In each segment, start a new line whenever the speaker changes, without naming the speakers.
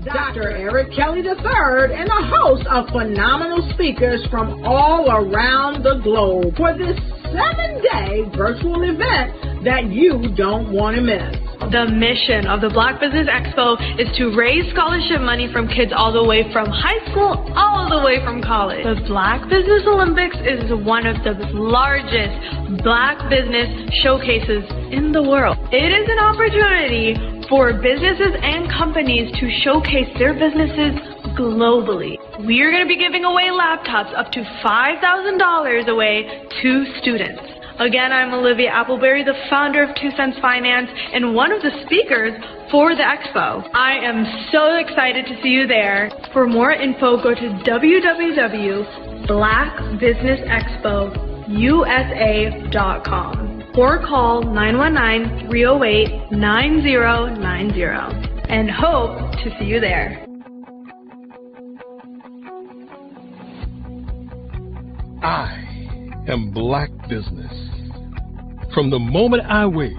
Dr. Eric Kelly III and a host of phenomenal speakers from all around the globe for this 7-day virtual event that you don't want to miss.
The mission of the Black Business Expo is to raise scholarship money from kids all the way from high school all the way from college. The Black Business Olympics is one of the largest Black business showcases in the world. It is an opportunity for businesses and companies to showcase their businesses globally. We are going to be giving away laptops up to $5,000 away to students. Again, I'm Olivia Appleberry, the founder of 2 Cents Finance and one of the speakers for the expo. I am so excited to see you there. For more info, go to www.blackbusinessexpousa.com or call 919-308-9090 and hope to see you there.
I am Black Business. From the moment I wake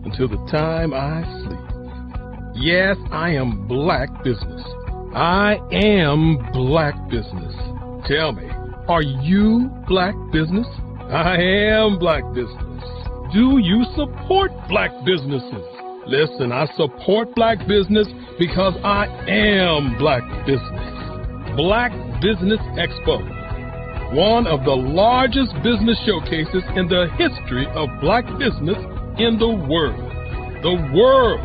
until the time I sleep. Yes, I am Black Business. I am Black Business. Tell me, are you Black Business? I am Black Business. Do you support Black businesses? Listen, I support Black business because I am Black Business. Black Business Expo, one of the largest business showcases in the history of Black business in the world. The world!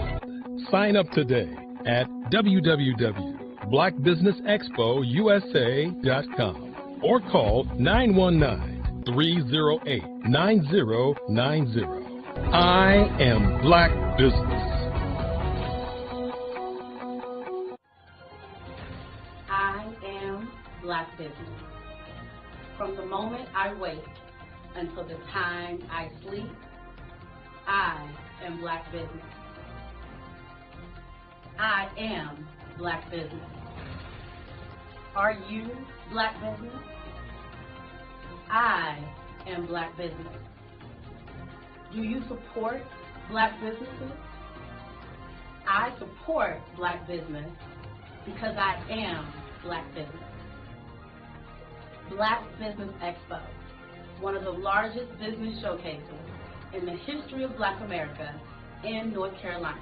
Sign up today at www.blackbusinessexpousa.com or call 919-308-9090. I am Black Business.
I am Black Business. From the moment I wake until the time I sleep, I am Black Business. I am Black Business. Are you Black Business? I am Black Business. Do you support Black businesses? I support Black business because I am Black Business. Black Business Expo, one of the largest business showcases in the history of Black America in North Carolina.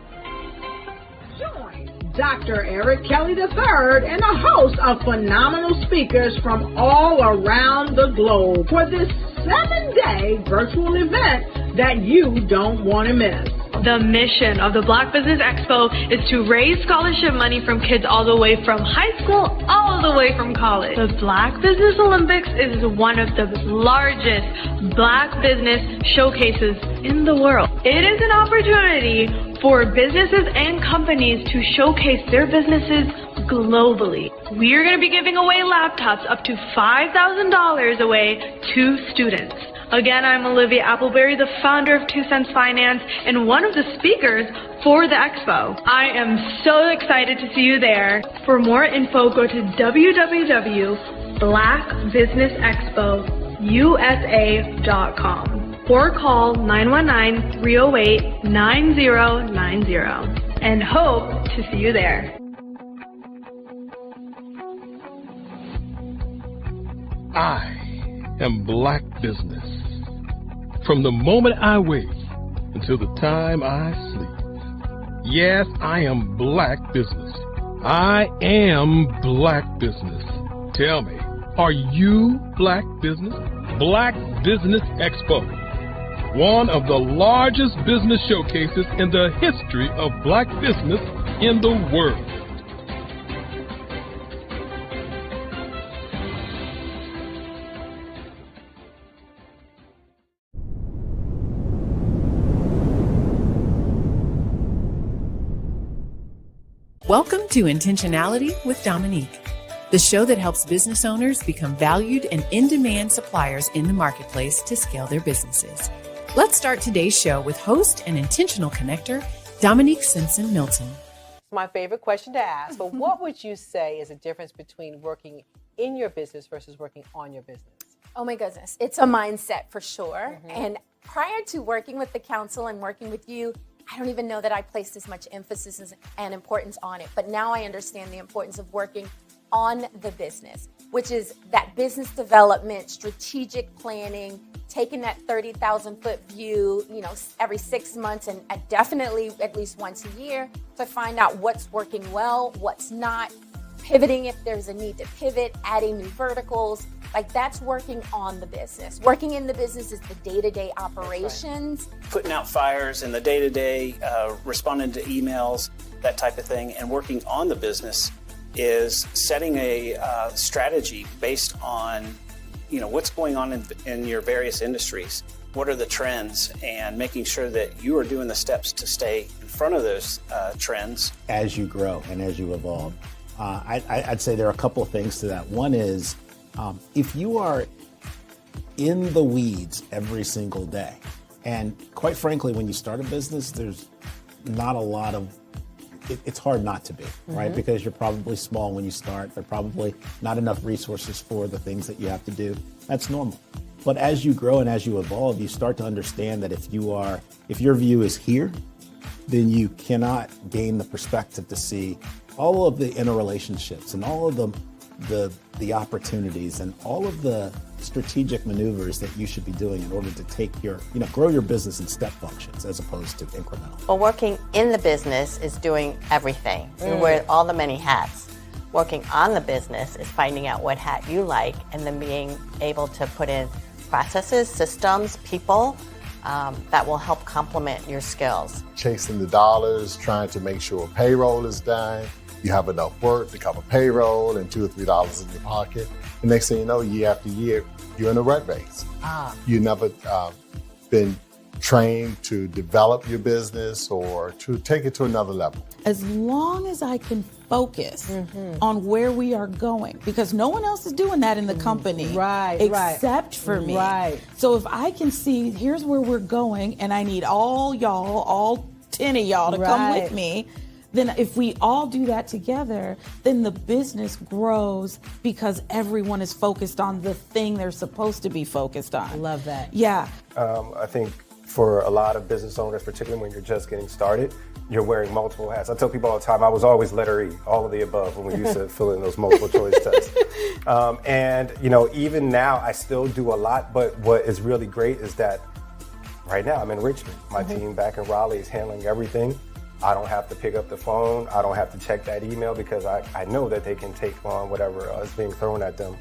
Join Dr. Eric Kelly III and a host of phenomenal speakers from all around the globe for this 7-day virtual event that you don't want to miss.
The mission of the Black Business Expo is to raise scholarship money from kids all the way from high school all the way from college. The Black Business Olympics is one of the largest Black business showcases in the world. It is an opportunity for businesses and companies to showcase their businesses globally. We are going to be giving away laptops up to $5,000 away to students. Again, I'm Olivia Appleberry, the founder of 2 Cents Finance and one of the speakers for the expo. I am so excited to see you there. For more info, go to www.blackbusinessexpousa.com or call 919-308-9090 and hope to see you there.
I am Black Business. From the moment I wake until the time I sleep. Yes, I am Black Business. I am Black Business. Tell me, are you Black Business? Black Business Expo, one of the largest business showcases in the history of Black business in the world.
Welcome to Intentionality with Dominique, the show that helps business owners become valued and in-demand suppliers in the marketplace to scale their businesses. Let's start today's show with host and intentional connector, Dominique Simpson-Milton.
My favorite question to ask, but what would you say is the difference between working in your business versus working on your business?
Oh my goodness, it's a mindset for sure. And prior to working with the council and working with you, I don't even know that I placed as much emphasis and importance on it. But now I understand the importance of working on the business, which is that business development, strategic planning, taking that 30,000 foot view, every 6 months and definitely at least once a year to find out what's working well, what's not, pivoting if there's a need to pivot, adding new verticals. Like, that's working on the business. Working in the business is the day-to-day operations.
Right. Putting out fires in the day-to-day, responding to emails, that type of thing. And working on the business is setting a strategy based on, what's going on in your various industries. What are the trends, and making sure that you are doing the steps to stay in front of those trends.
As you grow and as you evolve, I'd say there are a couple of things to that. One is, if you are in the weeds every single day, and quite frankly, when you start a business, there's not a lot of, it's hard not to be, right? Because you're probably small when you start. There are probably not enough resources for the things that you have to do. That's normal. But as you grow and as you evolve, you start to understand that if your view is here, then you cannot gain the perspective to see all of the interrelationships and all of the opportunities and all of the strategic maneuvers that you should be doing in order to grow your business in step functions as opposed to incremental.
Well, working in the business is doing everything. You wear all the many hats. Working on the business is finding out what hat you like and then being able to put in processes, systems, people that will help complement your skills.
Chasing the dollars, trying to make sure payroll is done. You have enough work to cover payroll and $2 or $3 in your pocket. The next thing you know, year after year, you're in a rat race. You never been trained to develop your business or to take it to another level.
As long as I can focus on where we are going, because no one else is doing that in the company, except for me. So if I can see, here's where we're going, and I need all 10 of y'all to come with me, then if we all do that together, then the business grows because everyone is focused on the thing they're supposed to be focused on.
Love that.
Yeah.
I think for a lot of business owners, particularly when you're just getting started, you're wearing multiple hats. I tell people all the time, I was always letter E, all of the above, when we used to fill in those multiple choice tests. And even now I still do a lot, but what is really great is that right now I'm in Richmond. My team back in Raleigh is handling everything. I don't have to pick up the phone. I don't have to check that email because I know that they can take on whatever is being thrown at them.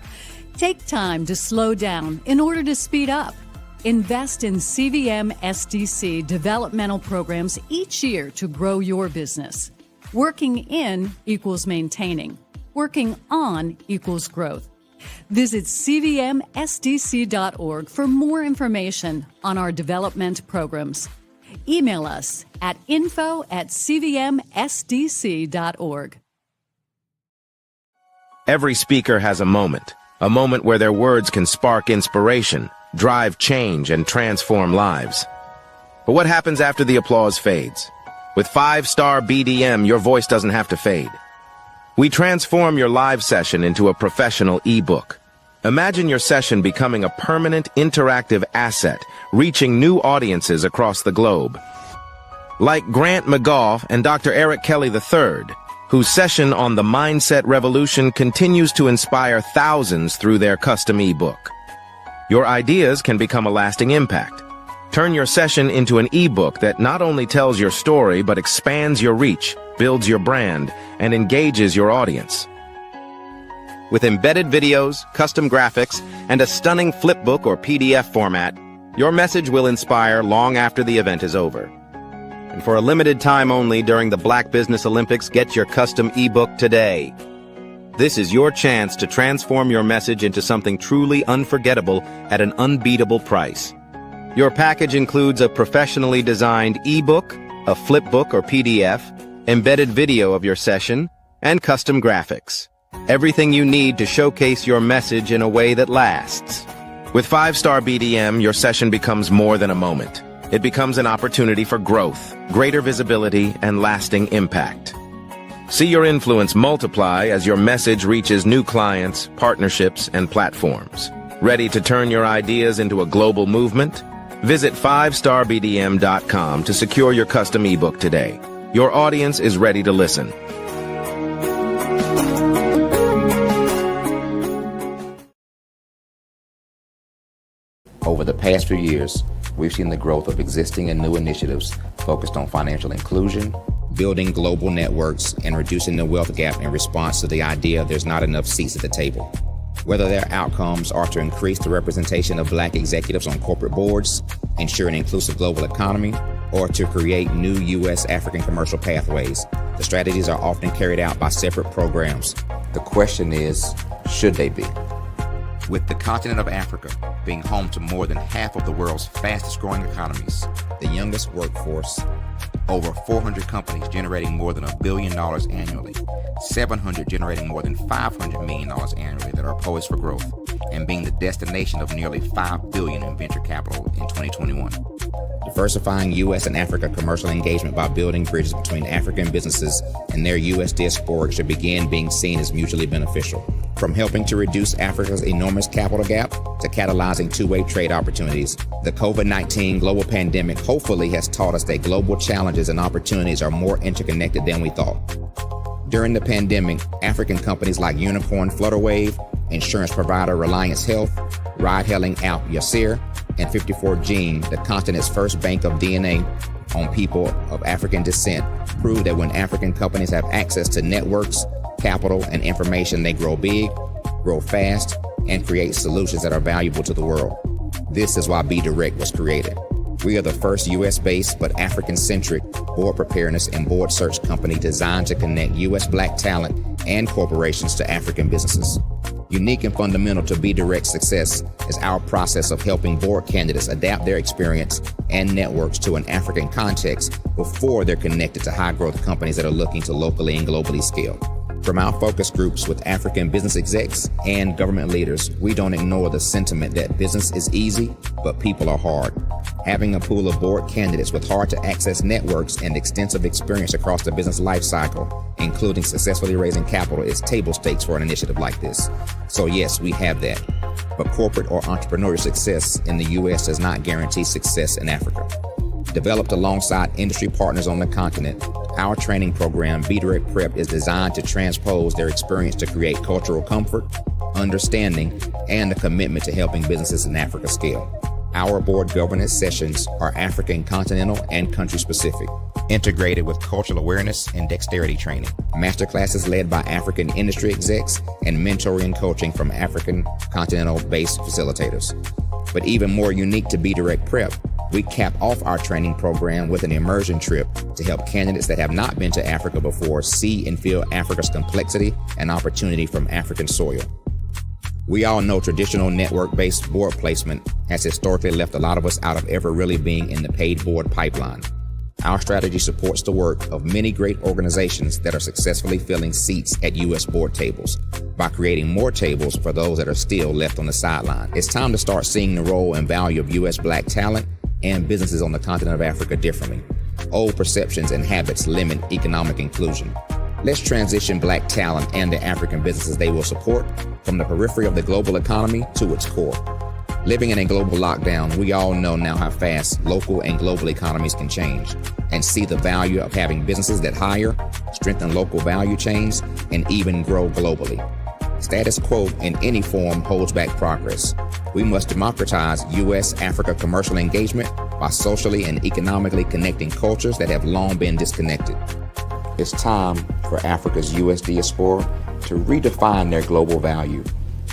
Take time to slow down in order to speed up. Invest in CVM SDC developmental programs each year to grow your business. Working in equals maintaining. Working on equals growth. Visit cvmsdc.org for more information on our development programs. Email us at info@cvmsdc.org.
Every speaker has a moment where their words can spark inspiration, drive change, and transform lives. But what happens after the applause fades? With 5-star BDM, your voice doesn't have to fade. We transform your live session into a professional ebook. Imagine your session becoming a permanent interactive asset, reaching new audiences across the globe. Like Grant McGough and Dr. Eric Kelly III, whose session on the Mindset Revolution continues to inspire thousands through their custom ebook. Your ideas can become a lasting impact. Turn your session into an ebook that not only tells your story but expands your reach, builds your brand, and engages your audience. With embedded videos, custom graphics, and a stunning flipbook or PDF format, your message will inspire long after the event is over. And for a limited time only during the Black Business Olympics, get your custom ebook today. This is your chance to transform your message into something truly unforgettable at an unbeatable price. Your package includes a professionally designed ebook, a flipbook or PDF, embedded video of your session, and custom graphics. Everything you need to showcase your message in a way that lasts. With 5-star BDM, your session becomes more than a moment. It becomes an opportunity for growth, greater visibility, and lasting impact. See your influence multiply as your message reaches new clients, partnerships, and platforms. Ready to turn your ideas into a global movement? Visit 5starbdm.com to secure your custom ebook today. Your audience is ready to listen.
Over the past few years, we've seen the growth of existing and new initiatives focused on financial inclusion, building global networks, and reducing the wealth gap in response to the idea there's not enough seats at the table. Whether their outcomes are to increase the representation of Black executives on corporate boards, ensure an inclusive global economy, or to create new U.S. African commercial pathways, the strategies are often carried out by separate programs. The question is, should they be? With the continent of Africa being home to more than half of the world's fastest growing economies, the youngest workforce, over 400 companies generating more than $1 billion annually, 700 generating more than $500 million annually that are poised for growth, and being the destination of nearly $5 billion in venture capital in 2021. Diversifying U.S. and Africa commercial engagement by building bridges between African businesses and their U.S. diaspora should begin being seen as mutually beneficial. From helping to reduce Africa's enormous capital gap to catalyzing two-way trade opportunities, the COVID-19 global pandemic hopefully has taught us that global challenges and opportunities are more interconnected than we thought. During the pandemic, African companies like Unicorn Flutterwave, insurance provider Reliance Health, ride-hailing app Yasir, and 54Gene, the continent's first bank of DNA on people of African descent, proved that when African companies have access to networks, capital, and information, they grow big, grow fast, and create solutions that are valuable to the world. This is why Be Direct was created. We are the first U.S.-based but African-centric board preparedness and board search company designed to connect U.S. Black talent and corporations to African businesses. Unique and fundamental to Be Direct's success is our process of helping board candidates adapt their experience and networks to an African context before they're connected to high-growth companies that are looking to locally and globally scale. From our focus groups with African business execs and government leaders, we don't ignore the sentiment that business is easy, but people are hard. Having a pool of board candidates with hard-to-access networks and extensive experience across the business life cycle, including successfully raising capital, is table stakes for an initiative like this. So yes, we have that. But corporate or entrepreneurial success in the U.S. does not guarantee success in Africa. Developed alongside industry partners on the continent, our training program, Be Direct Prep, is designed to transpose their experience to create cultural comfort, understanding, and a commitment to helping businesses in Africa scale. Our board governance sessions are African continental and country specific, integrated with cultural awareness and dexterity training, masterclasses led by African industry execs, and mentoring and coaching from African continental-based facilitators. But even more unique to Be Direct Prep, we cap off our training program with an immersion trip to help candidates that have not been to Africa before see and feel Africa's complexity and opportunity from African soil. We all know traditional network-based board placement has historically left a lot of us out of ever really being in the paid board pipeline. Our strategy supports the work of many great organizations that are successfully filling seats at U.S. board tables by creating more tables for those that are still left on the sideline. It's time to start seeing the role and value of U.S. Black talent and businesses on the continent of Africa differently. Old perceptions and habits limit economic inclusion. Let's transition Black talent and the African businesses they will support from the periphery of the global economy to its core. Living in a global lockdown, we all know now how fast local and global economies can change, and see the value of having businesses that hire, strengthen local value chains, and even grow globally. Status quo in any form holds back progress. We must democratize U.S.-Africa commercial engagement by socially and economically connecting cultures that have long been disconnected. It's time for Africa's U.S. diaspora to redefine their global value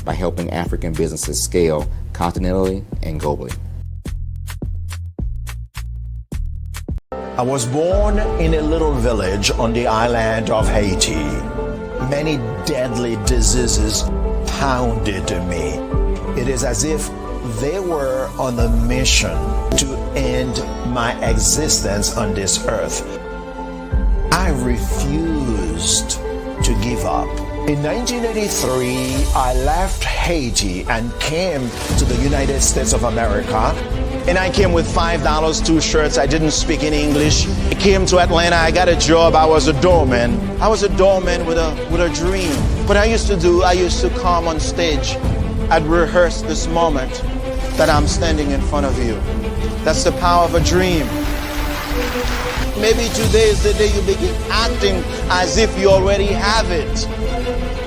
by helping African businesses scale continentally and globally.
I was born in a little village on the island of Haiti. Many deadly diseases pounded me. It is as if they were on a mission to end my existence on this earth. I refused to give up. In 1983, I left Haiti and came to the United States of America. And I came with $5, 2 shirts. I didn't speak in English. I came to Atlanta. I got a job. I was a doorman. I was a doorman with a dream. What I used to do, I used to come on stage. I'd rehearse this moment. that I'm standing in front of you. That's the power of a dream. Maybe today is the day you begin acting as if you already have it.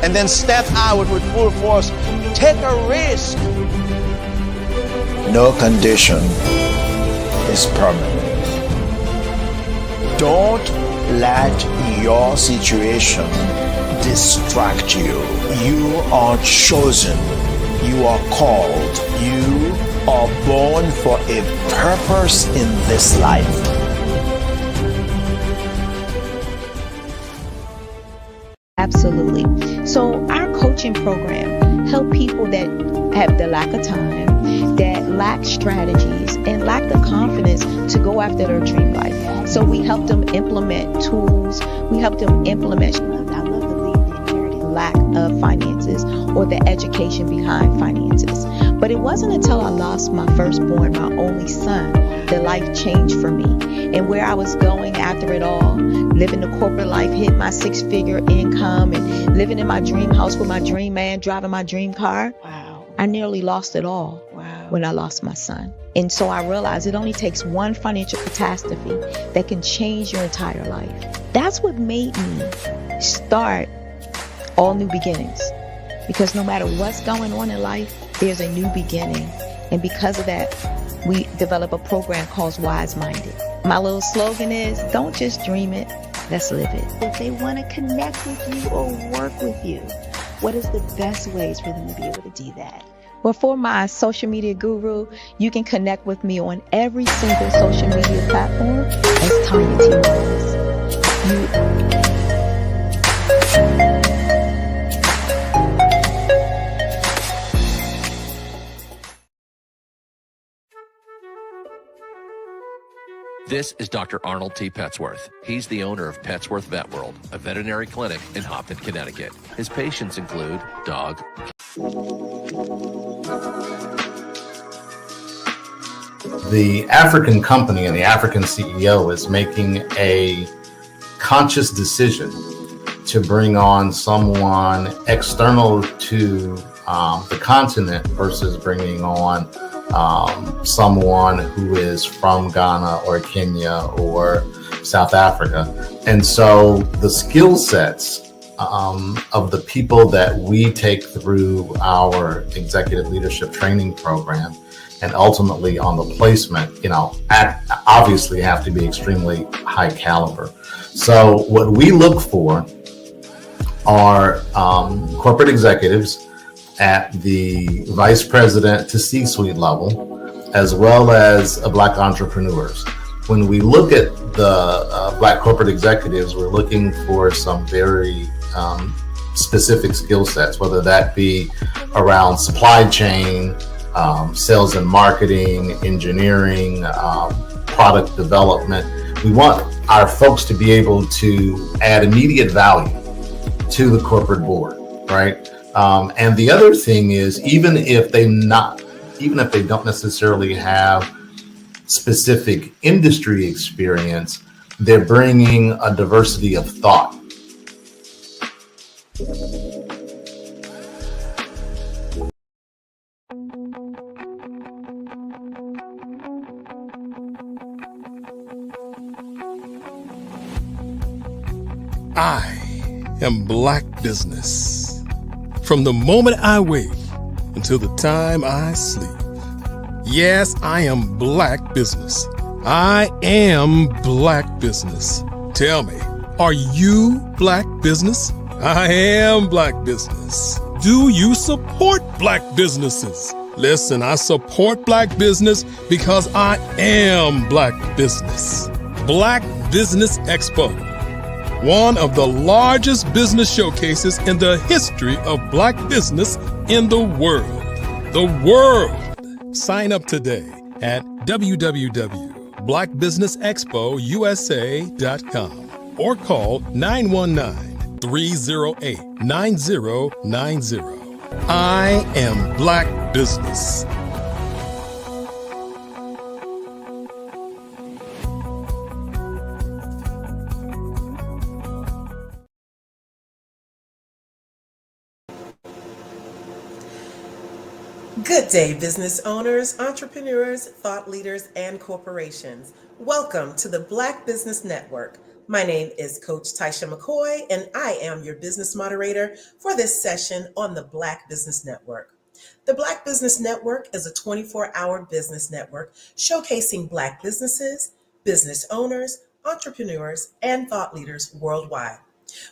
And then step out with full force. Take a risk. No condition is permanent. Don't let your situation distract you. You are chosen. You are called. You are born for a purpose in this life.
Absolutely. So our coaching program help people that have the lack of time, that lack strategies, and lack the confidence to go after their dream life. So we help them implement tools. We help them implement, I love to leave the inherited lack of finances or the education behind finances. But it wasn't until I lost my firstborn, my only son, that life changed for me. And where I was going after it all, living the corporate life, hit my 6-figure income, and living in my dream house with my dream man, driving my dream car. Wow. I nearly lost it all. Wow. When I lost my son. And so I realized it only takes one financial catastrophe that can change your entire life. That's what made me start All New Beginnings. Because no matter what's going on in life, there's a new beginning. And because of that, we develop a program called Wise Minded. My little slogan is, don't just dream it, let's live it. If they want to connect with you or work with you, what is the best ways for them to be able to do that? Well, for my social media guru, you can connect with me on every single social media platform as Tanya T. Morris.
This is Dr. Arnold T. Petsworth. He's the owner of Petsworth Vet World, a veterinary clinic in Hopton, Connecticut. His patients include dog.
The African company and the African CEO is making a conscious decision to bring on someone external to the continent versus bringing on someone who is from Ghana or Kenya or South Africa. And so the skill sets of the people that we take through our executive leadership training program and ultimately on the placement, obviously have to be extremely high caliber. So what we look for are corporate executives at the vice president to C-suite level, as well as Black entrepreneurs. When we look at the Black corporate executives, we're looking for some very specific skill sets, whether that be around supply chain, sales and marketing, engineering, product development. We want our folks to be able to add immediate value to the corporate board, right? And the other thing is, even if they don't necessarily have specific industry experience, they're bringing a diversity of thought.
I am Black Business. From the moment I wake until the time I sleep. Yes, I am Black Business. I am Black Business. Tell me, are you Black Business? I am Black Business. Do you support Black businesses? Listen, I support Black business because I am Black Business. Black Business Expo, one of the largest business showcases in the history of Black business in the world. The world! Sign up today at www.blackbusinessexpousa.com or call 919-308-9090. I am Black Business.
Good day, business owners, entrepreneurs, thought leaders, and corporations. Welcome to the Black Business Network. My name is Coach Taisha McCoy, and I am your business moderator for this session on the Black Business Network. The Black Business Network is a 24-hour business network showcasing Black businesses, business owners, entrepreneurs, and thought leaders worldwide.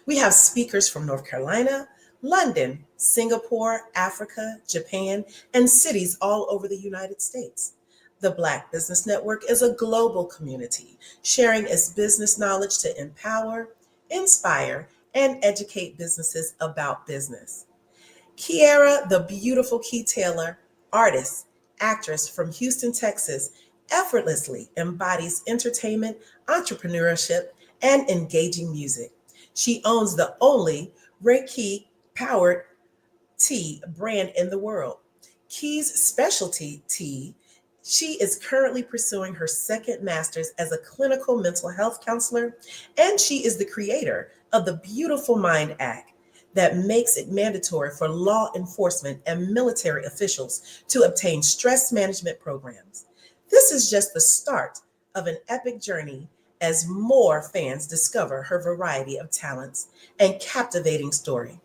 We have speakers from North Carolina, London, Singapore, Africa, Japan, and cities all over the United States. The Black Business Network is a global community sharing its business knowledge to empower, inspire, and educate businesses about business. Kiara, the beautiful Key Taylor, artist, actress from Houston, Texas, effortlessly embodies entertainment, entrepreneurship, and engaging music. She owns the only Reiki powered tea brand in the world. Key's specialty tea. She is currently pursuing her second master's as a clinical mental health counselor, and she is the creator of the Beautiful Mind Act that makes it mandatory for law enforcement and military officials to obtain stress management programs. This is just the start of an epic journey as more fans discover her variety of talents and captivating story.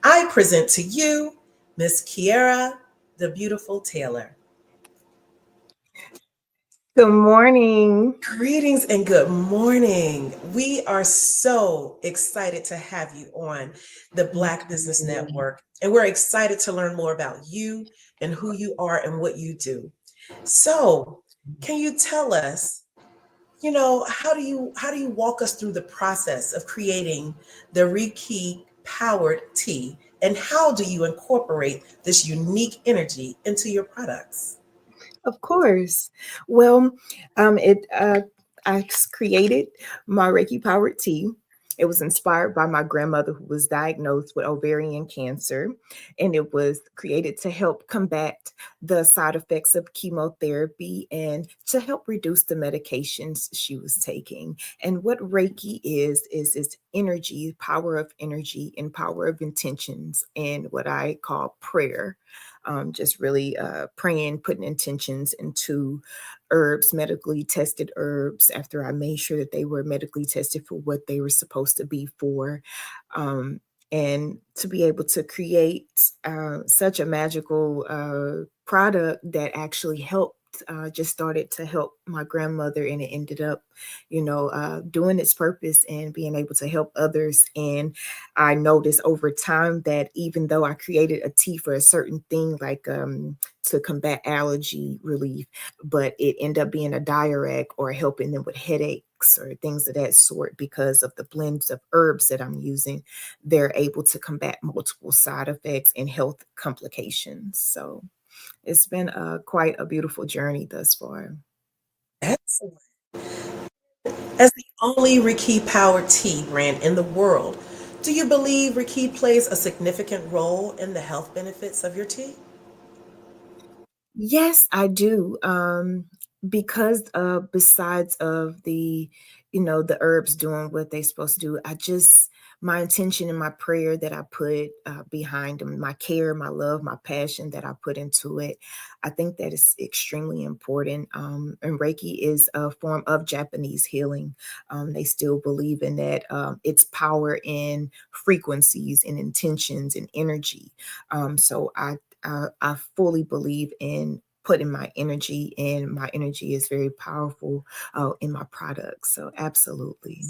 I present to you Miss Kiara, the beautiful Taylor.
Good morning.
Greetings and good morning. We are so excited to have you on the Black Business Network, and we're excited to learn more about you and who you are and what you do. So, can you tell us, how do you walk us through the process of creating the Reiki powered tea, and how do you incorporate this unique energy into your products?
Of course. Well, I created my Reiki powered tea. It was inspired by my grandmother who was diagnosed with ovarian cancer, and it was created to help combat the side effects of chemotherapy and to help reduce the medications she was taking. And what Reiki is energy, power of energy, and power of intentions, and what I call prayer. Just really praying, putting intentions into herbs, medically tested herbs, after I made sure that they were medically tested for what they were supposed to be for. And to be able to create such a magical product that actually helped, just started to help my grandmother, and it ended up, doing its purpose and being able to help others. And I noticed over time that even though I created a tea for a certain thing, like to combat allergy relief, but it ended up being a diuretic or helping them with headaches or things of that sort, because of the blends of herbs that I'm using, they're able to combat multiple side effects and health complications. So it's been quite a beautiful journey thus far.
Excellent. As the only Reiki powered tea brand in the world, do you believe Reiki plays a significant role in the health benefits of your tea?
Yes, I do. Because besides of the herbs doing what they're supposed to do, my intention and my prayer that I put behind them, my care, my love, my passion that I put into it, I think that is extremely important. And Reiki is a form of Japanese healing. They still believe in that. It's power in frequencies and intentions and energy. So I fully believe in putting my energy, and my energy is very powerful in my products. So absolutely.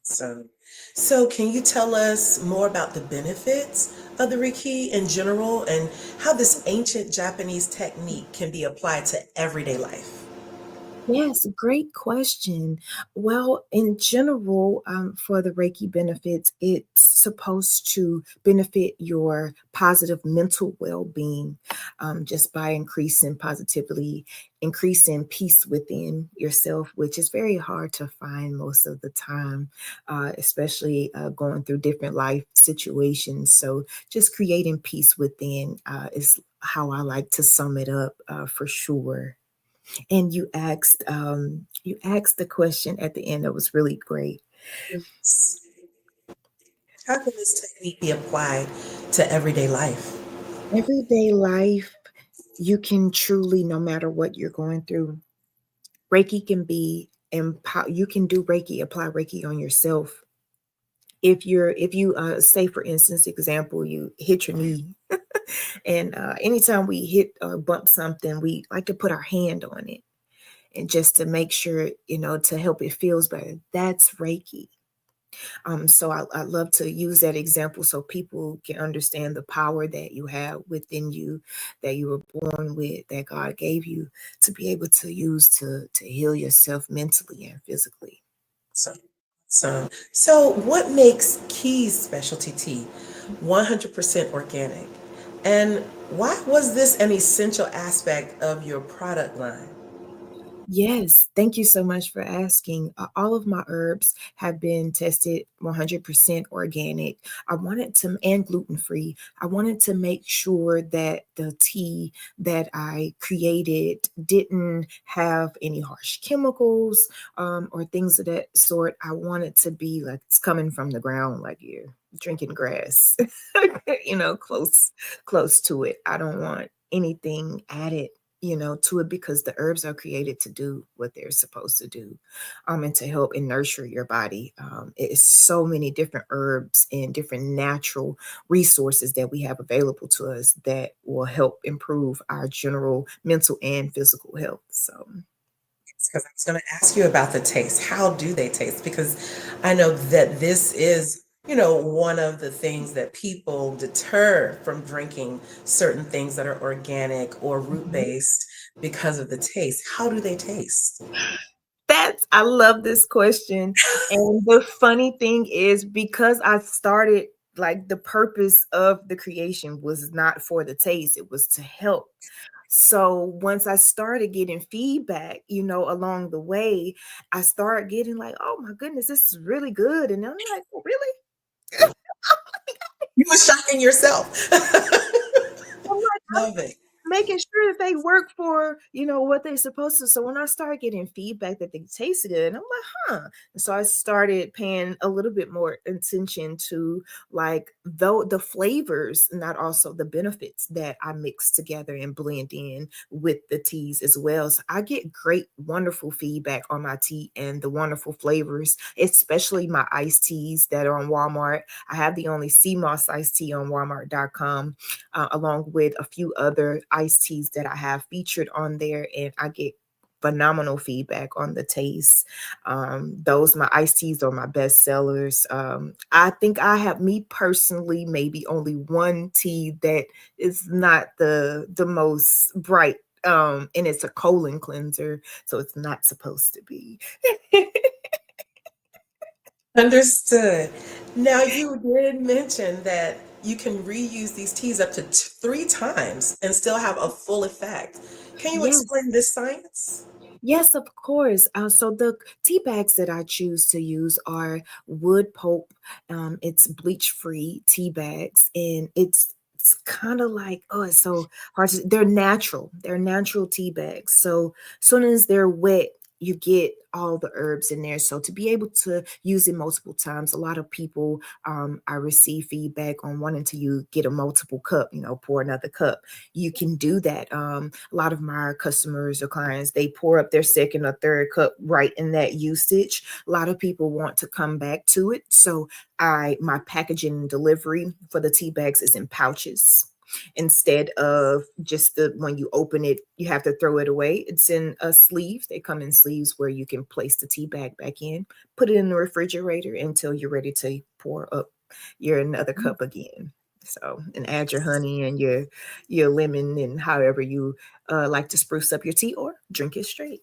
So can you tell us more about the benefits of the Reiki in general, and how this ancient Japanese technique can be applied to everyday life?
Yes, great question. Well, in general, for the Reiki benefits, it's supposed to benefit your positive mental well-being, just by increasing positivity, increasing peace within yourself, which is very hard to find most of the time, especially going through different life situations. So just creating peace within is how I like to sum it up, for sure. And you asked the question at the end that was really great.
How can this technique be applied to everyday life?
Everyday life, you can truly, no matter what you're going through, Reiki can be you can do Reiki, apply Reiki on yourself. If you say, for instance, example, you hit your knee, and anytime we hit or bump something, we like to put our hand on it, and just to make sure, to help it feels better. That's Reiki. So I love to use that example so people can understand the power that you have within you, that you were born with, that God gave you to be able to use to heal yourself mentally and physically.
So what makes Key's specialty tea 100% organic? And why was this an essential aspect of your product line?
Yes, thank you so much for asking. All of my herbs have been tested 100% organic. I wanted to, and gluten free. I wanted to make sure that the tea that I created didn't have any harsh chemicals or things of that sort. I want it to be like it's coming from the ground, like you're drinking grass, close to it. I don't want anything added to it, because the herbs are created to do what they're supposed to do, and to help and nurture your body. It is so many different herbs and different natural resources that we have available to us that will help improve our general mental and physical health. So,
Because I was going to ask you about the taste. How do they taste? Because I know that this is, one of the things that people deter from drinking certain things that are organic or root based because of the taste. How do they taste?
I love this question. And the funny thing is, because I started, like, the purpose of the creation was not for the taste, it was to help. So once I started getting feedback, along the way, I started getting like, oh my goodness, this is really good. And I'm like, oh, really?
You were shocking yourself.
I'm
Love it.
making sure that they work for, what they're supposed to. So when I started getting feedback that they tasted good, I'm like, huh. And so I started paying a little bit more attention to, like, the flavors, not also the benefits that I mix together and blend in with the teas as well. So I get great, wonderful feedback on my tea and the wonderful flavors, especially my iced teas that are on Walmart. I have the only sea moss iced tea on Walmart.com, along with a few other iced teas that I have featured on there, and I get phenomenal feedback on the taste. My iced teas are my best sellers. I think I have, me personally, maybe only one tea that is not the most bright. And it's a colon cleanser, so it's not supposed to be.
Understood. Now, you did mention that you can reuse these teas up to 3 times and still have a full effect. Can you
Yes.
explain this science?
Yes, of course. So the tea bags that I choose to use are wood pulp. It's bleach-free tea bags, and it's kind of like, oh, it's so hard to. They're natural. They're natural tea bags. So as soon as they're wet, you get all the herbs in there. So to be able to use it multiple times, a lot of people, I receive feedback on wanting to get a multiple cup, pour another cup. You can do that. A lot of my customers or clients, they pour up their second or third cup right in that usage. A lot of people want to come back to it. So my packaging and delivery for the tea bags is in pouches. Instead of just when you open it, you have to throw it away. It's in a sleeve. They come in sleeves where you can place the tea bag back in, put it in the refrigerator until you're ready to pour up your another cup again. So, and add your honey and your lemon and however you like to spruce up your tea, or drink it straight.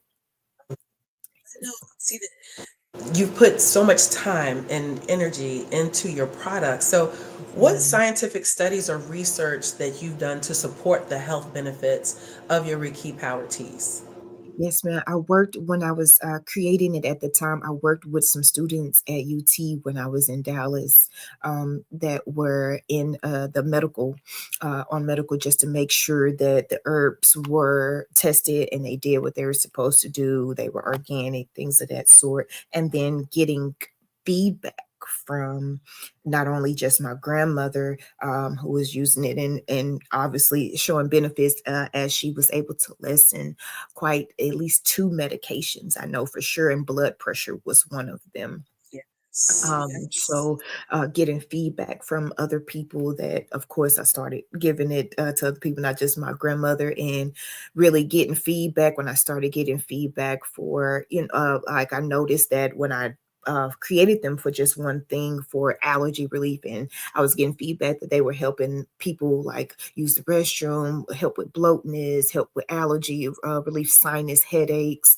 No, see that you've put so much time and energy into your product. So, what scientific studies or research that you've done to support the health benefits of your Reiki Power teas?
Yes, ma'am. I worked when I was creating it at the time. I worked with some students at UT when I was in Dallas, that were in the medical, on medical, just to make sure that the herbs were tested and they did what they were supposed to do. They were organic, things of that sort. And then getting feedback from not only just my grandmother, who was using it and obviously showing benefits as she was able to lessen quite at least 2 medications, I know for sure, and blood pressure was one of them. So getting feedback from other people that, of course, I started giving it to other people, not just my grandmother, and really getting feedback when I started getting feedback for, like I noticed that when I created them for just one thing for allergy relief, and I was getting feedback that they were helping people like use the restroom, help with bloatness, help with allergy relief, sinus headaches,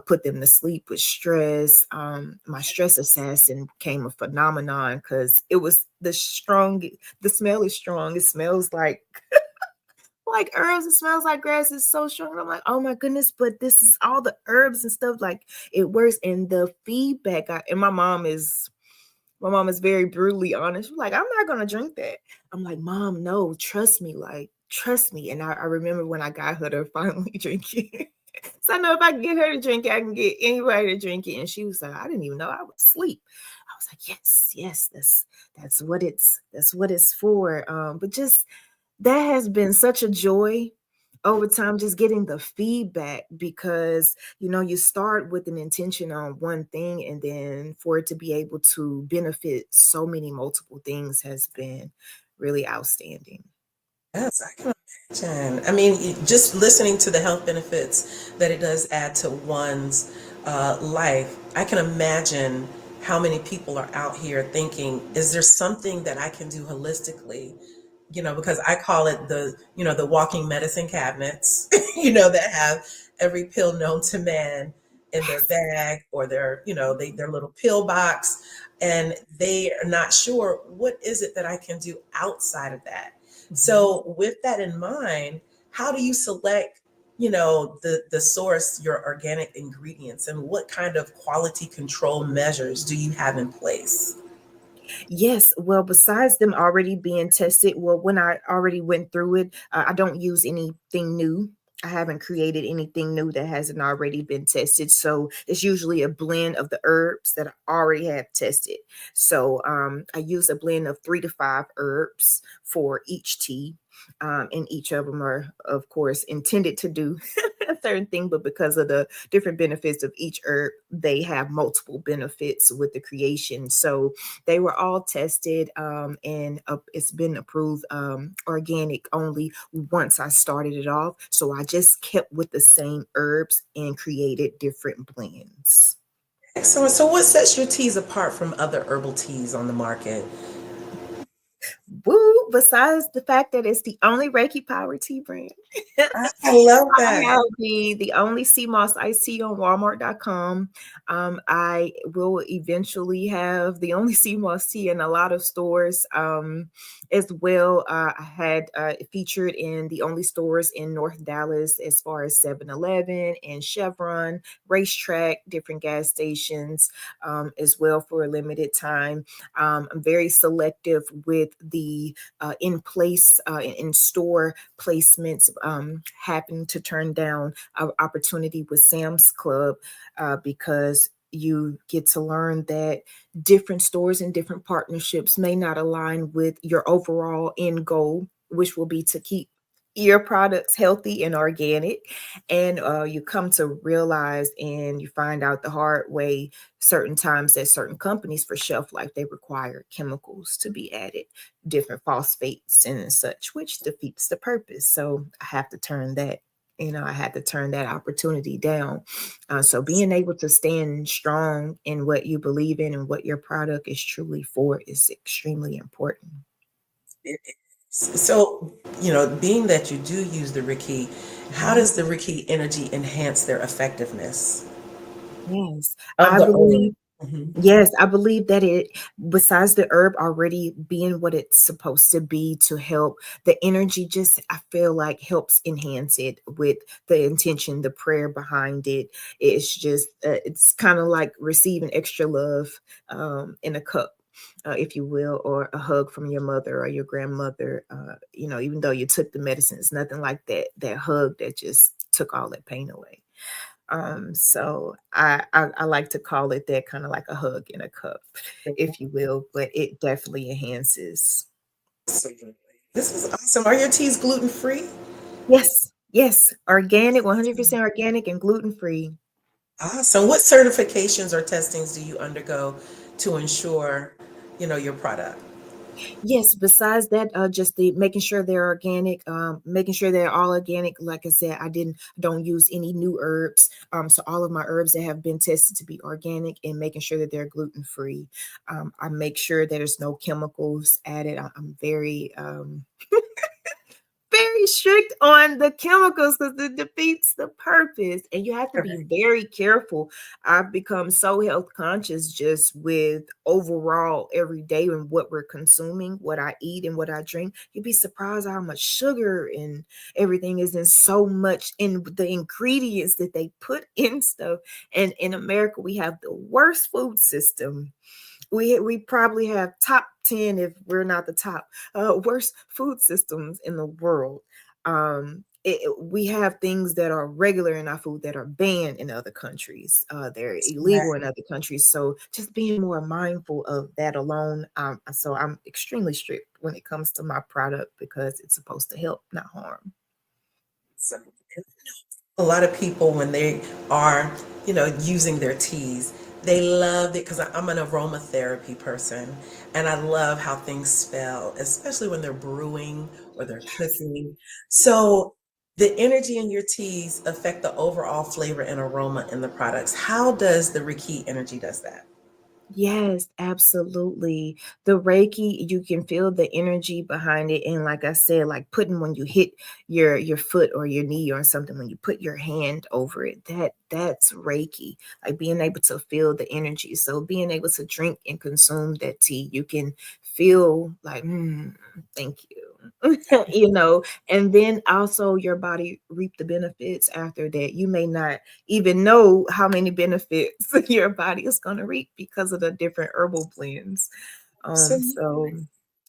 put them to sleep with stress. My stress assassin became a phenomenon because it was the smell is strong. It smells like herbs. It smells like grass. It's so strong. I'm like, oh my goodness, but this is all the herbs and stuff. Like it works. And the feedback, and my mom is very brutally honest. She's like, I'm not gonna drink that. I'm like, Mom, no, trust me, trust me. And I remember when I got her to finally drink it. So I know if I can get her to drink it, I can get anybody to drink it. And she was like, I didn't even know I would sleep. I was like, yes, that's what it's for. But just that has been such a joy over time, just getting the feedback, because you start with an intention on one thing, and then for it to be able to benefit so many multiple things has been really outstanding.
Yes, I can imagine. I mean, just listening to the health benefits that it does add to one's life, I can imagine how many people are out here thinking, is there something that I can do holistically? Because I call it the walking medicine cabinets, that have every pill known to man in their bag, or their little pill box, and they are not sure what is it that I can do outside of that. So with that in mind, how do you select, the source, your organic ingredients, and what kind of quality control measures do you have in place?
Yes, well, besides them already being tested, well, when I already went through it, I don't use anything new. I haven't created anything new that hasn't already been tested. So it's usually a blend of the herbs that I already have tested. So I use a blend of 3 to 5 herbs for each tea. And each of them are, of course, intended to do a certain thing, but because of the different benefits of each herb, they have multiple benefits with the creation. So they were all tested, and it's been approved organic only once I started it off. So I just kept with the same herbs and created different blends.
Excellent. So what sets your teas apart from other herbal teas on the market?
Woo! Besides the fact that it's the only Reiki Power tea brand.
I love that.
I have the only sea moss iced tea on Walmart.com. I will eventually have the only sea moss tea in a lot of stores as well. I had featured in the only stores in North Dallas as far as 7-Eleven and Chevron, Racetrack, different gas stations as well for a limited time. I'm very selective with the in-place, in-store placements. Happened to turn down an opportunity with Sam's Club because you get to learn that different stores and different partnerships may not align with your overall end goal, which will be to keep your products healthy and organic. And you come to realize and you find out the hard way certain times that certain companies for shelf life, they require chemicals to be added, different phosphates and such, which defeats the purpose. So I have to turn that. I had to turn that opportunity down. So being able to stand strong in what you believe in and what your product is truly for is extremely important.
So, being that you do use the Reiki, how does the Reiki energy enhance their effectiveness?
Yes,
Of
I
the herb.
believe. Yes, I believe that it, besides the herb already being what it's supposed to be to help, the energy just, I feel like helps enhance it with the intention, the prayer behind it. It's just, it's kind of like receiving extra love in a cup. If you will, or a hug from your mother or your grandmother, even though you took the medicine, it's nothing like that hug that just took all that pain away. So I like to call it that, kind of like a hug in a cup, if you will, but it definitely enhances.
This is awesome. Are your teas gluten free?
Yes, organic, 100% organic and gluten free.
Awesome. What certifications or testings do you undergo to ensure, your product?
Yes, besides that, just the making sure they're organic, making sure they're all organic. Like I said, don't use any new herbs. So all of my herbs that have been tested to be organic, and making sure that they're gluten free. I make sure that there's no chemicals added. I'm very very strict on the chemicals because it defeats the purpose, and you have to be very careful. I've become so health conscious just with overall every day and what we're consuming, what I eat and what I drink. You'd be surprised how much sugar and everything is in so much in the ingredients that they put in stuff. And in America, we have the worst food system. We probably have top 10, if we're not the top, worst food systems in the world. We have things that are regular in our food that are banned in other countries. They're illegal in other countries. So just being more mindful of that alone. So I'm extremely strict when it comes to my product because it's supposed to help, not harm.
A lot of people, when they are, using their teas, they love it because I'm an aromatherapy person, and I love how things smell, especially when they're brewing or they're cooking. So the energy in your teas affect the overall flavor and aroma in the products. How does the Reiki energy does that?
Yes, absolutely. The Reiki, you can feel the energy behind it. And like I said, like putting when you hit your foot or your knee or something, when you put your hand over it, that's Reiki. Like being able to feel the energy. So being able to drink and consume that tea, you can feel like, thank you. And then also your body reap the benefits after that. You may not even know how many benefits your body is going to reap because of the different herbal blends. So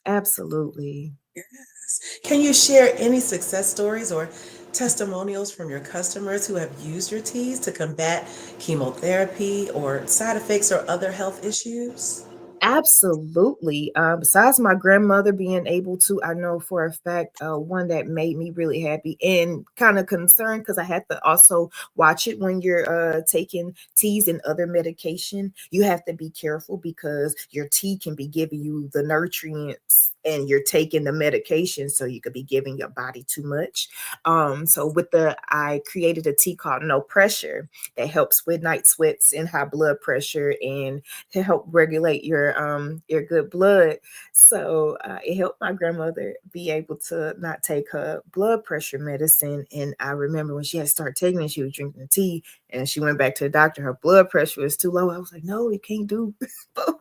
absolutely.
Yes. Can you share any success stories or testimonials from your customers who have used your teas to combat chemotherapy or side effects or other health issues?
Absolutely. Besides my grandmother being able to, I know for a fact, one that made me really happy and kind of concerned because I had to also watch it when you're taking teas and other medication. You have to be careful because your tea can be giving you the nutrients and you're taking the medication, so you could be giving your body too much. So I created a tea called No Pressure that helps with night sweats and high blood pressure and to help regulate your good blood. So it helped my grandmother be able to not take her blood pressure medicine. And I remember when she had started taking it, she was drinking the tea, and she went back to the doctor. Her blood pressure was too low. I was like, no, you can't do both.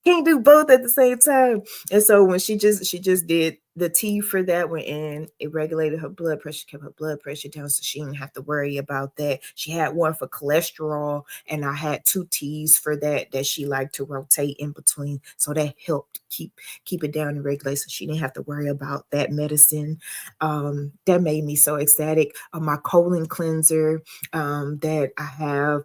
Can't do both at the same time. And so when she just did the tea for that one, and it regulated her blood pressure, kept her blood pressure down, so she didn't have to worry about that. She had one for cholesterol, and I had two teas for that she liked to rotate in between. So that helped keep it down and regulate, so she didn't have to worry about that medicine. That made me so ecstatic. My colon cleanser that I have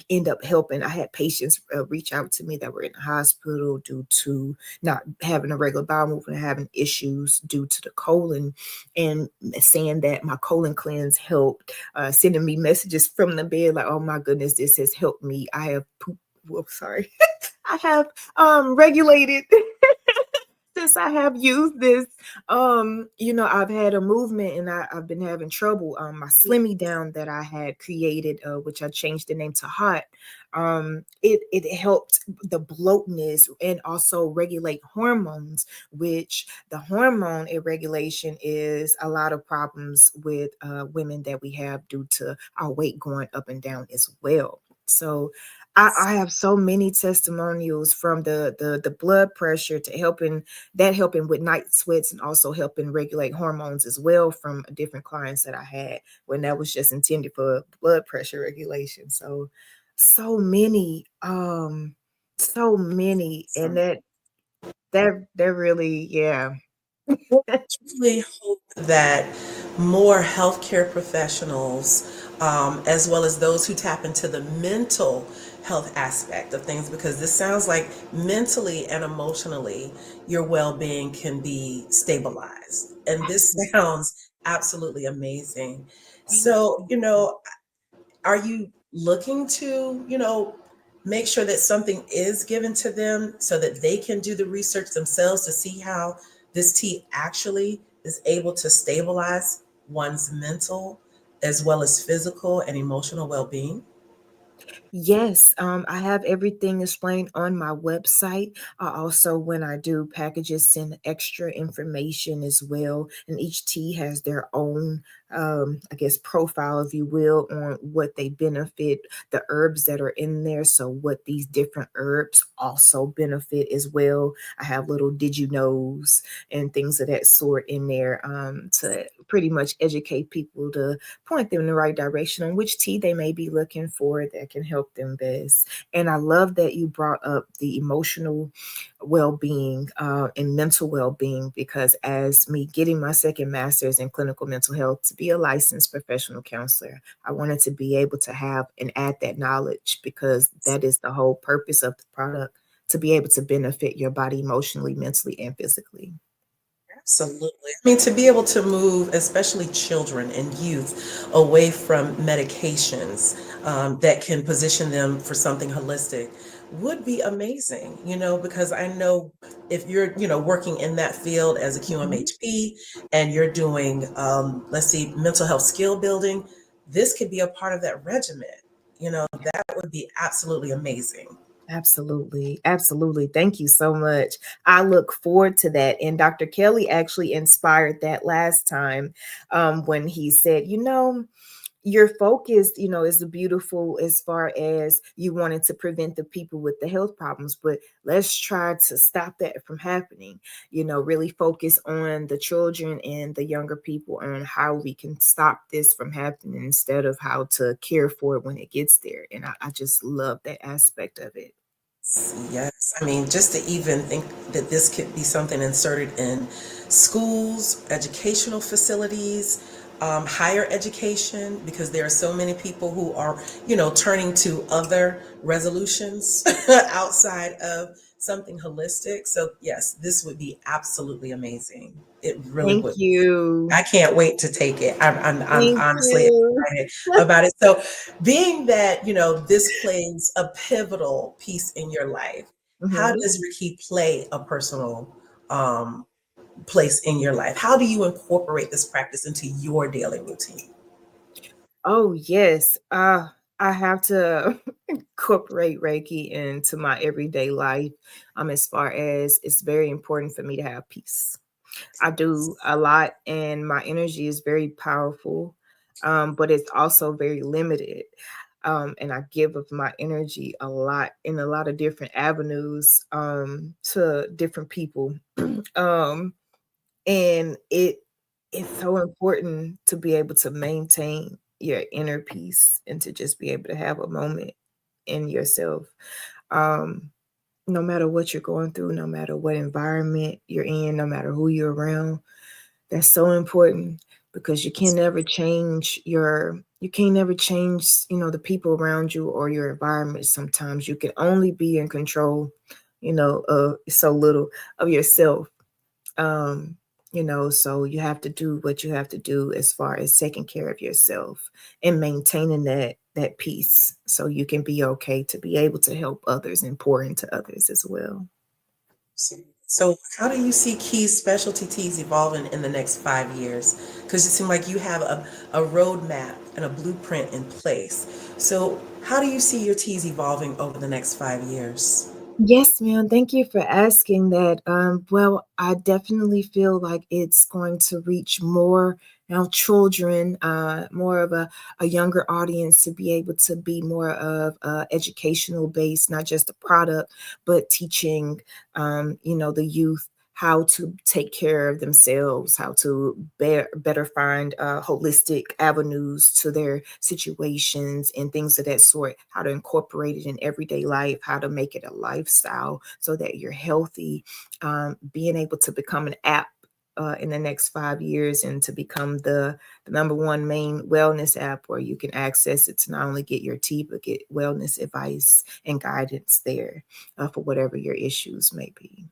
end up helping. I had patients reach out to me that were in the hospital due to not having a regular bowel movement, having issues due to the colon, and saying that my colon cleanse helped, sending me messages from the bed like, oh my goodness, this has helped me. I have poop. Whoops, sorry. I have regulated since I have used this. I've had a movement and I've been having trouble. My Slimmy Down that I had created, which I changed the name to Hot, it helped the bloatness and also regulate hormones, which the hormone irregulation is a lot of problems with women that we have due to our weight going up and down as well. So I have so many testimonials from the blood pressure to helping with night sweats and also helping regulate hormones as well from different clients that I had when that was just intended for blood pressure regulation. So many, and that really, yeah.
Really hope that more healthcare professionals as well as those who tap into the mental health aspect of things, because this sounds like mentally and emotionally your well-being can be stabilized. And this sounds absolutely amazing. So, are you looking to, make sure that something is given to them so that they can do the research themselves to see how this tea actually is able to stabilize one's mental as well as physical and emotional well-being?
Yes, I have everything explained on my website. Also, when I do packages, send extra information as well. And each tea has their own, I guess, profile, if you will, on what they benefit, the herbs that are in there. So, what these different herbs also benefit as well. I have little did you knows and things of that sort in there to pretty much educate people, to point them in the right direction on which tea they may be looking for that can help them best. And I love that you brought up the emotional well-being and mental well-being, because as me getting my second master's in clinical mental health to be a licensed professional counselor, I wanted to be able to have and add that knowledge, because that is the whole purpose of the product, to be able to benefit your body emotionally, mentally, and physically.
Absolutely. I mean, to be able to move, especially children and youth, away from medications that can position them for something holistic would be amazing, because I know if you're, working in that field as a QMHP and you're doing, let's see, mental health skill building, this could be a part of that regimen. That would be absolutely amazing.
Absolutely. Absolutely. Thank you so much. I look forward to that. And Dr. Kelly actually inspired that last time when he said, your focus, is beautiful as far as you wanted to prevent the people with the health problems, but let's try to stop that from happening. Really focus on the children and the younger people on how we can stop this from happening instead of how to care for it when it gets there. And I just love that aspect of it.
Yes, I mean, just to even think that this could be something inserted in schools, educational facilities, higher education, because there are so many people who are, turning to other resolutions outside of something holistic. So yes, this would be absolutely amazing. It really
Thank
would.
you.
I can't wait to take it. I'm
Thank
honestly
you.
excited about it. So, being that this plays a pivotal piece in your life, how
Mhm.
does Ricky play a personal um, place in your life? How do you incorporate this practice into your daily routine?
Oh, yes. I have to incorporate Reiki into my everyday life. As far as it's very important for me to have peace. I do a lot, and my energy is very powerful, but it's also very limited. And I give of my energy a lot in a lot of different avenues to different people. um, and it's so important to be able to maintain your inner peace and to just be able to have a moment in yourself. Um, no matter what you're going through, no matter what environment you're in, no matter who you're around, that's so important, because you can't never change, the people around you or your environment. Sometimes you can only be in control, of so little of yourself. Um, so you have to do what you have to do as far as taking care of yourself and maintaining that peace so you can be okay to be able to help others and pour into others as well.
So, how do you see Key's specialty teas evolving in the next 5 years? Because it seems like you have a roadmap and a blueprint in place. So, how do you see your teas evolving over the next 5 years?
Yes, ma'am. Thank you for asking that. Well, I definitely feel like it's going to reach more now children, more of a younger audience, to be able to be more of educational based, not just a product, but teaching, the youth how to take care of themselves, how to better find holistic avenues to their situations and things of that sort, how to incorporate it in everyday life, how to make it a lifestyle so that you're healthy, being able to become an app. in the next 5 years, and to become the number one main wellness app where you can access it to not only get your tea, but get wellness advice and guidance there for whatever your issues may be.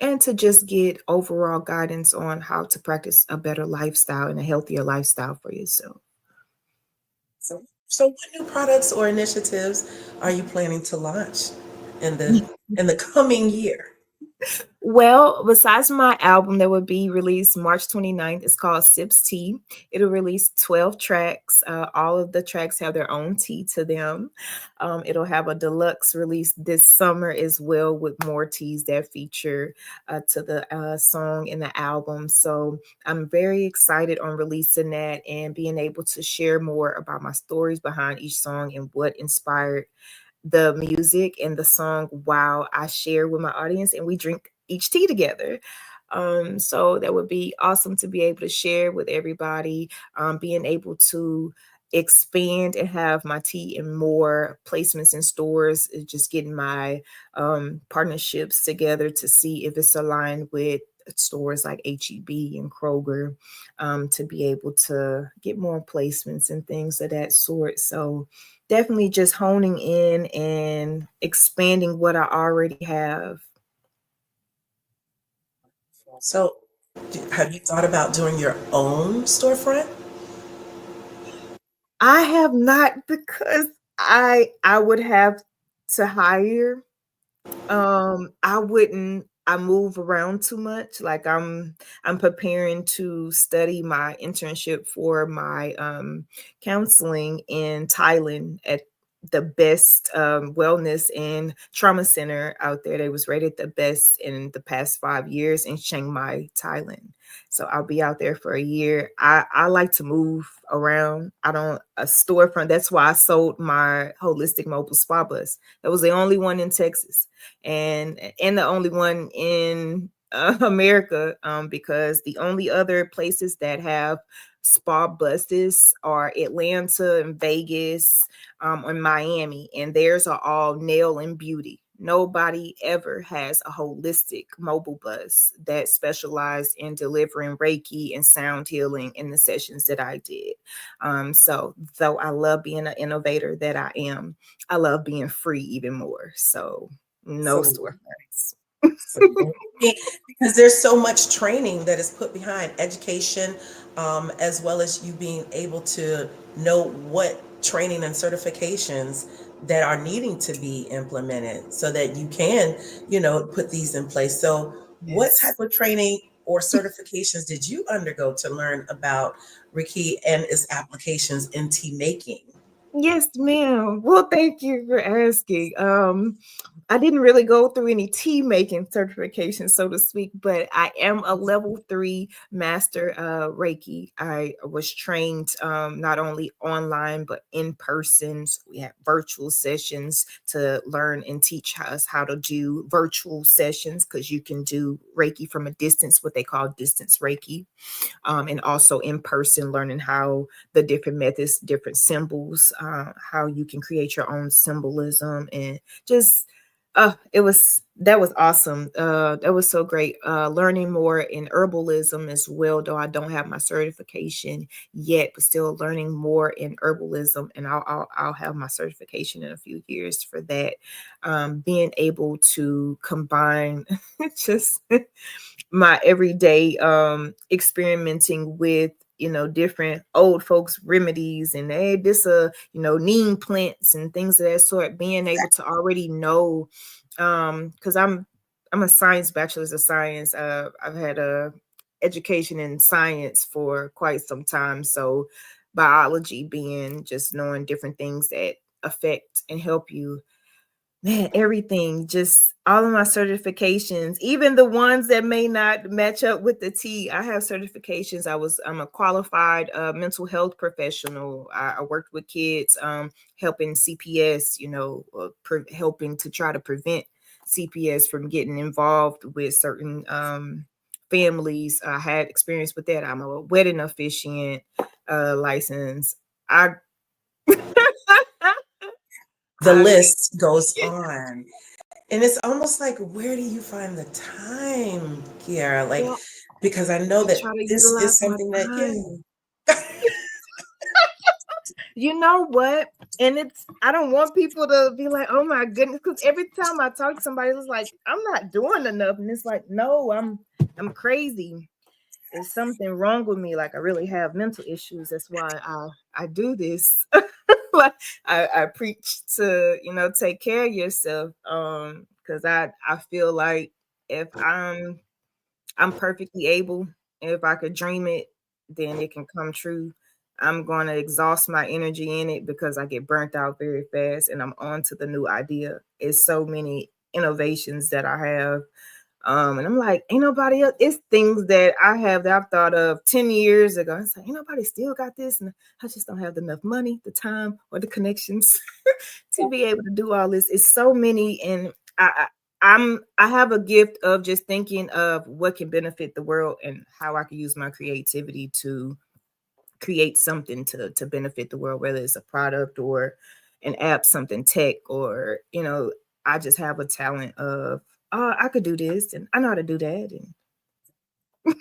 And to just get overall guidance on how to practice a better lifestyle and a healthier lifestyle for yourself.
So what new products or initiatives are you planning to launch in the coming year?
Well, besides my album that will be released March 29th, it's called Sips Tea. It'll release 12 tracks. All of the tracks have their own tea to them. It'll have a deluxe release this summer as well, with more teas that feature to the song in the album. So I'm very excited on releasing that and being able to share more about my stories behind each song and what inspired the music and the song while I share with my audience and we drink each tea together. So that would be awesome to be able to share with everybody, being able to expand and have my tea in more placements in stores, just getting my partnerships together to see if it's aligned with stores like HEB and Kroger, to be able to get more placements and things of that sort. So definitely just honing in and expanding what I already have.
So have you thought about doing your own storefront?
I have not, because I would have to hire. I move around too much. Like I'm preparing to study my internship for my counseling in Thailand at the best wellness and trauma center out there. They was rated the best in the past 5 years in Chiang Mai, Thailand. So I'll be out there for a year. I like to move around. I don't a storefront. That's why I sold my holistic mobile spa bus. That was the only one in Texas, and the only one in America, because the only other places that have spa buses are Atlanta and Vegas, and Miami, and theirs are all nail and beauty. Nobody ever has a holistic mobile bus that specialized in delivering Reiki and sound healing in the sessions that I did. So though I love being an innovator that I am, I love being free even more. So no storefronts.
Because there's so much training that is put behind education, as well as you being able to know what training and certifications that are needing to be implemented so that you can, put these in place. So what type of training or certifications did you undergo to learn about Reiki and its applications in tea making?
Yes, ma'am. Well, thank you for asking. I didn't really go through any tea making certification, so to speak, but I am a level 3 master Reiki. I was trained not only online but in person. So we had virtual sessions to learn and teach us how to do virtual sessions, because you can do Reiki from a distance, what they call distance Reiki. And also in person, learning how the different methods, different symbols, how you can create your own symbolism, and just that was awesome. That was so great. Learning more in herbalism as well, though I don't have my certification yet, but still learning more in herbalism, and I'll have my certification in a few years for that. Being able to combine just my everyday experimenting with different old folks remedies, and neem plants and things of that sort, being able to already know, because I'm a science bachelor's of science. I've had a education in science for quite some time, so biology being just knowing different things that affect and help you. Man, everything, just all of my certifications, even the ones that may not match up with the T. I have certifications. I'm a qualified mental health professional. I worked with kids, helping CPS, helping to try to prevent CPS from getting involved with certain families. I had experience with that. I'm a wedding officiant license.
The list goes on. And it's almost like, where do you find the time, Kiara? Like, Because I know
I
that
try to
this
utilize
is
my
something that,
time. You know what? And I don't want people to be like, oh my goodness, because every time I talk to somebody, it's like, I'm not doing enough. And it's like, no, I'm crazy. There's something wrong with me. Like I really have mental issues. That's why I do this. Like I preach to, take care of yourself. Because I feel like if I'm perfectly able, and if I could dream it, then it can come true. I'm going to exhaust my energy in it because I get burnt out very fast and I'm on to the new idea. It's so many innovations that I have. And I'm like, ain't nobody else. It's things that I have that I've thought of 10 years ago. It's like, ain't nobody still got this. And I just don't have enough money, the time, or the connections to be able to do all this. It's so many. And I have a gift of just thinking of what can benefit the world and how I can use my creativity to create something to benefit the world, whether it's a product or an app, something tech, or I just have a talent of, oh, I could do this and I know how to do that. And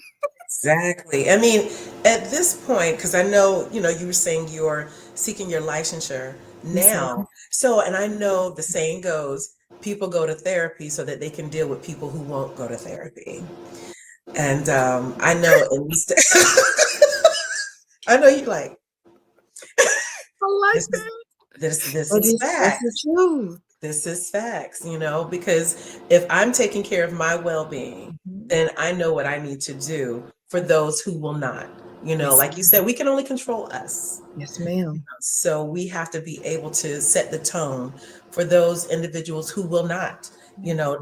Exactly. I mean, at this point, because I know, you were saying you're seeking your licensure
Yes, ma'am.
now. So, and I know the saying goes, people go to therapy so that they can deal with people who won't go to therapy. And I know at least, I know you like,
I like
this is,
that.
this
But
is
it's the
facts.
truth.
This is facts, because if I'm taking care of my well-being, then I know what I need to do for those who will not.
Yes,
Like you said, we can only control us.
yes, ma'am.
So we have to be able to set the tone for those individuals who will not,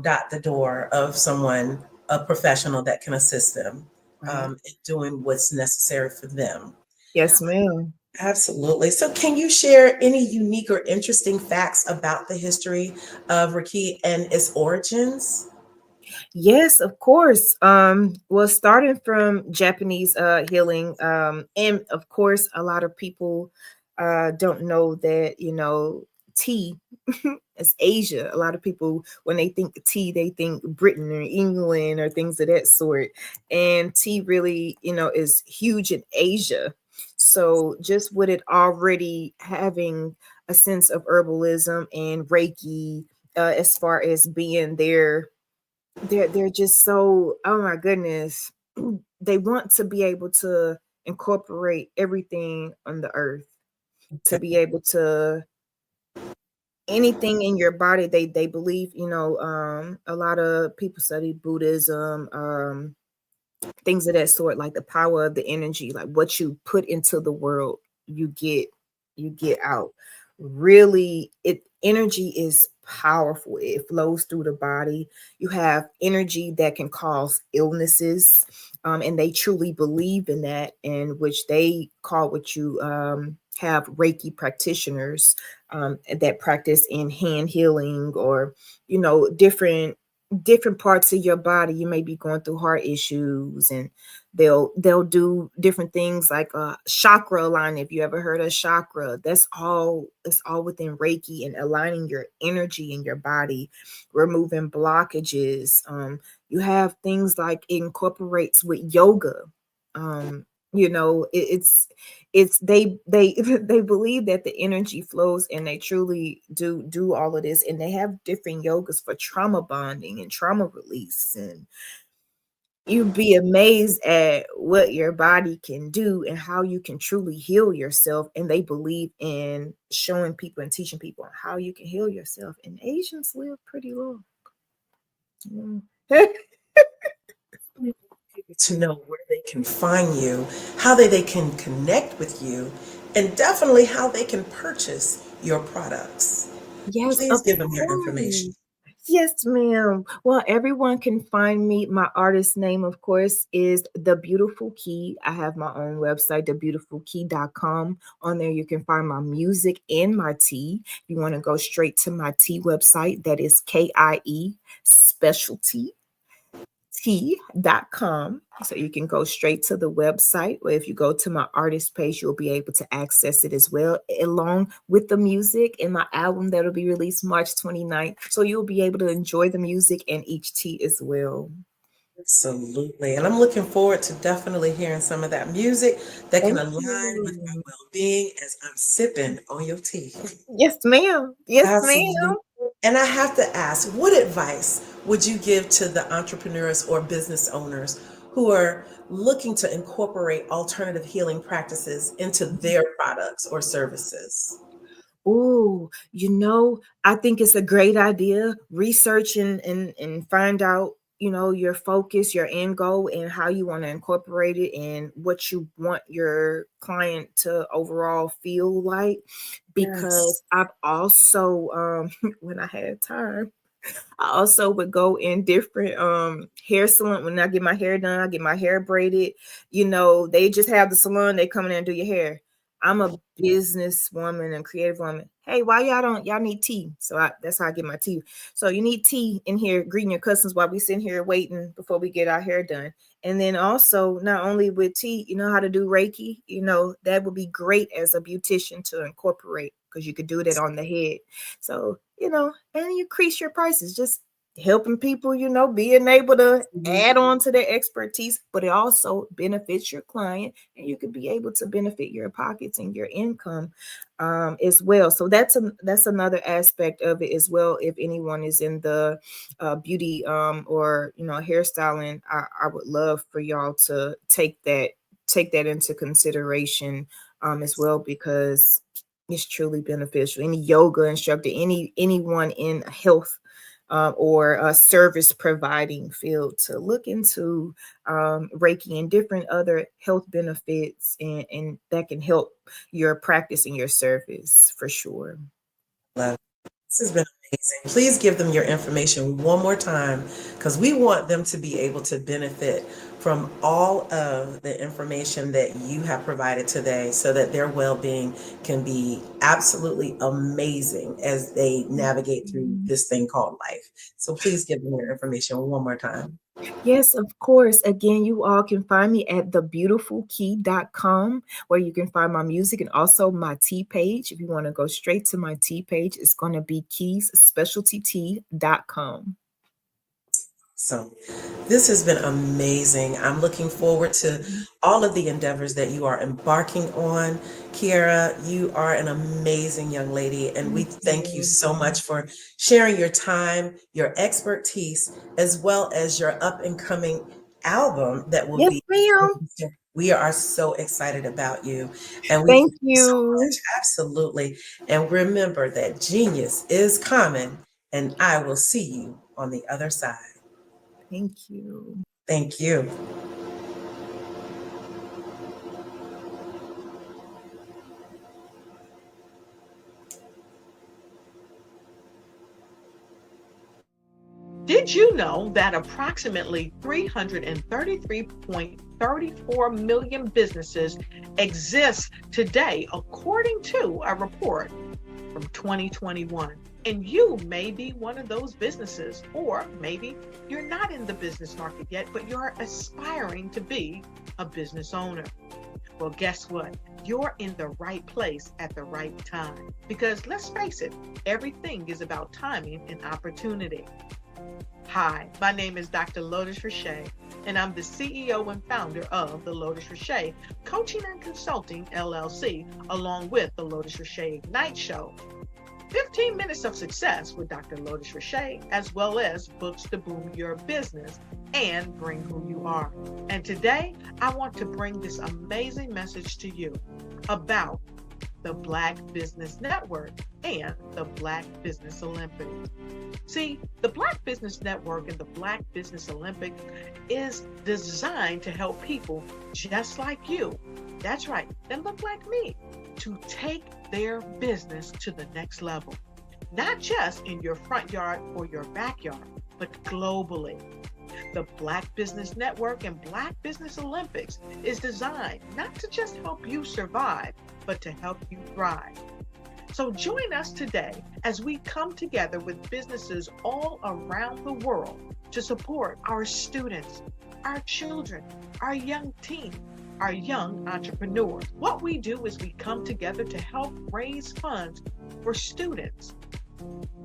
dot the door of someone, a professional that can assist them
Right.
in doing what's necessary for them.
Yes, ma'am.
Absolutely. So, can you share any unique or interesting facts about the history of Reiki and its origins?
Yes, of course. Well, starting from Japanese healing, and of course, a lot of people don't know that tea is Asia. A lot of people, when they think tea, they think Britain or England or things of that sort. And tea really, is huge in Asia. So just with it already having a sense of herbalism and Reiki, as far as being there, they're just so, oh my goodness, they want to be able to incorporate everything on the earth, to be able to anything in your body. They believe, a lot of people study Buddhism, things of that sort, like the power of the energy, like what you put into the world, you get out. Really, energy is powerful. It flows through the body. You have energy that can cause illnesses, and they truly believe in that, in which they call what you have Reiki practitioners that practice in hand healing, or different parts of your body. You may be going through heart issues, and they'll do different things like chakra aligning. If you ever heard of chakra, it's all within Reiki, and aligning your energy in your body, removing blockages. You have things like it incorporates with yoga. It's they they believe that the energy flows, and they truly do all of this, and they have different yogas for trauma bonding and trauma release. And you'd be amazed at what your body can do and how you can truly heal yourself. And they believe in showing people and teaching people how you can heal yourself. And Asians live pretty long.
To know where they can find you, how they can connect with you, and definitely how they can purchase your products.
Yes,
Please
of
give them your
course.
information.
Yes, ma'am. Well, everyone can find me. My artist name, of course, is The Beautiful Key. I have my own website, thebeautifulkey.com. On there, you can find my music and my tea. If you want to go straight to my tea website, that is KIE Specialty T.com. So you can go straight to the website, or if you go to my artist page, you'll be able to access it as well, along with the music and my album that'll be released March 29th. So you'll be able to enjoy the music and each tea as well.
Absolutely. And I'm looking forward to definitely hearing some of that music that can
Thank
align with my
you.
well-being as I'm sipping on your tea.
Yes, ma'am. Yes, ma'am.
Absolutely. And I have to ask, what advice would you give to the entrepreneurs or business owners who are looking to incorporate alternative healing practices into their products or services?
Ooh, I think it's a great idea. Research and find out, your focus, your end goal, and how you want to incorporate it and what you want your client to overall feel like.
Yes.
Because I've also, when I had time, I also would go in different hair salon. When I get my hair done, I get my hair braided. They just have the salon, they come in and do your hair. I'm a businesswoman and creative woman. Hey, why y'all need tea? So that's how I get my tea. So you need tea in here, greeting your customers while we sitting here waiting before we get our hair done. And then also, not only with tea, you know how to do Reiki, that would be great as a beautician to incorporate, because you could do that on the head. So, and you increase your prices, just helping people, being able to add on to their expertise, but it also benefits your client, and you could be able to benefit your pockets and your income as well. So that's another aspect of it as well. If anyone is in the beauty or hairstyling, I would love for y'all to take that into consideration as well, because it's truly beneficial. Any yoga instructor, anyone in health or a service providing field, to look into Reiki and different other health benefits, and that can help your practice and your service for sure.
Love. This has been amazing. Please give them your information one more time, because we want them to be able to benefit from all of the information that you have provided today, so that their well-being can be absolutely amazing as they navigate through this thing called life. So please give them your information one more time.
Yes, of course. Again, you all can find me at thebeautifulkey.com, where you can find my music and also my tea page. If you want to go straight to my tea page, it's going to be keysspecialtytea.com.
So this has been amazing. I'm looking forward to all of the endeavors that you are embarking on. Kiara, you are an amazing young lady, and we thank you so much for sharing your time, your expertise, as well as your up and coming album that will be. We are so excited about you. And we
thank
you so
you.
much. Absolutely. And remember that genius is common, and I will see you on the other side.
Thank you.
Thank you.
Did you know that approximately 333.34 million businesses exist today, according to a report from 2021? And you may be one of those businesses, or maybe you're not in the business market yet, but you're aspiring to be a business owner. Well, guess what? You're in the right place at the right time. Because let's face it, everything is about timing and opportunity. Hi, my name is Dr. Lotus Richey, and I'm the CEO and founder of the Lotus Richey Coaching and Consulting LLC, along with the Lotus Richey Ignite Show. 15 minutes of success with Dr. Lotus Richey, as well as books to boom your business and bring who you are. And today, I want to bring this amazing message to you about the Black Business Network and the Black Business Olympics. See, the Black Business Network and the Black Business Olympics is designed to help people just like you, that's right, that look like me, to take their business to the next level. Not just in your front yard or your backyard, but globally. The Black Business Network and Black Business Olympics is designed not to just help you survive, but to help you thrive. So join us today as we come together with businesses all around the world to support our students, our children, our young teens, our young entrepreneurs. What we do is we come together to help raise funds for students,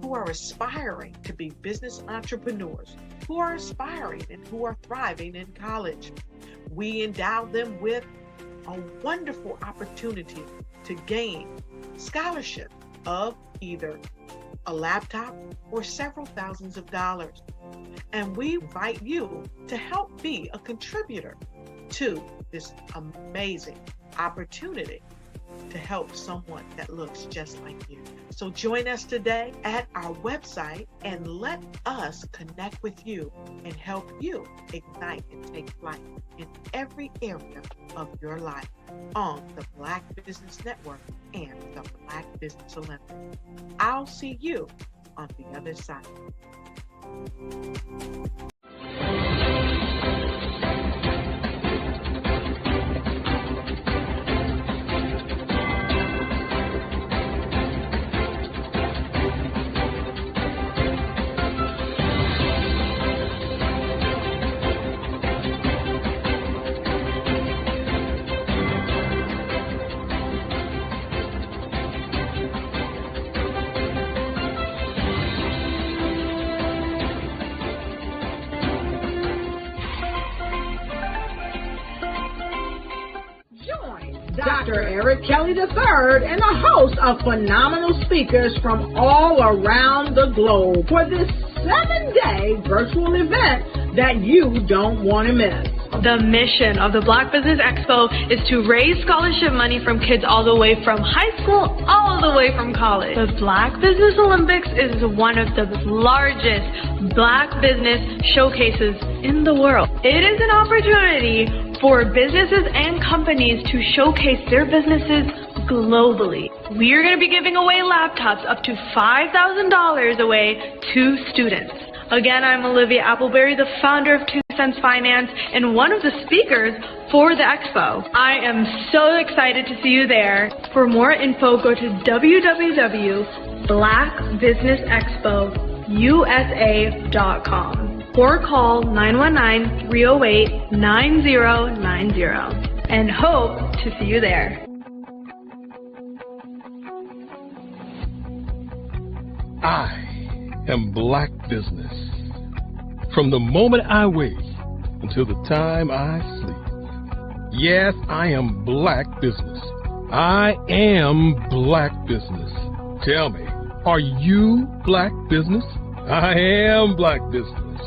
who are aspiring to be business entrepreneurs, who are aspiring and who are thriving in college. We endow them with a wonderful opportunity to gain scholarship of either a laptop or several thousands of dollars. And we invite you to help be a contributor to this amazing opportunity to help someone that looks just like you. So join us today at our website and let us connect with you and help you ignite and take flight in every area of your life on the Black Business Network and the Black Business Olympics. I'll see you on the other side.
Dr. Eric Kelly III and a host of phenomenal speakers from all around the globe for this 7-day virtual event that you don't want to miss.
The mission of the Black Business Expo is to raise scholarship money from kids all the way from high school all the way from college. The Black Business Olympics is one of the largest Black business showcases in the world. It is an opportunity for businesses and companies to showcase their businesses globally. We are going to be giving away laptops up to $5,000 away to students. Again, I'm Olivia Appleberry, the founder of 2 Cents Finance and one of the speakers for the expo. I am so excited to see you there. For more info, go to www.blackbusinessexpousa.com or call 919-308-9090 and hope to see you there.
I am Black Business. From the moment I wake until the time I sleep. Yes, I am Black Business. I am Black Business. Tell me, are you Black Business? I am Black Business.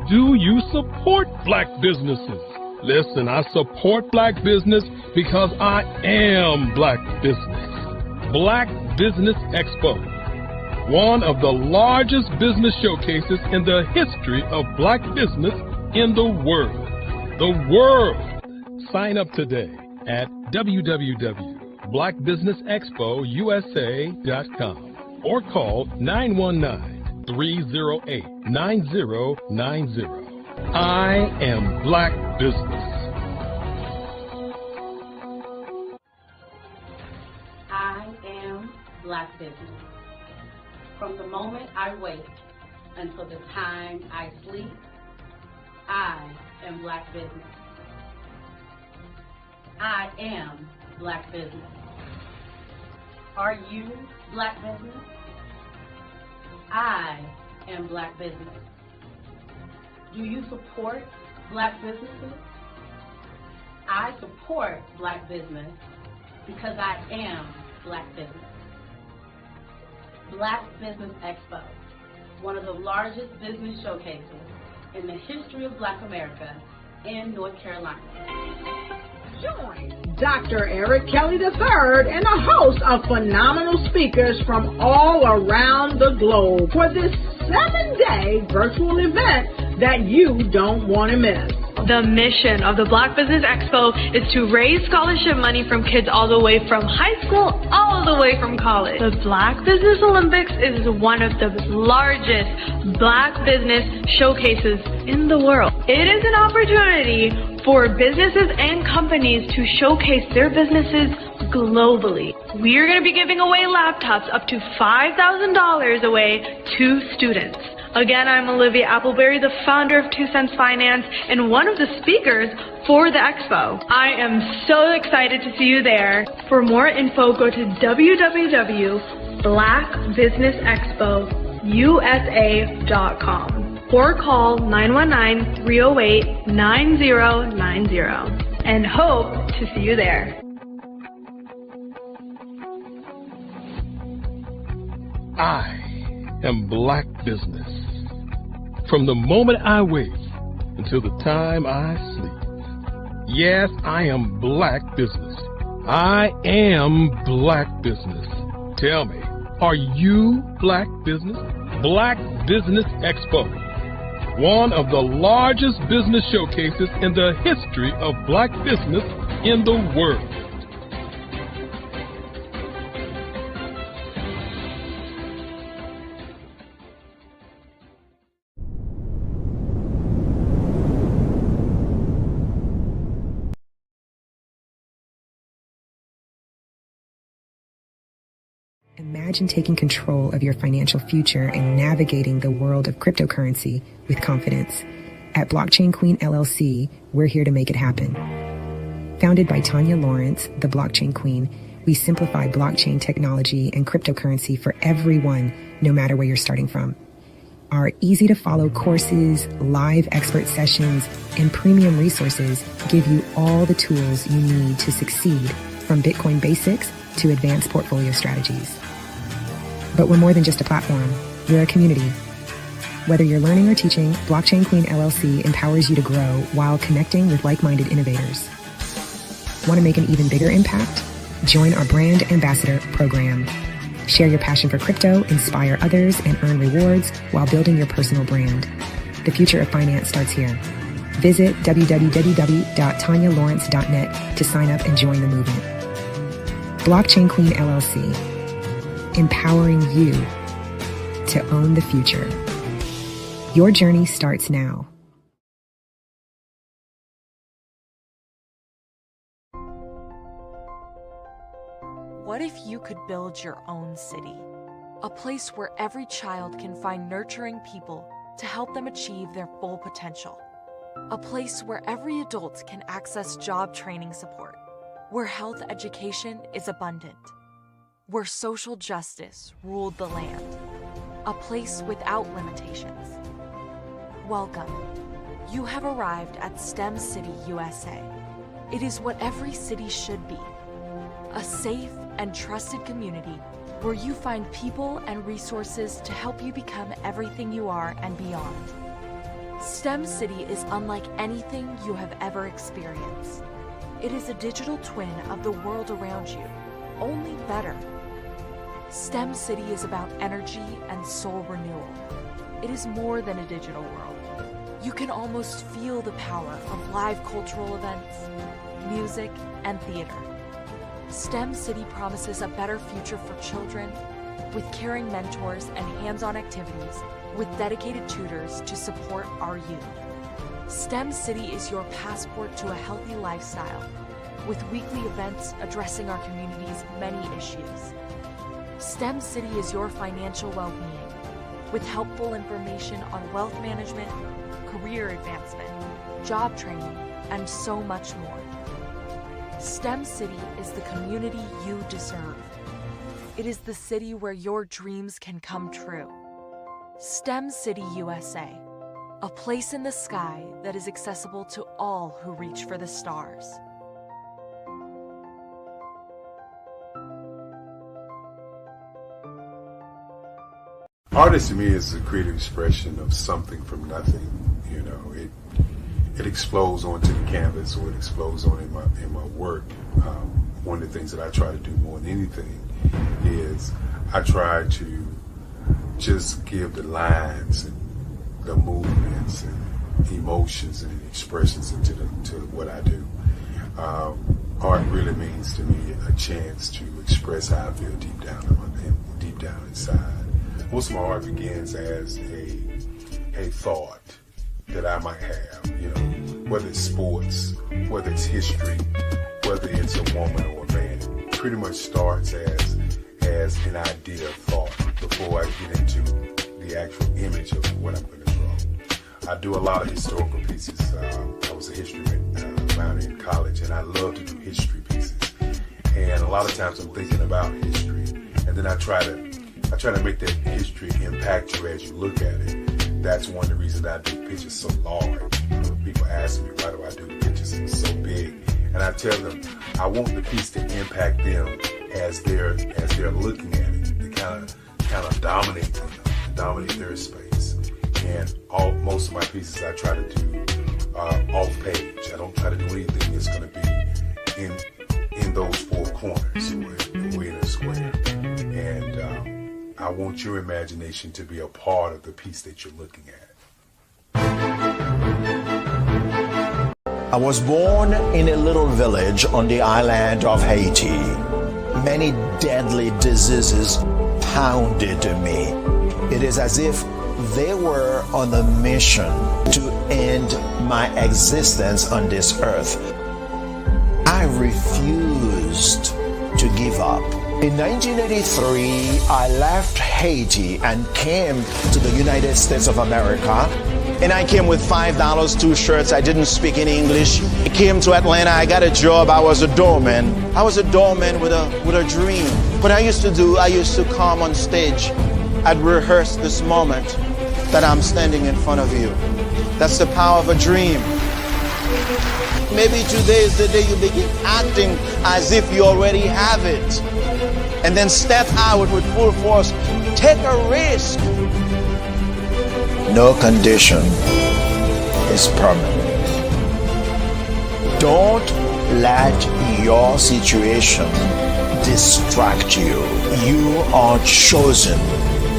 Do you support Black businesses? Listen, I support Black business because I am Black Business. Black Business Expo, one of the largest business showcases in the history of Black business in the world. The world! Sign up today at www.blackbusinessexpousa.com or call 919-308-9090. I am Black Business.
I am Black Business. From the moment I wake until the time I sleep, I am Black Business. I am Black Business. Are you Black Business? I am Black Business. Do you support Black businesses? I support Black business because I am Black Business. Black Business Expo, one of the largest business showcases in the history of Black America in North Carolina.
Join Dr. Eric Kelly III and a host of phenomenal speakers from all around the globe for this 7-day virtual event that you don't want to miss.
The mission of the Black Business Expo is to raise scholarship money from kids all the way from high school all the way from college. The Black Business Olympics is one of the largest Black business showcases in the world. It is an opportunity for businesses and companies to showcase their businesses globally. We are going to be giving away laptops up to $5,000 away to students. Again, I'm Olivia Appleberry, the founder of 2 Cents Finance and one of the speakers for the expo. I am so excited to see you there. For more info, go to www blackbusinessexpousa.com or call 919-308-9090 and hope to see you there.
I am Black Business. From the moment I wake until the time I sleep. Yes, I am Black Business. I am Black Business. Tell me, are you Black Business? Black Business Expo, one of the largest business showcases in the history of Black business in the world.
Imagine taking control of your financial future and navigating the world of cryptocurrency with confidence. At Blockchain Queen LLC, we're here to make it happen. Founded by Tanya Lawrence, the Blockchain Queen, we simplify blockchain technology and cryptocurrency for everyone, no matter where you're starting from. Our easy-to-follow courses, live expert sessions, and premium resources give you all the tools you need to succeed, from Bitcoin basics to advanced portfolio strategies. But we're more than just a platform. We're a community. Whether you're learning or teaching, Blockchain Queen LLC empowers you to grow while connecting with like-minded innovators. Want to make an even bigger impact? Join our Brand Ambassador program. Share your passion for crypto, inspire others, and earn rewards while building your personal brand. The future of finance starts here. Visit www.tanyalawrence.net to sign up and join the movement. Blockchain Queen LLC, empowering you to own the future. Your journey starts now.
What if you could build your own city? A place where every child can find nurturing people to help them achieve their full potential. A place where every adult can access job training support. Where health education is abundant. Where social justice ruled the land. A place without limitations. Welcome. You have arrived at STEM City USA. It is what every city should be. A safe and trusted community where you find people and resources to help you become everything you are and beyond. STEM City is unlike anything you have ever experienced. It is a digital twin of the world around you, only better. STEM City is about energy and soul renewal. It is more than a digital world. You can almost feel the power of live cultural events, music, and theater. STEM City promises a better future for children with caring mentors and hands-on activities with dedicated tutors to support our youth. STEM City is your passport to a healthy lifestyle with weekly events addressing our community's many issues. STEM City is your financial well-being with helpful information on wealth management, career advancement, job training, and so much more. STEM City is the community you deserve. It is the city where your dreams can come true. STEM City USA, a place in the sky that is accessible to all who reach for the stars.
Artist to me is a creative expression of something from nothing. You know, it explodes onto the canvas, or it explodes on in my work. One of the things that I try to do more than anything is I try to just give the lines and the movements and emotions and expressions into to what I do. Art really means to me a chance to express how I feel deep down inside. Most of my art begins as a thought that I might have, you know, whether it's sports, whether it's history, whether it's a woman or a man. It pretty much starts as an idea of thought before I get into the actual image of what I'm going to draw. I do a lot of historical pieces. I was a history minor in college, and I love to do history pieces. And a lot of times I'm thinking about history, and then I try to make that history impact you as you look at it. That's one of the reasons I do pictures so large. People ask me, why do I do the pictures so big? And I tell them, I want the piece to impact them as they're looking at it, to kind of dominate them, dominate their space. And most of my pieces I try to do off page. I don't try to do anything that's going to be in those four corners or in a square. And I want your imagination to be a part of the piece that you're looking at.
I was born in a little village on the island of Haiti. Many deadly diseases pounded me. It is as if they were on a mission to end my existence on this earth. I refused to give up. In 1983, I left Haiti and came to the United States of America. And I came with $5, 2 shirts. I didn't speak any English. I came to Atlanta. I got a job. I was a doorman. I was a doorman with a dream. What I used to come on stage. I'd rehearse this moment that I'm standing in front of you. That's the power of a dream. Maybe today is the day you begin acting as if you already have it. And then step out with full force. Take a risk. No condition is permanent. Don't let your situation distract you. You are chosen.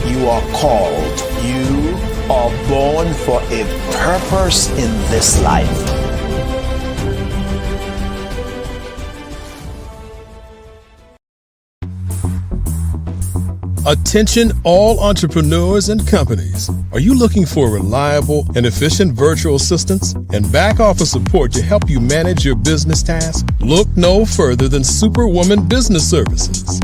You are called. You are born for a purpose in this life.
Attention all entrepreneurs and companies. Are you looking for reliable and efficient virtual assistants and back office support to help you manage your business tasks? Look no further than Superwoman Business Services.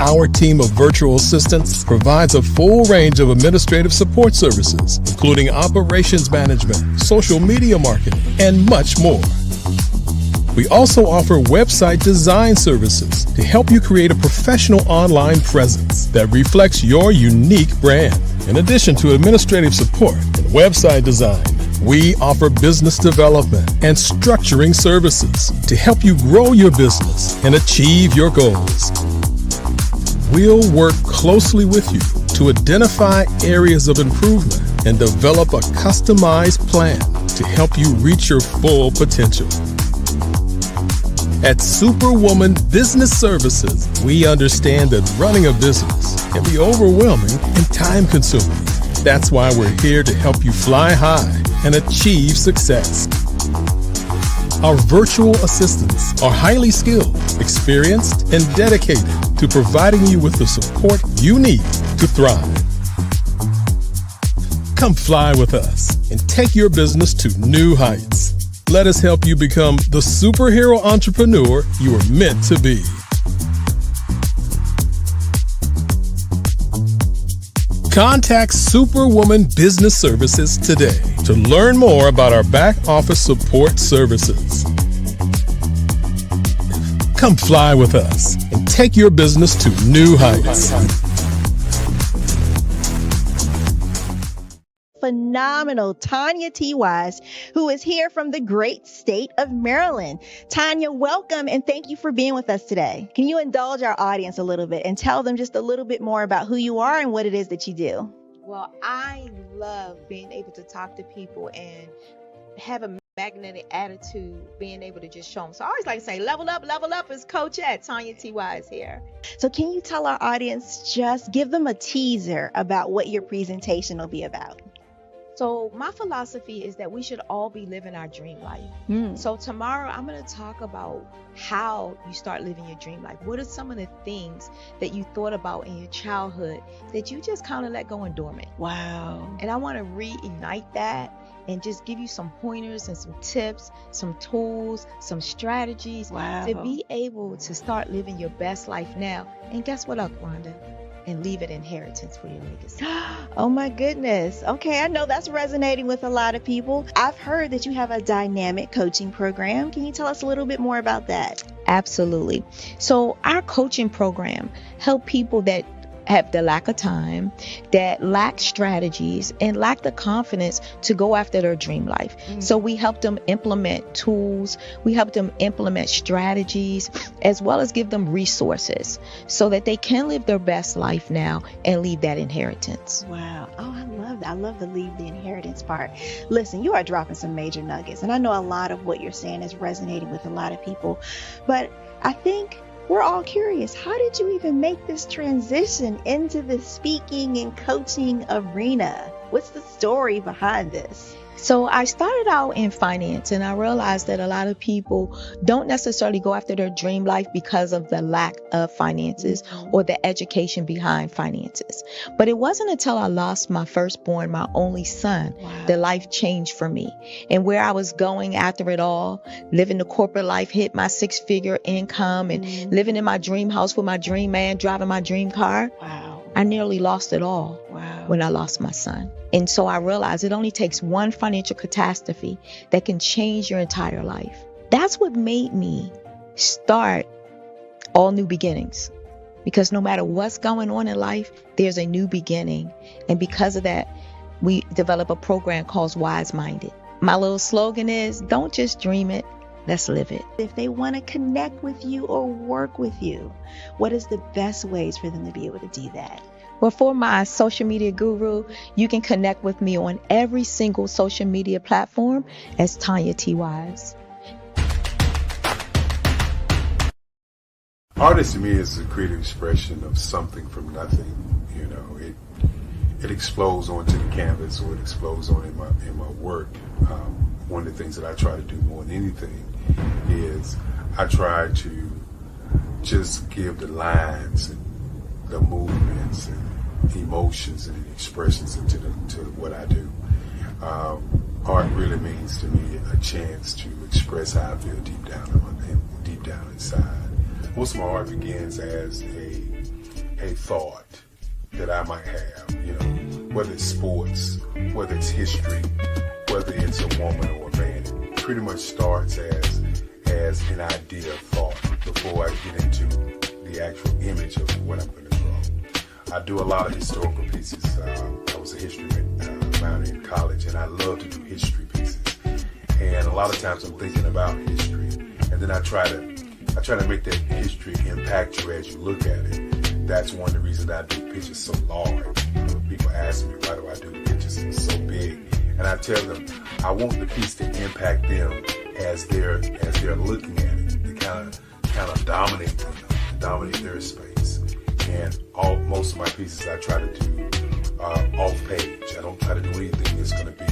Our team of virtual assistants provides a full range of administrative support services, including operations management, social media marketing, and much more. We also offer website design services to help you create a professional online presence that reflects your unique brand. In addition to administrative support and website design, we offer business development and structuring services to help you grow your business and achieve your goals. We'll work closely with you to identify areas of improvement and develop a customized plan to help you reach your full potential. At Superwoman Business Services, we understand that running a business can be overwhelming and time-consuming. That's why we're here to help you fly high and achieve success. Our virtual assistants are highly skilled, experienced, and dedicated to providing you with the support you need to thrive. Come fly with us and take your business to new heights. Let us help you become the superhero entrepreneur you are meant to be. Contact Superwoman Business Services today to learn more about our back office support services. Come fly with us and take your business to new heights.
Phenomenal Tanya T. Wise, who is here from the great state of Maryland. Tanya, welcome and thank you for being with us today. Can you indulge our audience a little bit and tell them just a little bit more about who you are and what it is that you do?
Well, I love being able to talk to people and have a magnetic attitude, being able to just show them. So I always like to say, level up is Coach at Tanya T. Wise here.
So can you tell our audience, just give them a teaser about what your presentation will be about?
So my philosophy is that we should all be living our dream life. So tomorrow I'm going to talk about how you start living your dream life. What are some of the things that you thought about in your childhood that you just kind of let go and dormant?
Wow.
And I want to reignite that and just give you some pointers and some tips, some tools, some strategies to be able to start living your best life now. And guess what, Rhonda? And leave an inheritance for your legacy.
Oh my goodness. Okay, I know that's resonating with a lot of people. I've heard that you have a dynamic coaching program. Can you tell us a little bit more about that?
Absolutely. So our coaching program help people that have the lack of time, that lack strategies, and lack the confidence to go after their dream life. So we help them implement tools, we help them implement strategies, as well as give them resources so that they can live their best life now and leave that inheritance.
Wow. Oh, I love that. I love the leave the inheritance part. Listen, you are dropping some major nuggets, and I know a lot of what you're saying is resonating with a lot of people, but I think we're all curious. How did you even make this transition into the speaking and coaching arena? What's the story behind this?
So I started out in finance, and I realized that a lot of people don't necessarily go after their dream life because of the lack of finances or the education behind finances. But it wasn't until I lost my firstborn, my only son, that life changed for me. And where I was going after it all, living the corporate life, hit my 6-figure income and living in my dream house with my dream man, driving my dream car. I nearly lost it all when I lost my son. And so I realized it only takes one financial catastrophe that can change your entire life. That's what made me start All New Beginnings. Because no matter what's going on in life, there's a new beginning. And because of that, we develop a program called Wise Minded. My little slogan is, don't just dream it, let's live it.
If they want to connect with you or work with you, what is the best ways for them to be able to do that?
Well, for my social media guru, you can connect with me on every single social media platform as Tanya T. Wise.
Artist to me is a creative expression of something from nothing. You know, it explodes onto the canvas, or it explodes on in my work. One of the things that I try to do more than anything is I try to just give the lines and the movements and emotions and expressions into to what I do. Art really means to me a chance to express how I feel deep down inside. Most of my art begins as a thought that I might have, you know, whether it's sports, whether it's history, whether it's a woman or a man. It pretty much starts as an idea of thought before I get into the actual image of what I'm going to draw. I do a lot of historical pieces. I was a history minor in college, and I love to do history pieces. And a lot of times I'm thinking about history, and then I try to make that history impact you as you look at it. That's one of the reasons I do pictures so large. People ask me, why do I do pictures so big? And I tell them, I want the piece to impact them as they're looking at it, to kind of dominate them, dominate their space. And most of my pieces I try to do off page. I don't try to do anything that's going to be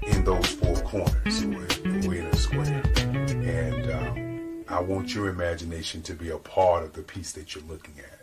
in those four corners or in a square. And I want your imagination to be a part of the piece that you're looking at.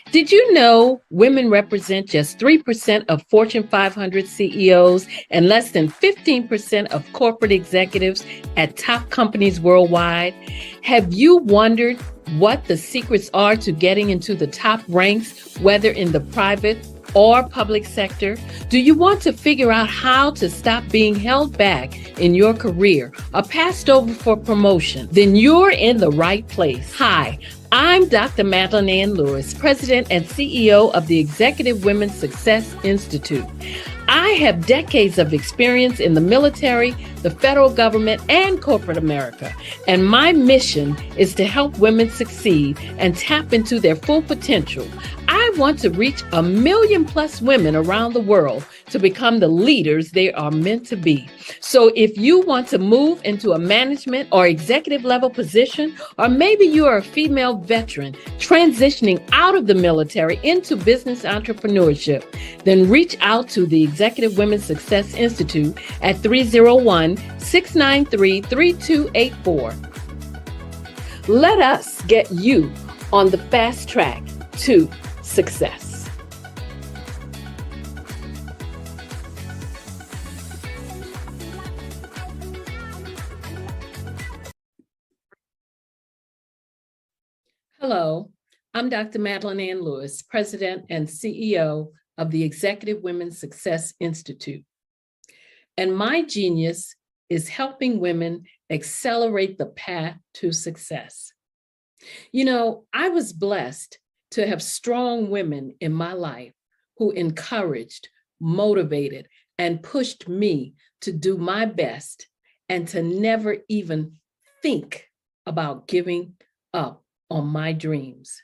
Did you know women represent just 3% of Fortune 500 CEOs and less than 15% of corporate executives at top companies worldwide? Have you wondered what the secrets are to getting into the top ranks, whether in the private or public sector? Do you want to figure out how to stop being held back in your career or passed over for promotion? Then you're in the right place. Hi, I'm Dr. Madeline Ann Lewis, President and CEO of the Executive Women's Success Institute. I have decades of experience in the military, the federal government, and corporate America, and my mission is to help women succeed and tap into their full potential. I want to reach 1 million plus women around the world to become the leaders they are meant to be. So if you want to move into a management or executive level position, or maybe you are a female veteran transitioning out of the military into business entrepreneurship, then reach out to the Executive Women's Success Institute at 301-693-3284. Let us get you on the fast track to success. Hello, I'm Dr. Madeline Ann Lewis, President and CEO of the Executive Women's Success Institute. And my genius is helping women accelerate the path to success. You know, I was blessed to have strong women in my life who encouraged, motivated, and pushed me to do my best and to never even think about giving up on my dreams.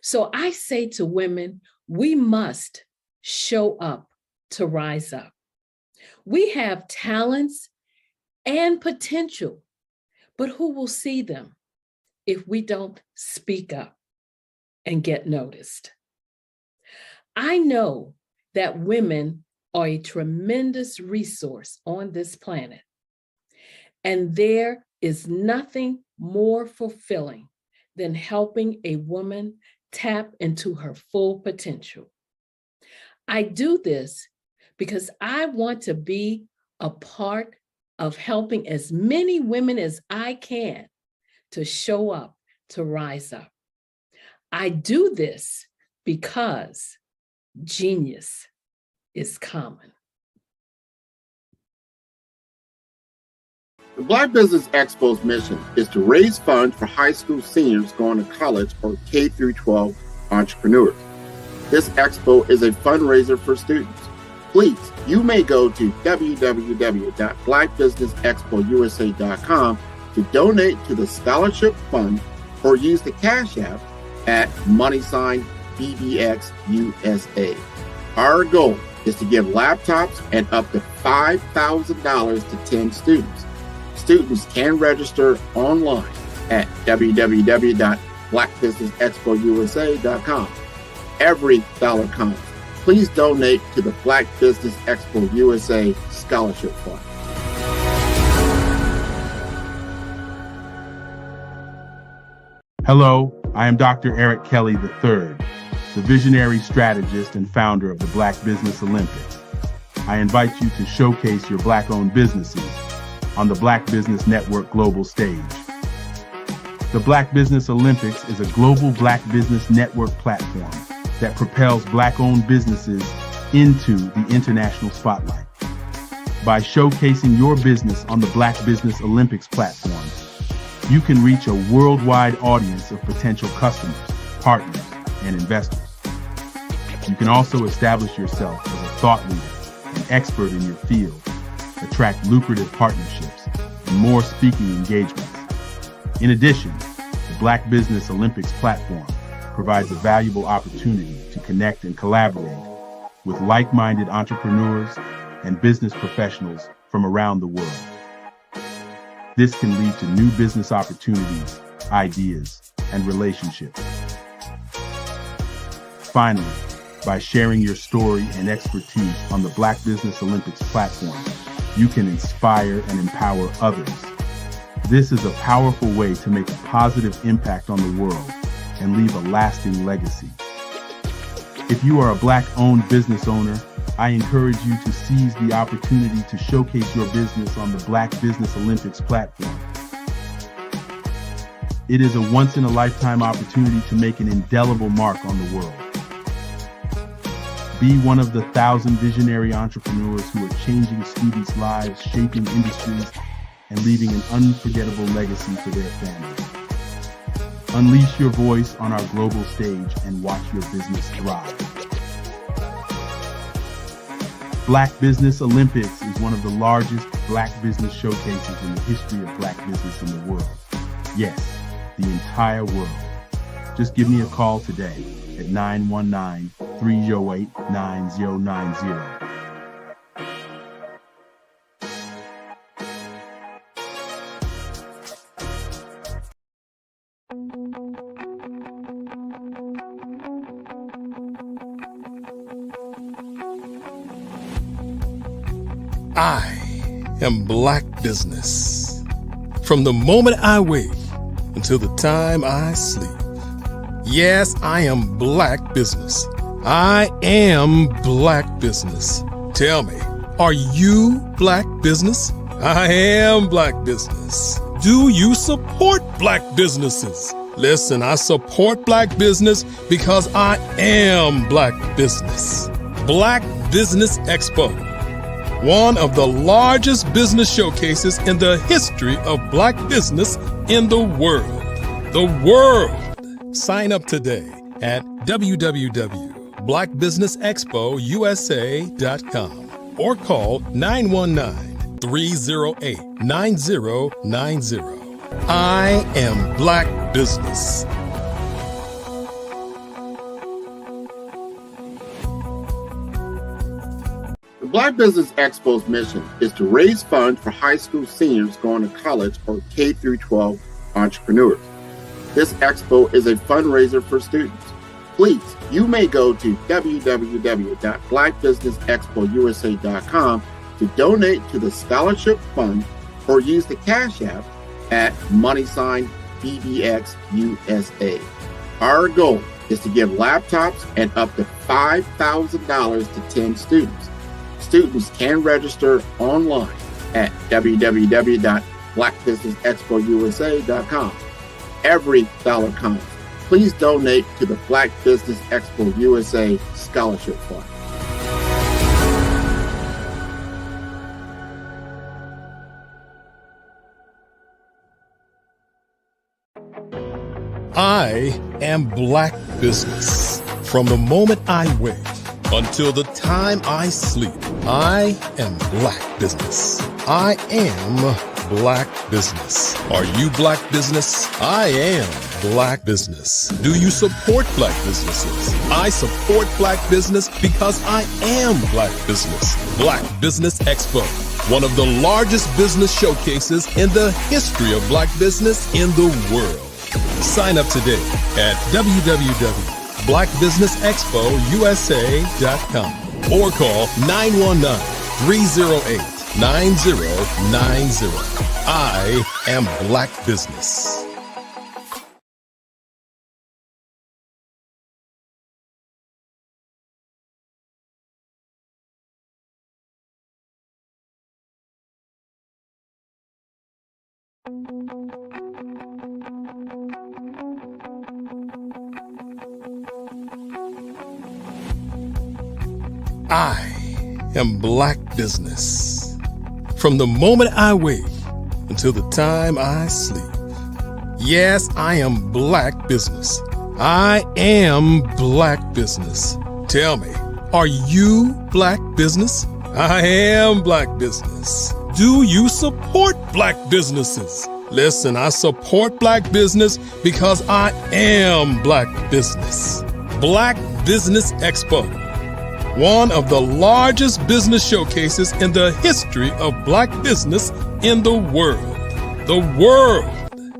So I say to women, we must show up to rise up. We have talents and potential, but who will see them if we don't speak up and get noticed? I know that women are a tremendous resource on this planet, and there is nothing more fulfilling than helping a woman tap into her full potential. I do this because I want to be a part of helping as many women as I can to show up, to rise up. I do this because genius is common.
The Black Business Expo's mission is to raise funds for high school seniors going to college or K through 12 entrepreneurs. This expo is a fundraiser for students. Please, you may go to www.blackbusinessexpousa.com to donate to the scholarship fund or use the Cash App at $BBXUSA. Our goal is to give laptops and up to $5,000 to 10 students. Students can register online at www.blackbusinessexpousa.com. Every dollar counts. Please donate to the Black Business Expo USA Scholarship Fund.
Hello, I am Dr. Eric Kelly III, the visionary strategist and founder of the Black Business Olympics. I invite you to showcase your Black-owned businesses on the Black Business Network global stage. The Black Business Olympics is a global Black Business Network platform that propels Black-owned businesses into the international spotlight. By showcasing your business on the Black Business Olympics platform, you can reach a worldwide audience of potential customers, partners, and investors. You can also establish yourself as a thought leader, an expert in your field, attract lucrative partnerships, and more speaking engagements. In addition, the Black Business Olympics platform provides a valuable opportunity to connect and collaborate with like-minded entrepreneurs and business professionals from around the world. This can lead to new business opportunities, ideas, and relationships. Finally, by sharing your story and expertise on the Black Business Olympics platform, you can inspire and empower others. This is a powerful way to make a positive impact on the world and leave a lasting legacy. If you are a Black-owned business owner, I encourage you to seize the opportunity to showcase your business on the Black Business Olympics platform. It is a once-in-a-lifetime opportunity to make an indelible mark on the world. Be one of the 1,000 visionary entrepreneurs who are changing students' lives, shaping industries, and leaving an unforgettable legacy for their families. Unleash your voice on our global stage and watch your business thrive. Black Business Olympics is one of the largest Black business showcases in the history of Black business in the world. Yes, the entire world. Just give me a call today at 919-308-9090.
I am Black Business. From the moment I wake until the time I sleep. Yes, I am Black Business. I am Black Business. Tell me, are you Black Business? I am Black Business. Do you support Black businesses? Listen, I support Black business because I am Black business. Black Business Expo, one of the largest business showcases in the history of Black business in the world. The world! Sign up today at www.blackbusinessexpousa.com or call 919-308-9090. I am Black business.
The Black Business Expo's mission is to raise funds for high school seniors going to college or K through 12 entrepreneurs. This expo is a fundraiser for students. Please, you may go to www.blackbusinessexpousa.com to donate to the scholarship fund or use the Cash App at $BBXUSA. Our goal is to give laptops and up to $5,000 to 10 students. Students can register online at www.blackbusinessexpousa.com. Every dollar counts. Please donate to the Black Business Expo USA Scholarship Fund.
I am Black business. From the moment I wake until the time I sleep, I am Black business. I am Black business. Are you Black business? I am Black business. Do you support Black businesses? I support Black business because I am Black business. Black Business Expo, one of the largest business showcases in the history of Black business in the world. Sign up today at www.blackbusinessexpousa.com or call 919-308-9090. I am Black business. I am Black business. From the moment I wake until the time I sleep. Yes, I am Black business. I am Black business. Tell me, are you Black business? I am Black business. Do you support Black businesses? Listen, I support Black business because I am Black business. Black Business Expo, one of the largest business showcases in the history of Black business in the world. The world!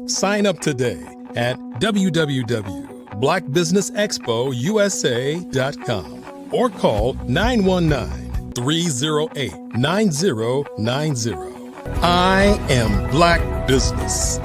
Sign up today at www.blackbusinessexpousa.com or call 919-308-9090. I am Black business.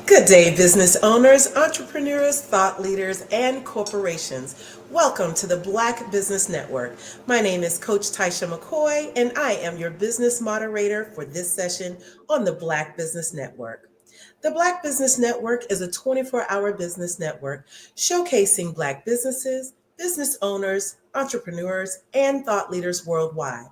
Good day, business owners, entrepreneurs, thought leaders, and corporations. Welcome to the Black Business Network. My name is Coach Taisha McCoy, and I am your business moderator for this session on the Black Business Network. The Black Business Network is a 24-hour business network showcasing Black businesses, business owners, entrepreneurs, and thought leaders worldwide.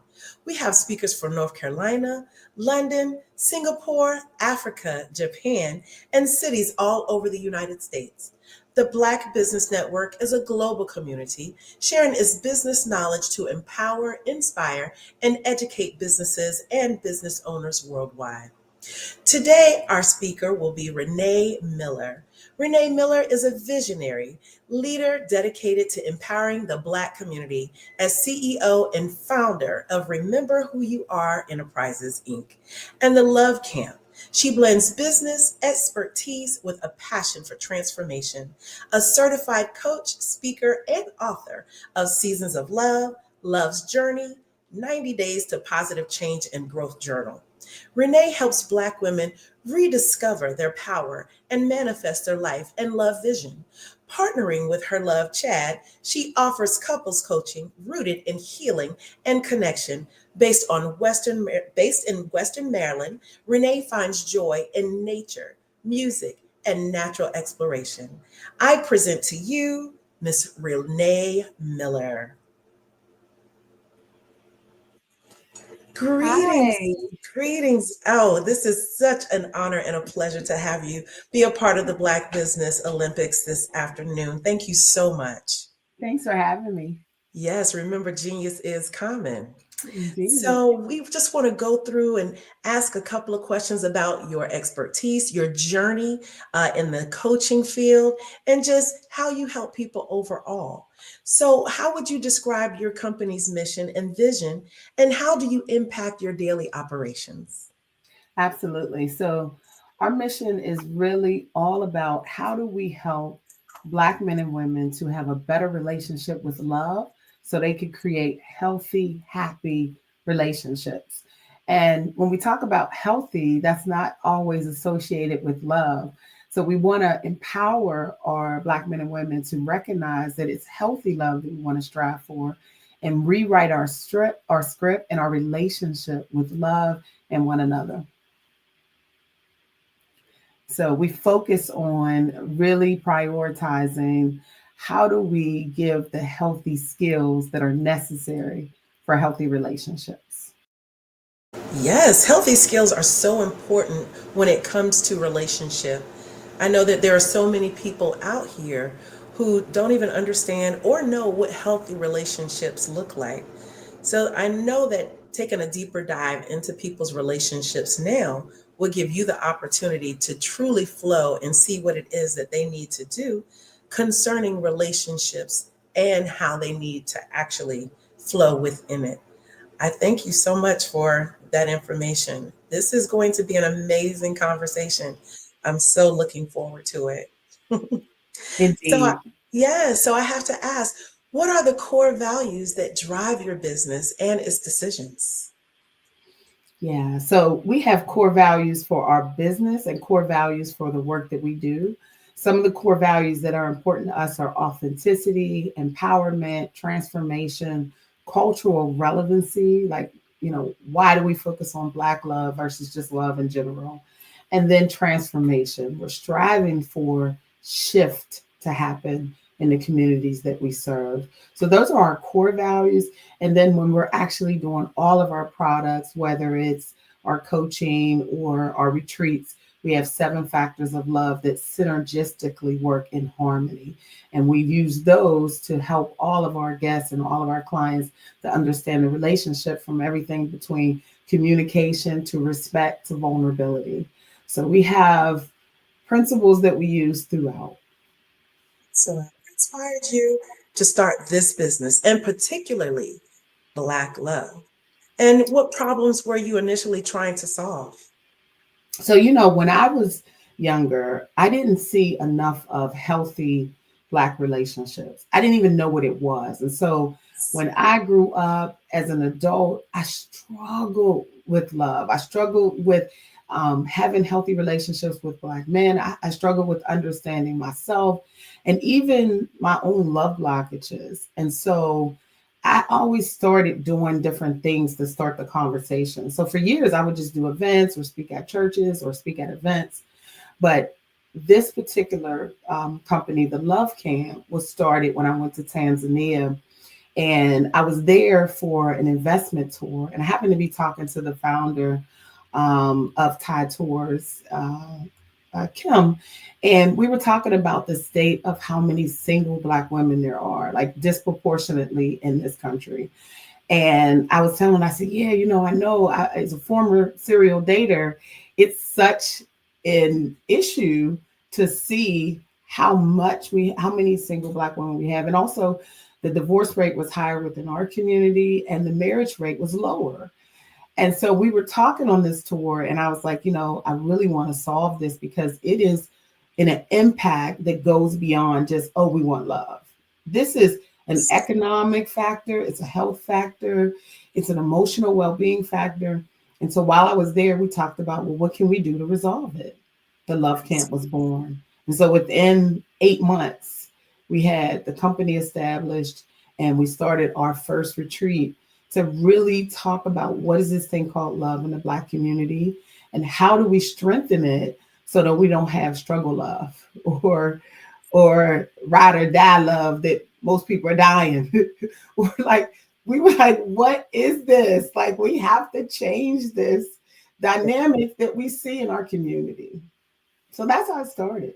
We have speakers from North Carolina, London, Singapore, Africa, Japan, and cities all over the United States. The Black Business Network is a global community sharing its business knowledge to empower, inspire, and educate businesses and business owners worldwide. Today, our speaker will be Renee Miller. Renee Miller is a visionary leader dedicated to empowering the Black community as CEO and founder of Remember Who You Are Enterprises, Inc. and the Love Camp. She blends business expertise with a passion for transformation, a certified coach, speaker, and author of Seasons of Love, Love's Journey, 90 Days to Positive Change and Growth Journal. Renee helps Black women rediscover their power and manifest their life and love vision. Partnering with her love, Chad, she offers couples coaching rooted in healing and connection. Based in Western Maryland, Renee finds joy in nature, music, and natural exploration. I present to you Miss Renee Miller. Greetings.
Hi.
Greetings. Oh, this is such an honor and a pleasure to have you be a part of the Black Business Olympics this afternoon. Thank you so much.
Thanks for having me.
Yes, remember, genius is common.
Indeed.
So we just want to go through and ask a couple of questions about your expertise, your journey in the coaching field, and just how you help people overall. So how would you describe your company's mission and vision, and how do you impact your daily operations?
Absolutely. So our mission is really all about how do we help Black men and women to have a better relationship with love so they could create healthy, happy relationships. And when we talk about healthy, that's not always associated with love. So we want to empower our Black men and women to recognize that it's healthy love that we want to strive for and rewrite our script and our relationship with love and one another. So we focus on really prioritizing how do we give the healthy skills that are necessary for healthy relationships.
Yes, healthy skills are so important when it comes to relationship. I know that there are so many people out here who don't even understand or know what healthy relationships look like. So I know that taking a deeper dive into people's relationships now will give you the opportunity to truly flow and see what it is that they need to do concerning relationships and how they need to actually flow within it. I thank you so much for that information. This is going to be an amazing conversation. I'm so looking forward to it.
Indeed.
So I have to ask, what are the core values that drive your business and its decisions?
Yeah, so we have core values for our business and core values for the work that we do. Some of the core values that are important to us are authenticity, empowerment, transformation, cultural relevancy, like, why do we focus on Black love versus just love in general? And then transformation. We're striving for shift to happen in the communities that we serve. So those are our core values. And then when we're actually doing all of our products, whether it's our coaching or our retreats, we have 7 factors of love that synergistically work in harmony. And we use those to help all of our guests and all of our clients to understand the relationship from everything between communication to respect to vulnerability. So we have principles that we use throughout.
So what inspired you to start this business, and particularly Black love? And what problems were you initially trying to solve?
So, when I was younger, I didn't see enough of healthy Black relationships. I didn't even know what it was. And so when I grew up as an adult, I struggled with love. I struggled with having healthy relationships with Black men. I struggled with understanding myself and even my own love blockages. And so I always started doing different things to start the conversation. So for years, I would just do events or speak at churches or speak at events. But this particular company, the Love Camp, was started when I went to Tanzania. And I was there for an investment tour. And I happened to be talking to the founder of Thai Tours, Kim, and we were talking about the state of how many single Black women there are, like disproportionately in this country. And I was telling her, I said, yeah, I know as a former serial dater, it's such an issue to see how many single Black women we have. And also the divorce rate was higher within our community and the marriage rate was lower. And so we were talking on this tour and I was like, I really want to solve this because it is an impact that goes beyond just, oh, we want love. This is an economic factor. It's a health factor. It's an emotional well-being factor. And so while I was there, we talked about, well, what can we do to resolve it? The Love Camp was born. And so within 8 months,
we had the company established, and we started our first retreat to really talk about what is this thing called love in the Black community, and how do we strengthen it so that we don't have struggle love or ride or die love that most people are dying. We were like, what is this? Like, we have to change this dynamic that we see in our community. So that's how it started.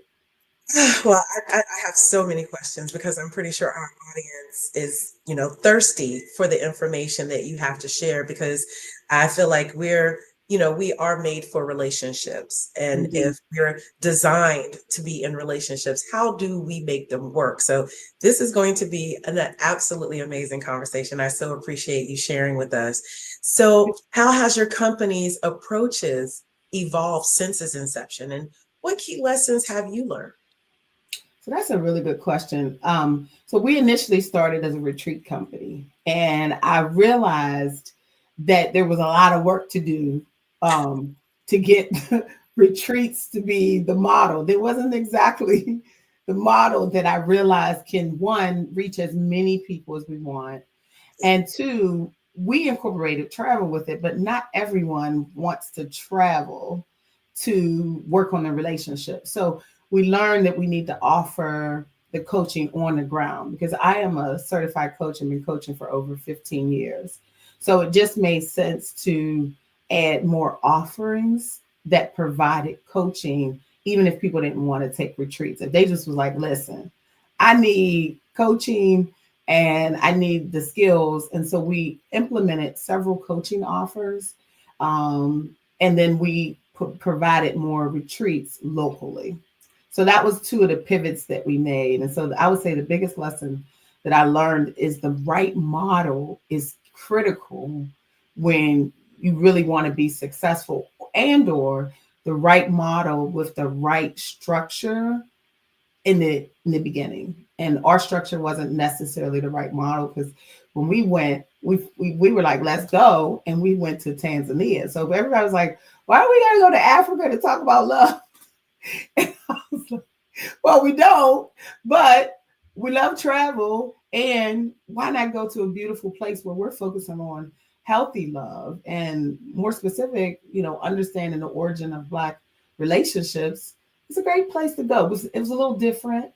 Well, I have so many questions because I'm pretty sure our audience is, thirsty for the information that you have to share, because I feel like we are made for relationships. And if we're designed to be in relationships, how do we make them work? So this is going to be an absolutely amazing conversation. I so appreciate you sharing with us. So how has your company's approaches evolved since its inception? And what key lessons have you learned?
So that's a really good question. So we initially started as a retreat company, and I realized that there was a lot of work to do to get retreats to be the model. There wasn't exactly the model that I realized can, one, reach as many people as we want, and two, we incorporated travel with it, but not everyone wants to travel to work on a relationship. So we learned that we need to offer the coaching on the ground, because I am a certified coach and been coaching for over 15 years. So it just made sense to add more offerings that provided coaching, even if people didn't want to take retreats. If they just was like, listen, I need coaching and I need the skills. And so we implemented several coaching offers. And then we provided more retreats locally. So that was two of the pivots that we made. And so I would say the biggest lesson that I learned is the right model is critical when you really want to be successful, or the right model with the right structure in the beginning. And our structure wasn't necessarily the right model, because when we went, we were like, let's go. And we went to Tanzania. So everybody was like, why do we got to go to Africa to talk about love? And I was like, well, we don't, but we love travel. And why not go to a beautiful place where we're focusing on healthy love and, more specific, understanding the origin of Black relationships? It's a great place to go. It was a little different.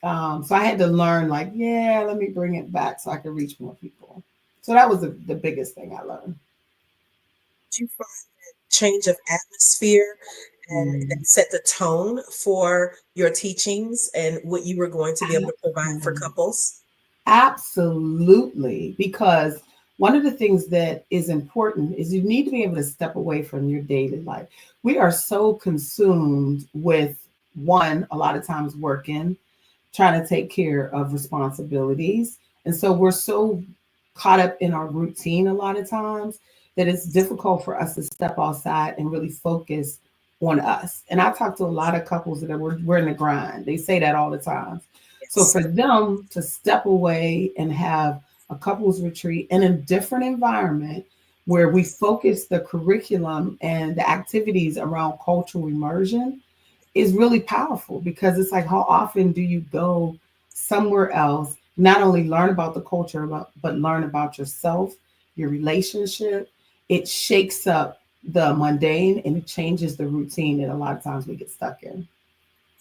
So I had to learn, let me bring it back so I could reach more people. So that was the biggest thing I learned.
Did you find that change of atmosphere and set the tone for your teachings and what you were going to be able to provide for couples?
Absolutely. Because one of the things that is important is you need to be able to step away from your daily life. We are so consumed with, one, a lot of times working, trying to take care of responsibilities. And so we're so caught up in our routine a lot of times that it's difficult for us to step outside and really focus on us. And I talk to a lot of couples that we're in the grind. They say that all the time. Yes. So for them to step away and have a couples retreat in a different environment where we focus the curriculum and the activities around cultural immersion is really powerful, because it's like, how often do you go somewhere else, not only learn about the culture, but learn about yourself, your relationship? It shakes up the mundane and it changes the routine that a lot of times we get stuck in.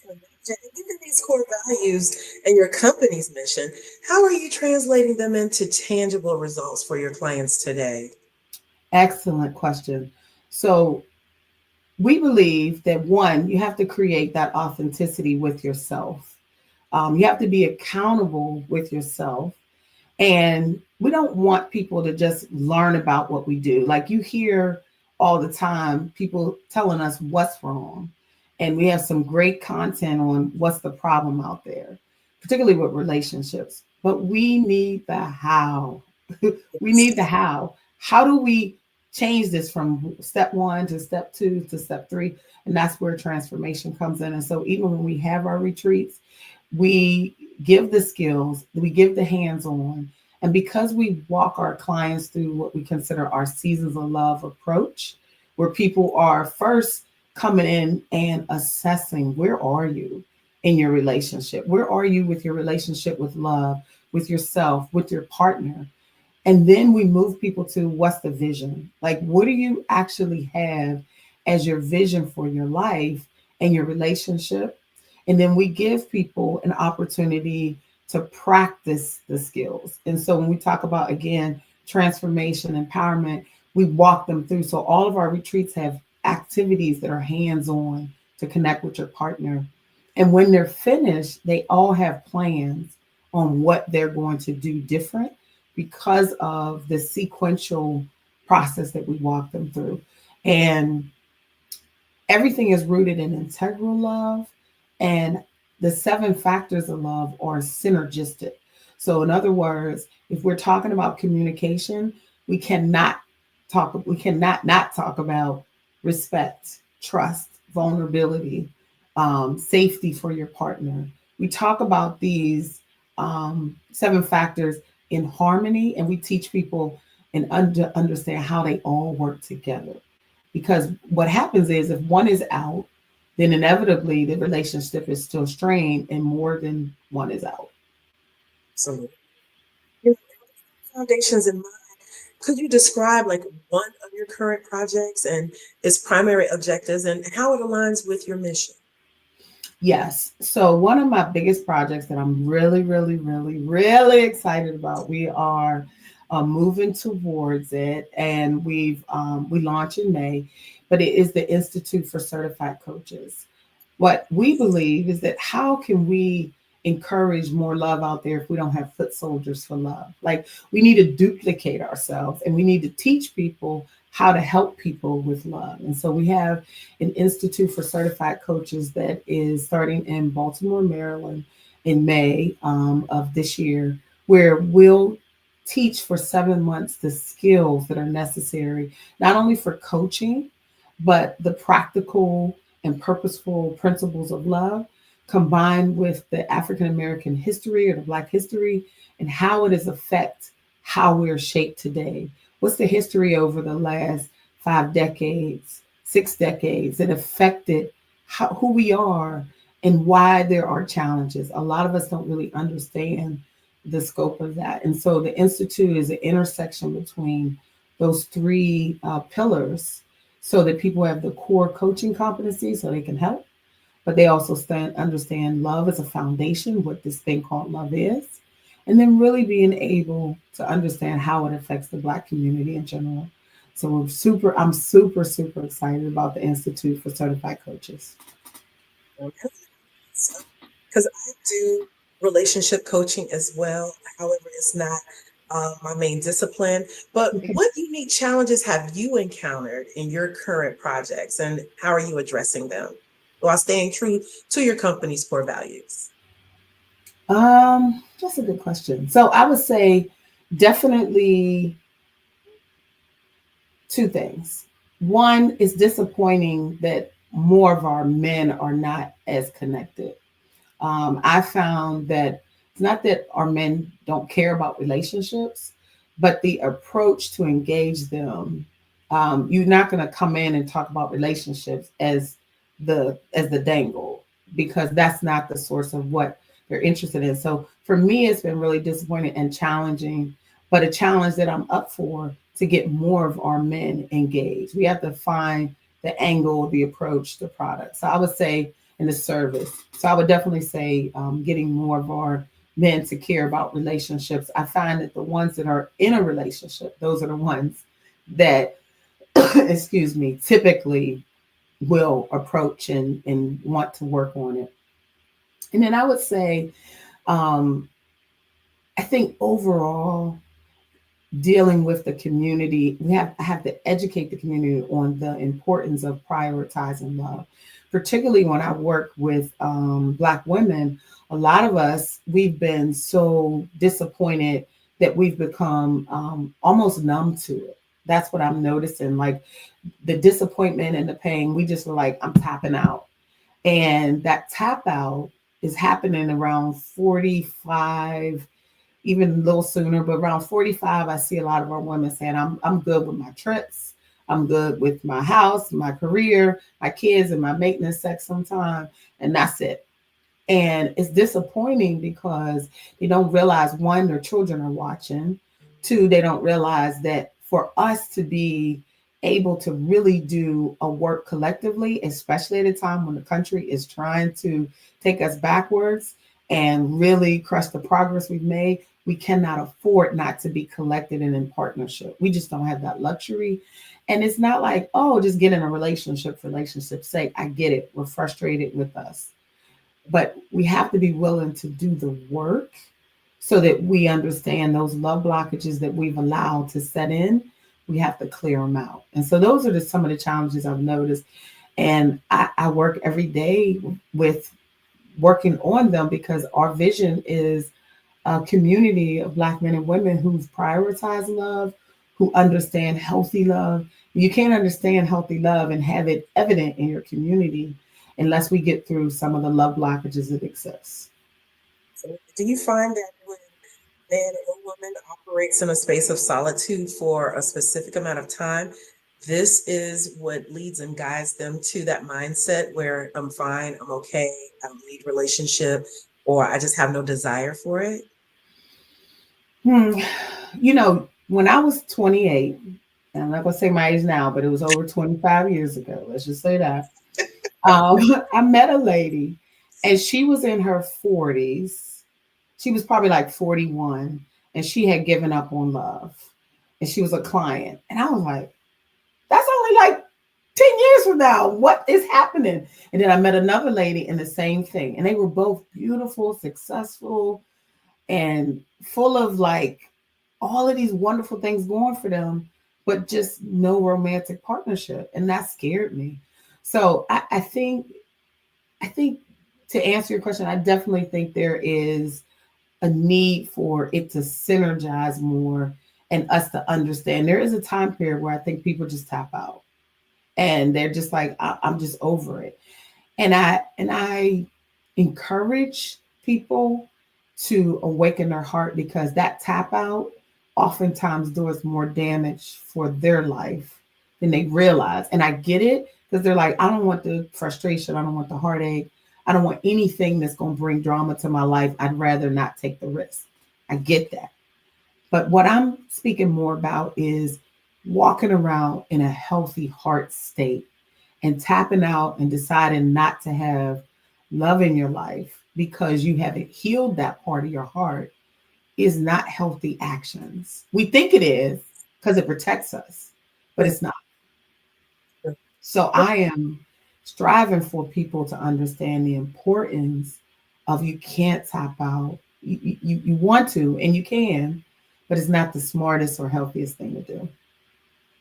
Given these core values and your company's mission, how are you translating them into tangible results for your clients today?
Excellent question. So we believe that, one, you have to create that authenticity with yourself. You have to be accountable with yourself. And we don't want people to just learn about what we do. Like, you hear all the time people telling us what's wrong. And we have some great content on what's the problem out there, particularly with relationships. But we need the how. We need the how. How do we change this from step 1 to step 2 to step 3? And that's where transformation comes in. And so even when we have our retreats, we give the skills, we give the hands-on. And because we walk our clients through what we consider our seasons of love approach, where people are first coming in and assessing, where are you? in your relationship? Where are you with your relationship with love, with yourself, with your partner? And then we move people to what's the vision? Like, what do you actually have as your vision for your life and your relationship? And then we give people an opportunity to practice the skills. And so when we talk about, again, transformation, empowerment, we walk them through. So all of our retreats have activities that are hands-on to connect with your partner. And when they're finished, they all have plans on what they're going to do different because of the sequential process that we walk them through. And everything is rooted in integral love, and the 7 factors of love are synergistic. So in other words, if we're talking about communication, we cannot not talk about respect, trust, vulnerability, safety for your partner. We talk about these 7 factors in harmony, and we teach people and understand how they all work together. Because what happens is if one is out, then inevitably the relationship is still strained and more than one is out.
So, foundations in mind, could you describe like one of your current projects and its primary objectives and how it aligns with your mission?
Yes. So one of my biggest projects that I'm really, really, really, really excited about, we are moving towards it, and we launch in May, but it is the Institute for Certified Coaches. What we believe is that how can we encourage more love out there if we don't have foot soldiers for love? Like, we need to duplicate ourselves, and we need to teach people how to help people with love. And so we have an Institute for Certified Coaches that is starting in Baltimore, Maryland in May of this year, where we'll teach for 7 months the skills that are necessary, not only for coaching, but the practical and purposeful principles of love, combined with the African American history or the Black history and how it has affected how we're shaped today. What's the history over the last 5 decades, 6 decades that affected who we are and why there are challenges? A lot of us don't really understand the scope of that. And so the Institute is an intersection between those 3 pillars so that people have the core coaching competency so they can help, but they also understand love as a foundation, what this thing called love is, and then really being able to understand how it affects the Black community in general. So I'm super, super excited about the Institute for Certified Coaches.
Because I do relationship coaching as well. However, it's not my main discipline. But what unique challenges have you encountered in your current projects, and how are you addressing them while staying true to your company's core values?
That's a good question. So I would say definitely 2 things. One, is disappointing that more of our men are not as connected. I found that it's not that our men don't care about relationships, but the approach to engage them, you're not going to come in and talk about relationships as the dangle, because that's not the source of what they're interested in. So for me, it's been really disappointing and challenging, but a challenge that I'm up for to get more of our men engaged. We have to find the angle, the approach, the product. So I would say, in the service. So I would definitely say getting more of our men to care about relationships. I find that the ones that are in a relationship, those are the ones that, excuse me, typically will approach and want to work on it. And then I would say, I think overall, dealing with the community, I have to educate the community on the importance of prioritizing love. Particularly when I work with Black women, a lot of us, we've been so disappointed that we've become almost numb to it. That's what I'm noticing, like the disappointment and the pain, we just were like, I'm tapping out. And that tap out is happening around 45, even a little sooner, but around 45, I see a lot of our women saying, I'm good with my trips. I'm good with my house, my career, my kids, and my maintenance sex sometime, and that's it. And it's disappointing because they don't realize, one, their children are watching. Two, they don't realize that for us to be able to really do a work collectively, especially at a time when the country is trying to take us backwards and really crush the progress we've made, we cannot afford not to be collected and in partnership. We just don't have that luxury. And it's not like, oh, just get in a relationship for relationship's sake. I get it. We're frustrated with us. But we have to be willing to do the work so that we understand those love blockages that we've allowed to set in. We have to clear them out. And so those are some of the challenges I've noticed. And I work every day with working on them because our vision is a community of Black men and women who prioritize love, who understand healthy love. You can't understand healthy love and have it evident in your community unless we get through some of the love blockages that exist.
So do you find that when man or woman operates in a space of solitude for a specific amount of time, this is what leads and guides them to that mindset where I'm fine, I'm okay, I don't need relationship, or I just have no desire for it?
You know, when I was 28, and I'm not going to say my age now, but it was over 25 years ago, let's just say that, I met a lady and she was in her 40s. She was probably like 41 and she had given up on love and she was a client. And I was like, that's only like 10 years from now. What is happening? And then I met another lady and the same thing. And they were both beautiful, successful, and full of like all of these wonderful things going for them, but just no romantic partnership. And that scared me. So I think to answer your question, I definitely think there is a need for it to synergize more and us to understand. There is a time period where I think people just tap out and they're just like, I'm just over it. And I encourage people to awaken their heart because that tap out oftentimes does more damage for their life than they realize. And I get it because they're like, I don't want the frustration. I don't want the heartache. I don't want anything that's going to bring drama to my life. I'd rather not take the risk. I get that. But what I'm speaking more about is walking around in a healthy heart state and tapping out and deciding not to have love in your life because you haven't healed that part of your heart is not healthy actions. We think it is because it protects us, but it's not. So I am striving for people to understand the importance of you can't tap out. You want to, and you can, but it's not the smartest or healthiest thing to do.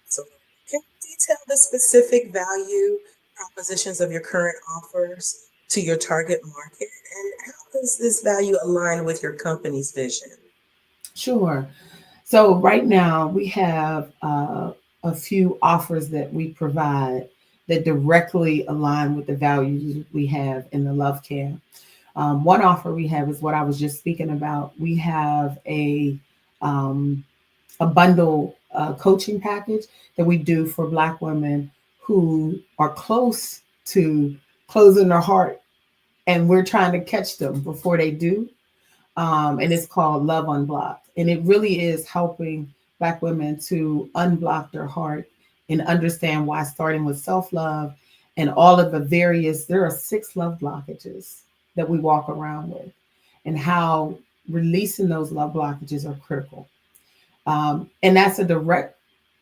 So can you detail the specific value propositions of your current offers to your target market? And how does this value align with your company's vision?
Sure. So right now we have a few offers that we provide that directly align with the values we have in the Love Camp. One offer we have is what I was just speaking about. We have a bundle coaching package that we do for Black women who are close to closing their heart, and we're trying to catch them before they do. And it's called Love Unblocked. And it really is helping Black women to unblock their heart and understand why, starting with self-love and all of the there are 6 love blockages that we walk around with, and how releasing those love blockages are critical. And that's a direct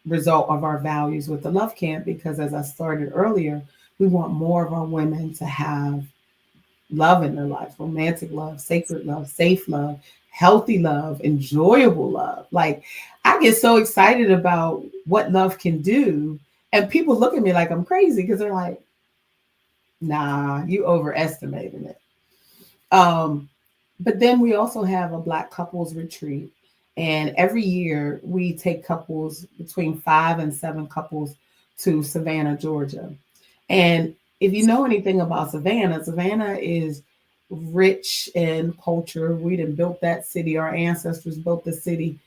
result of our values with the Love Camp, because as I started earlier, we want more of our women to have love in their life, romantic love, sacred love, safe love, healthy love, enjoyable love. Like, I get so excited about what love can do. And people look at me like I'm crazy because they're like, nah, you overestimating it. But then we also have a Black couples retreat. And every year we take couples, between 5 and 7 couples, to Savannah, Georgia. And if you know anything about Savannah, Savannah is rich in culture. We done built that city. Our ancestors built the city.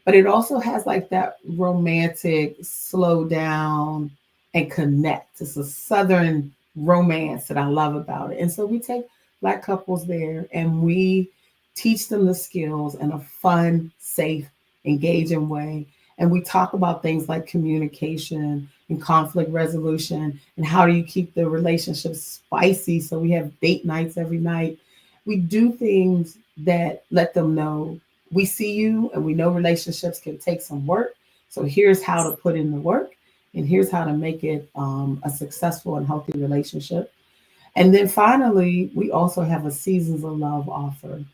But it also has like that romantic slow down and connect. It's a Southern romance that I love about it. And so we take Black couples there, and we teach them the skills in a fun, safe, engaging way. And we talk about things like communication and conflict resolution and how do you keep the relationship spicy. So we have date nights every night. We do things that let them know we see you and we know relationships can take some work. So here's how to put in the work and here's how to make it a successful and healthy relationship. And then finally, we also have a Seasons of Love offer.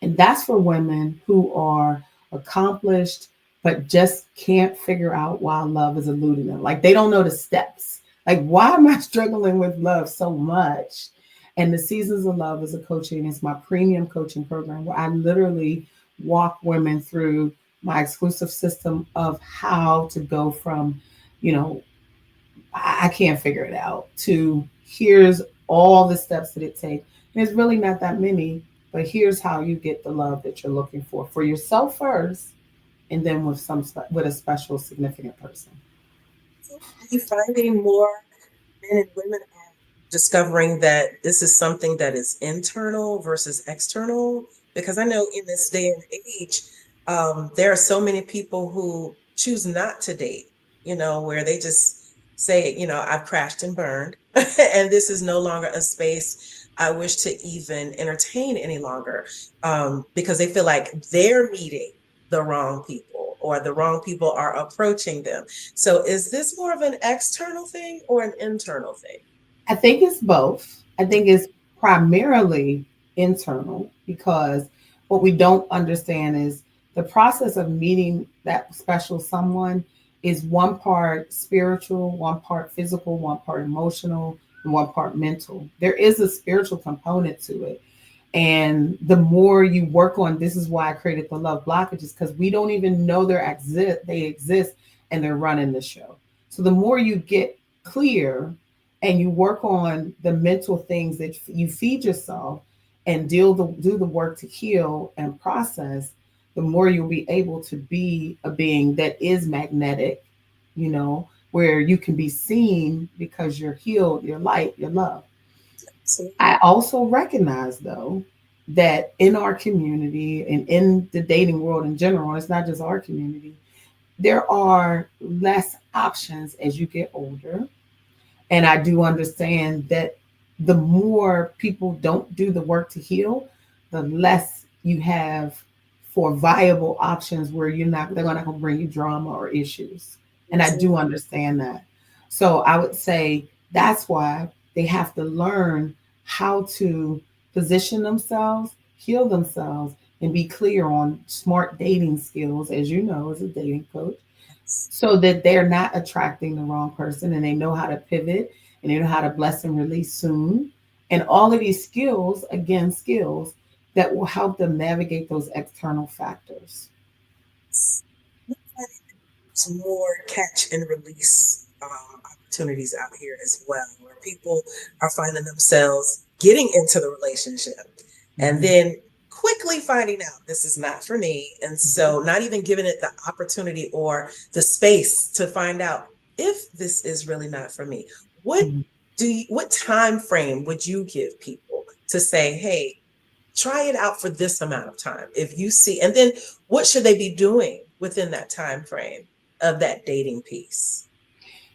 And that's for women who are accomplished, but just can't figure out why love is eluding them. Like they don't know the steps. Like, why am I struggling with love so much? And the Seasons of Love is a coaching, it's my premium coaching program where I literally walk women through my exclusive system of how to go from, you know, I can't figure it out to here's all the steps that it takes. And it's really not that many, but here's how you get the love that you're looking for yourself first, and then with with a special significant person.
So are you finding more men and women are discovering that this is something that is internal versus external? Because I know in this day and age, there are so many people who choose not to date, you know, where they just say, you know, I've crashed and burned, and this is no longer a space I wish to even entertain any longer, because they feel like they're meeting the wrong people or the wrong people are approaching them. So is this more of an external thing or an internal thing?
I think it's both. I think it's primarily internal because what we don't understand is the process of meeting that special someone is one part spiritual, one part physical, one part emotional, and one part mental. There is a spiritual component to it. And the more you work on, this is why I created the love blockages, because we don't even know they exist and they're running the show. So the more you get clear and you work on the mental things that you feed yourself and do the work to heal and process, the more you'll be able to be a being that is magnetic, you know, where you can be seen because you're healed, you're light, you're love. I also recognize, though, that in our community and in the dating world in general, it's not just our community, there are less options as you get older. And I do understand that the more people don't do the work to heal, the less you have for viable options where they're not going to bring you drama or issues. And I do understand that. So I would say that's why they have to learn how to position themselves, heal themselves, and be clear on smart dating skills, as you know, as a dating coach, so that they're not attracting the wrong person and they know how to pivot and they know how to bless and release soon. And all of these skills, again, skills that will help them navigate those external factors.
Some more catch and release opportunities out here as well, where people are finding themselves getting into the relationship and then quickly finding out this is not for me. And so not even giving it the opportunity or the space to find out if this is really not for me. What time frame would you give people to say, hey, try it out for this amount of time if you see, and then what should they be doing within that time frame of that dating piece?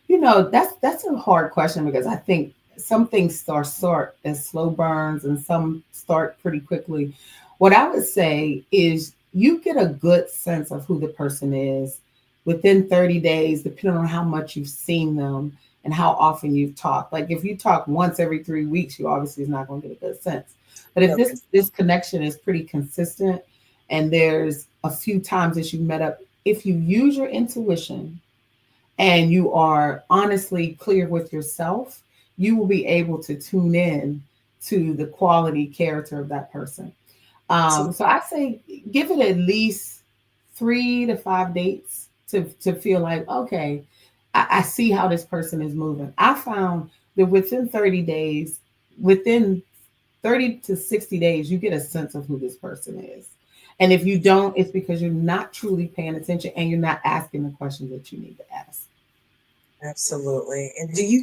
You know, that's a hard question because I think some things start as slow burns and some start pretty quickly. What I would say is you get a good sense of who the person is within 30 days, depending on how much you've seen them and how often you've talked. Like if you talk once every 3 weeks, you obviously is not going to get a good sense. But if this connection is pretty consistent and there's a few times that you met up, if you use your intuition and you are honestly clear with yourself, you will be able to tune in to the quality character of that person. So I say give it at least 3 to 5 dates to feel like, okay, I see how this person is moving. I found that within 30 days, within 30 to 60 days, you get a sense of who this person is. And if you don't, it's because you're not truly paying attention and you're not asking the questions that you need to ask.
Absolutely. And do you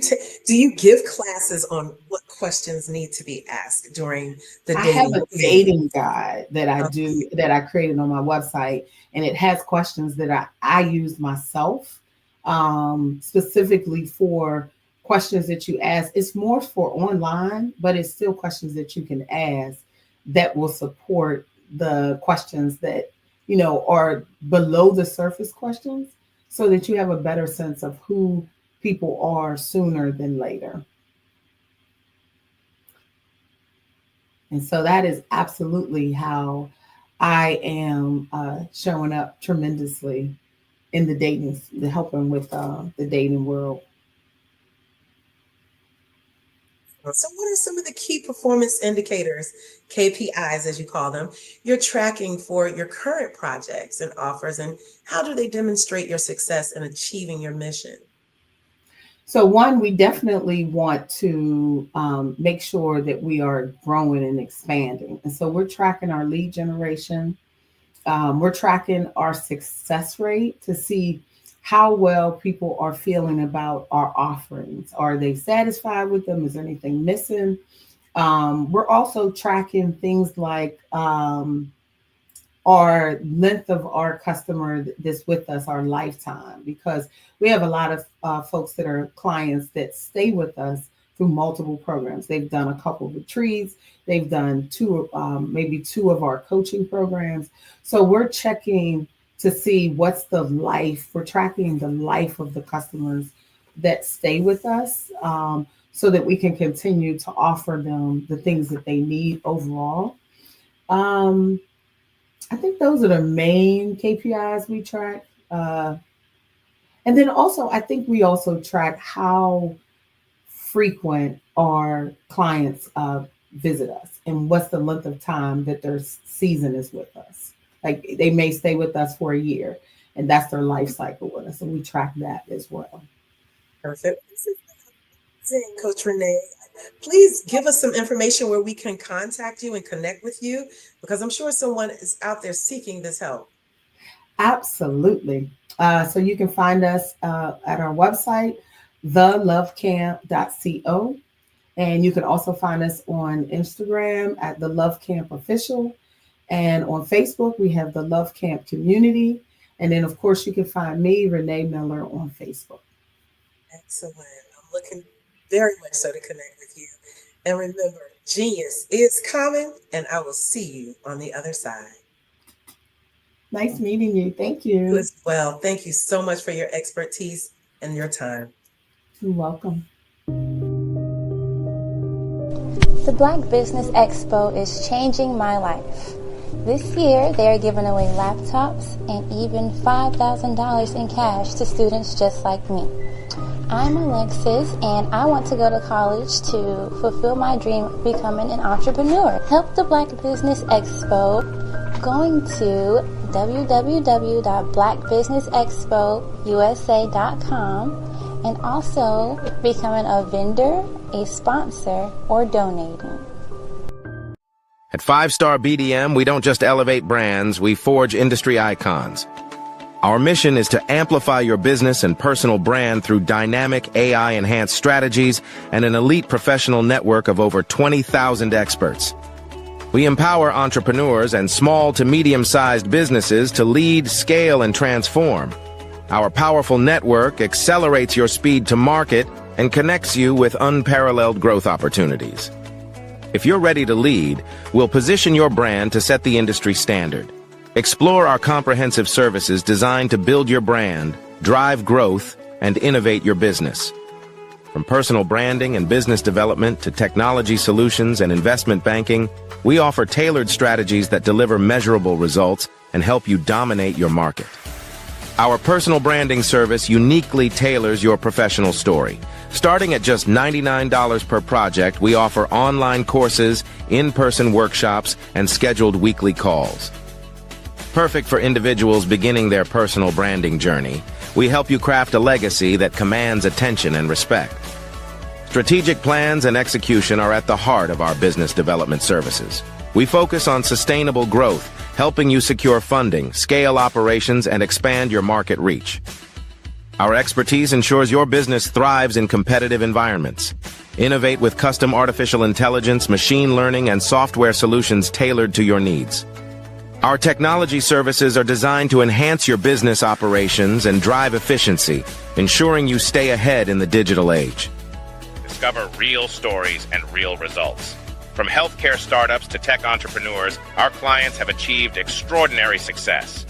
give classes on what questions need to be asked during the
I
dating?
have a dating guide that I do that I created on my website, and it has questions that I use myself, specifically for questions that you ask. It's more for online, but it's still questions that you can ask that will support the questions that, are below the surface questions, so that you have a better sense of who people are sooner than later. And so that is absolutely how I am showing up tremendously in helping with the dating world.
So what are some of the key performance indicators, KPIs as you call them, you're tracking for your current projects and offers, and how do they demonstrate your success in achieving your mission?
So one, we definitely want to make sure that we are growing and expanding. And so we're tracking our lead generation. We're tracking our success rate to see how well people are feeling about our offerings. Are they satisfied with them? Is there anything missing? We're also tracking things like our length of our customer that's with us, our lifetime, because we have a lot of folks that are clients that stay with us through multiple programs. They've done a couple of retreats. They've done maybe two of our coaching programs. So we're checking to see what's the life. We're tracking the life of the customers that stay with us, so that we can continue to offer them the things that they need overall. I think those are the main KPIs we track. And then also, I think we also track how frequent our clients visit us and what's the length of time that their season is with us. Like they may stay with us for a year, and that's their life cycle with us. And we track that as well.
Perfect. Coach Renee, please give us some information where we can contact you and connect with you, because I'm sure someone is out there seeking this help.
Absolutely. So you can find us at our website, thelovecamp.co. And you can also find us on Instagram at the Love Camp Official. And on Facebook, we have the Love Camp Community. And then, of course, you can find me, Renee Miller, on Facebook.
Excellent. I'm looking very much so to connect with you. And remember, genius is coming, and I will see you on the other side.
Nice meeting you. Thank you.
You as well. Thank you so much for your expertise and your time.
You're welcome.
The Black Business Expo is changing my life. This year, they are giving away laptops and even $5,000 in cash to students just like me. I'm Alexis, and I want to go to college to fulfill my dream of becoming an entrepreneur. Help the Black Business Expo going to www.blackbusinessexpousa.com and also becoming a vendor, a sponsor, or donating.
At 5-Star BDM, we don't just elevate brands, we forge industry icons. Our mission is to amplify your business and personal brand through dynamic AI-enhanced strategies and an elite professional network of over 20,000 experts. We empower entrepreneurs and small to medium-sized businesses to lead, scale, and transform. Our powerful network accelerates your speed to market and connects you with unparalleled growth opportunities. If you're ready to lead, we'll position your brand to set the industry standard. Explore our comprehensive services designed to build your brand, drive growth, and innovate your business. From personal branding and business development to technology solutions and investment banking, we offer tailored strategies that deliver measurable results and help you dominate your market. Our personal branding service uniquely tailors your professional story. Starting at just $99 per project, we offer online courses, in-person workshops, and scheduled weekly calls. Perfect for individuals beginning their personal branding journey, we help you craft a legacy that commands attention and respect. Strategic plans and execution are at the heart of our business development services. We focus on sustainable growth, helping you secure funding, scale operations, and expand your market reach. Our expertise ensures your business thrives in competitive environments. Innovate with custom artificial intelligence, machine learning, and software solutions tailored to your needs. Our technology services are designed to enhance your business operations and drive efficiency, ensuring you stay ahead in the digital age.
Discover real stories and real results. From healthcare startups to tech entrepreneurs, our clients have achieved extraordinary success.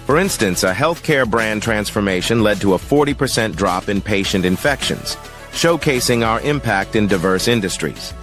For instance, a healthcare brand transformation led to a 40% drop in patient infections, showcasing our impact in diverse industries.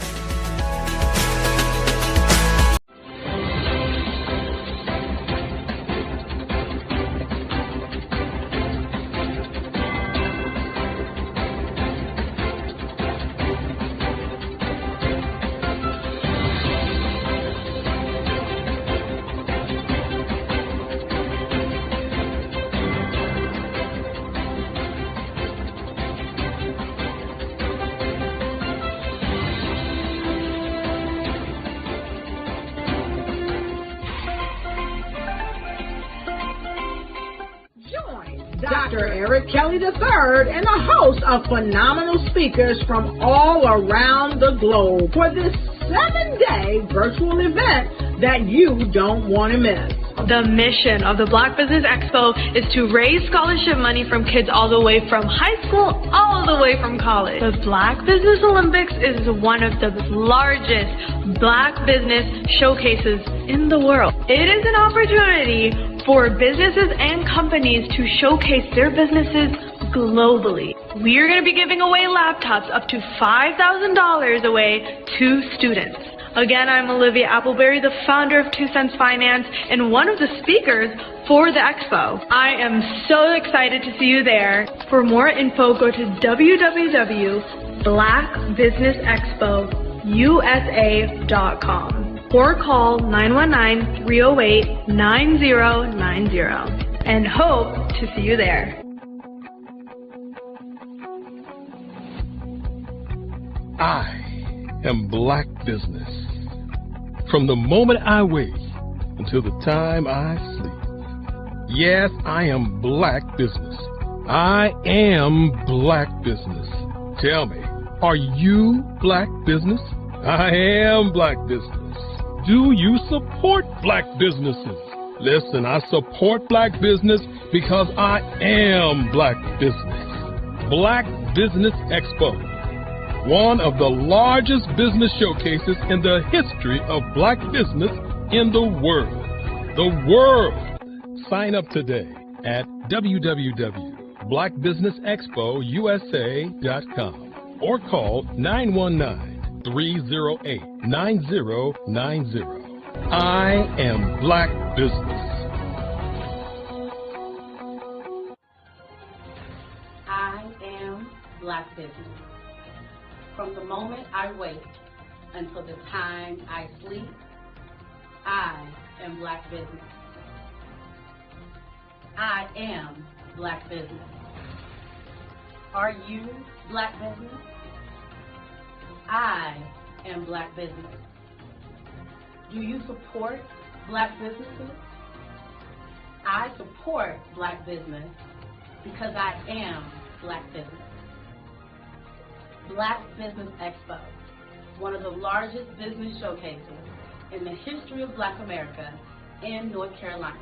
Dr. Eric Kelly III and a host of phenomenal speakers from all around the globe for this 7-day virtual event that you don't want to miss.
The mission of the Black Business Expo is to raise scholarship money from kids all the way from high school, all the way from college. The Black Business Olympics is one of the largest Black business showcases in the world. It is an opportunity for businesses and companies to showcase their businesses globally. We are going to be giving away laptops up to $5,000 away to students. Again, I'm Olivia Appleberry, the founder of 2 Cents Finance and one of the speakers for the expo. I am so excited to see you there. For more info, go to www.blackbusinessexpousa.com or call 919-308-9090 and hope to see you there.
I am Black Business. From the moment I wake until the time I sleep. Yes, I am Black Business. I am Black Business. Tell me, are you Black Business? I am Black Business. Do you support Black businesses? Listen, I support Black business because I am Black Business. Black Business Expo, one of the largest business showcases in the history of Black business in the world. The world! Sign up today at www.blackbusinessexpousa.com or call 919-308-9090. I am Black Business.
I am Black Business. From the moment I wake until the time I sleep, I am Black Business. I am Black Business. Are you Black Business? I am Black Business. Do you support Black businesses? I support Black business because I am Black Business. Black Business Expo, one of the largest business showcases in the history of Black America in North Carolina.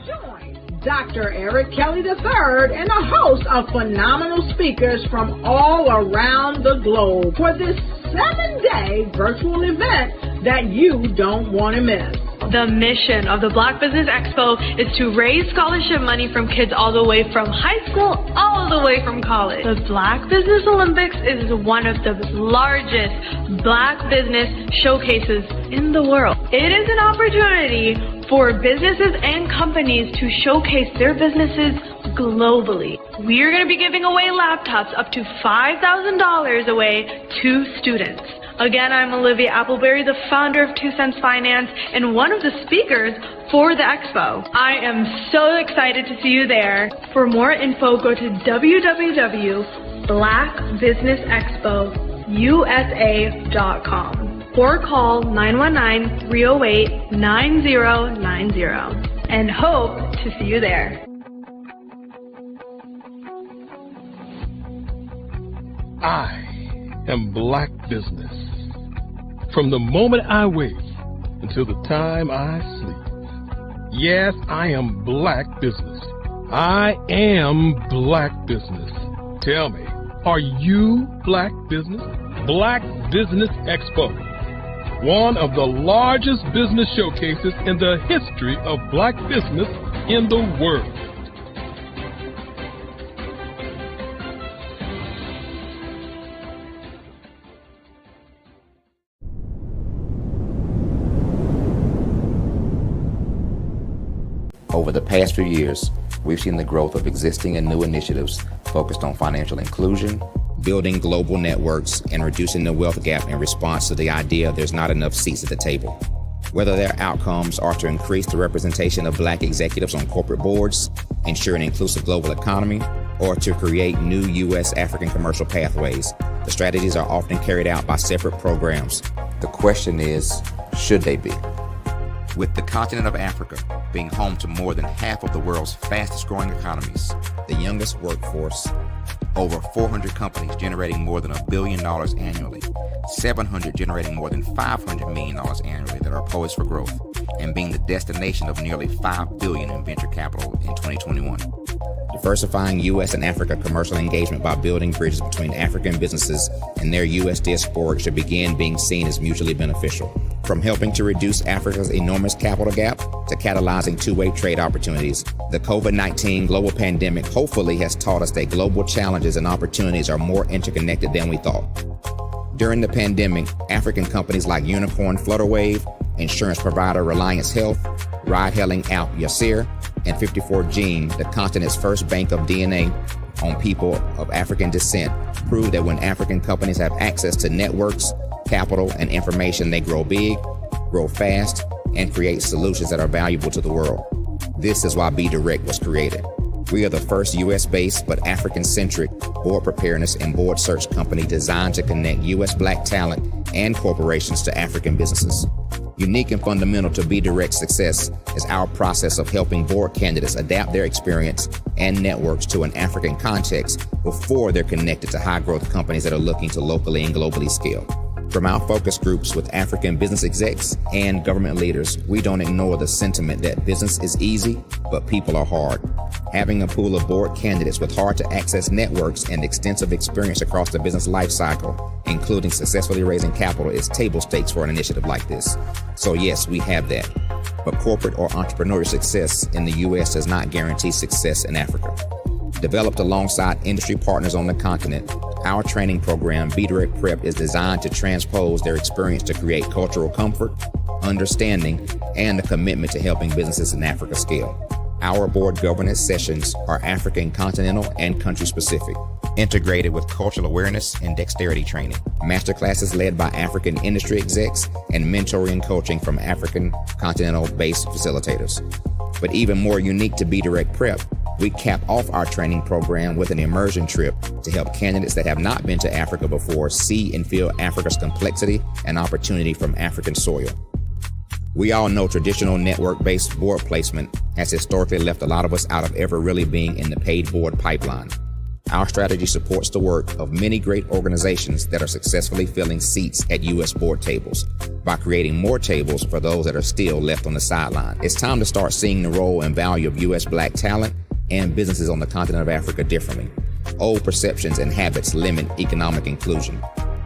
Join Dr. Eric Kelly III and a host of phenomenal speakers from all around the globe for this 7-day virtual event that you don't want to miss.
The mission of the Black Business Expo is to raise scholarship money from kids all the way from high school, all the way from college. The Black Business Olympics is one of the largest Black business showcases in the world. It is an opportunity for businesses and companies to showcase their businesses globally. We are going to be giving away laptops up to $5,000 away to students. Again, I'm Olivia Appleberry, the founder of 2 Cents Finance and one of the speakers for the expo. I am so excited to see you there. For more info, go to www.blackbusinessexpousa.com or call 919-308-9090 and hope to see you there.
I am Black Business. From the moment I wake until the time I sleep. Yes, I am Black Business. I am Black Business. Tell me, are you Black Business? Black Business Expo, one of the largest business showcases in the history of Black business in the world.
Over the past few years, we've seen the growth of existing and new initiatives focused on financial inclusion, building global networks, and reducing the wealth gap in response to the idea there's not enough seats at the table. Whether their outcomes are to increase the representation of Black executives on corporate boards, ensure an inclusive global economy, or to create new U.S. African commercial pathways, the strategies are often carried out by separate programs. The question is, should they be? With the continent of Africa being home to more than half of the world's fastest growing economies, the youngest workforce, over 400 companies generating more than $1 billion annually, 700 generating more than $500 million annually that are poised for growth, and being the destination of nearly $5 billion in venture capital in 2021. Diversifying U.S. and Africa commercial engagement by building bridges between African businesses and their U.S. diaspora should begin being seen as mutually beneficial. From helping to reduce Africa's enormous capital gap to catalyzing two-way trade opportunities, the COVID-19 global pandemic hopefully has taught us that global challenges and opportunities are more interconnected than we thought. During the pandemic, African companies like Unicorn Flutterwave, insurance provider Reliance Health, ride-hailing app Yasir, and 54Gene, the continent's first bank of DNA on people of African descent, proved that when African companies have access to networks, capital, and information, they grow big, grow fast, and create solutions that are valuable to the world. This is why Be Direct was created. We are the first U.S.-based but African-centric board preparedness and board search company designed to connect U.S. Black talent and corporations to African businesses. Unique and fundamental to Be Direct's success is our process of helping board candidates adapt their experience and networks to an African context before they're connected to high-growth companies that are looking to locally and globally scale. From our focus groups with African business execs and government leaders, we don't ignore the sentiment that business is easy, but people are hard. Having a pool of board candidates with hard-to-access networks and extensive experience across the business life cycle, including successfully raising capital, is table stakes for an initiative like this. So yes, we have that. But corporate or entrepreneurial success in the U.S. does not guarantee success in Africa. Developed alongside industry partners on the continent, our training program, Be Direct Prep, is designed to transpose their experience to create cultural comfort, understanding, and a commitment to helping businesses in Africa scale. Our board governance sessions are African, continental, and country-specific, integrated with cultural awareness and dexterity training, masterclasses led by African industry execs, and mentoring coaching from African continental-based facilitators. But even more unique to Be Direct Prep, we cap off our training program with an immersion trip to help candidates that have not been to Africa before see and feel Africa's complexity and opportunity from African soil. We all know traditional network-based board placement has historically left a lot of us out of ever really being in the paid board pipeline. Our strategy supports the work of many great organizations that are successfully filling seats at U.S. board tables by creating more tables for those that are still left on the sideline. It's time to start seeing the role and value of U.S. Black talent and businesses on the continent of Africa differently. Old perceptions and habits limit economic inclusion.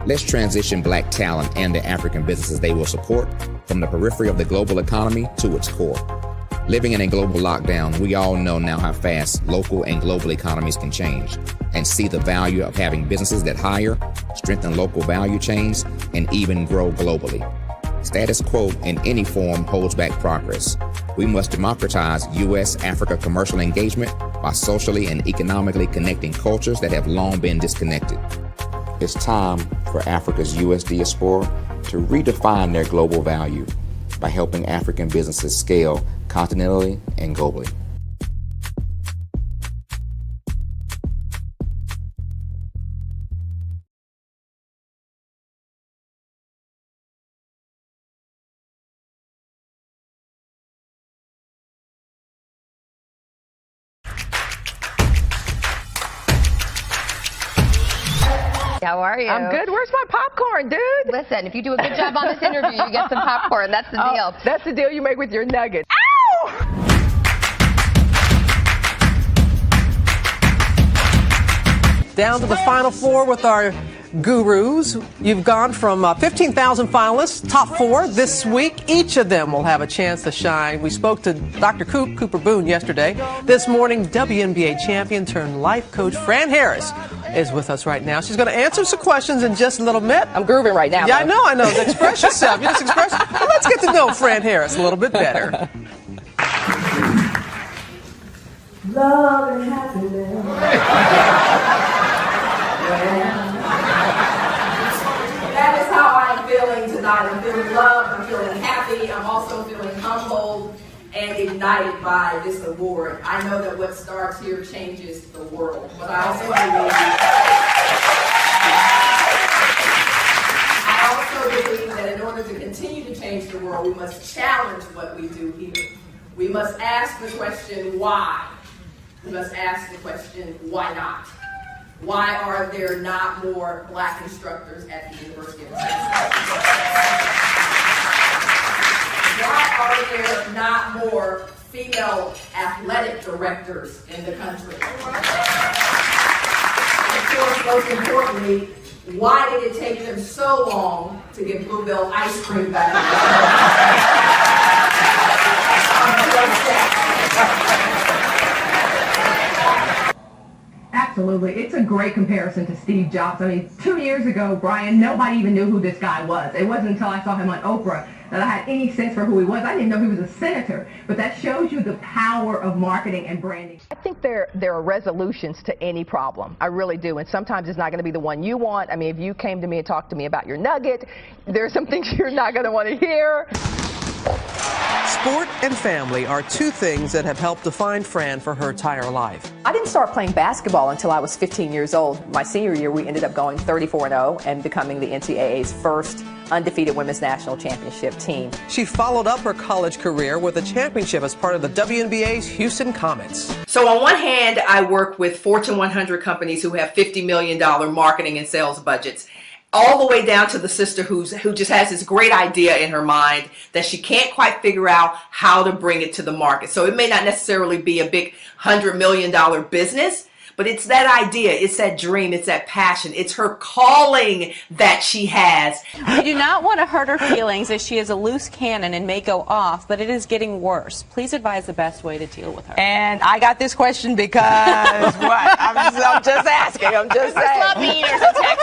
Let's transition Black talent and the African businesses they will support from the periphery of the global economy to its core. Living in a global lockdown, we all know now how fast local and global economies can change, and see the value of having businesses that hire, strengthen local value chains, and even grow globally. Status quo in any form holds back progress. We must democratize U.S.-Africa commercial engagement by socially and economically connecting cultures that have long been disconnected. It's time for Africa's U.S. diaspora to redefine their global value by helping African businesses scale continentally and globally.
How are you?
I'm good. Where's my popcorn, dude?
Listen, if you do a good job on this interview, you get some popcorn. That's the deal.
That's the deal you make with your nuggets. Ow!
Down to the final four with our gurus. You've gone from 15,000 finalists, top four this week. Each of them will have a chance to shine. We spoke to Dr. Cooper Boone yesterday. This morning, WNBA champion turned life coach Fran Harris is with us right now. She's going to answer some questions in just a little bit.
I'm grooving right now.
Yeah, I know. Express yourself. You just express. Well, let's get to know Fran Harris a little bit better.
Love and happiness. That is how I'm feeling tonight. I'm feeling loved, I'm feeling happy, I'm also feeling humbled and ignited by this award. I know that what starts here changes the world, but I also believe that in order to continue to change the world, we must challenge what we do here. We must ask the question, why? We must ask the question, why not? Why are there not more Black instructors at the University of Texas? Why are there not more female athletic directors in the country? And of course, most importantly, why did it take them so long to get Bluebell ice cream back?
Absolutely. It's a great comparison to Steve Jobs. I mean, 2 years ago, Brian, nobody even knew who this guy was. It wasn't until I saw him on Oprah that I had any sense for who he was. I didn't know he was a senator, but that shows you the power of marketing and branding.
I think there are resolutions to any problem. I really do. And sometimes it's not going to be the one you want. I mean, if you came to me and talked to me about your nugget, there are some things you're not going to want to hear.
Sport and family are two things that have helped define Fran for her entire life.
I didn't start playing basketball until I was 15 years old. My senior year, we ended up going 34-0 and becoming the NCAA's first undefeated women's national championship team.
She followed up her college career with a championship as part of the WNBA's Houston Comets.
So on one hand, I work with Fortune 100 companies who have $50 million marketing and sales budgets, all the way down to the sister who just has this great idea in her mind that she can't quite figure out how to bring it to the market. So it may not necessarily be a big $100 million business, but it's that idea, it's that dream, it's that passion, it's her calling that she has.
We do not want to hurt her feelings as she is a loose cannon and may go off, but it is getting worse. Please advise the best way to deal with her.
And I got this question because what? I'm just asking. I'm just saying.
Slot eaters in Texas.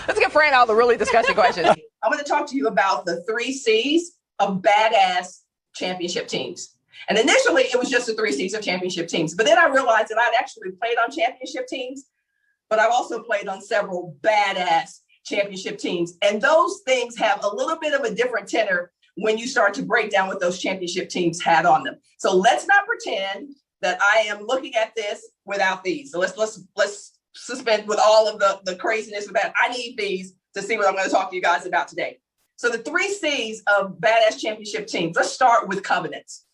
Let's get Fran all the really disgusting questions.
I'm going to talk to you about the 3 C's of badass championship teams. And initially, it was just the 3 C's of championship teams. But then I realized that I'd actually played on championship teams, but I've also played on several badass championship teams. And those things have a little bit of a different tenor when you start to break down what those championship teams had on them. So let's not pretend that I am looking at this without these. So let's suspend with all of the craziness of that. I need these to see what I'm going to talk to you guys about today. So the 3 C's of badass championship teams. Let's start with covenants.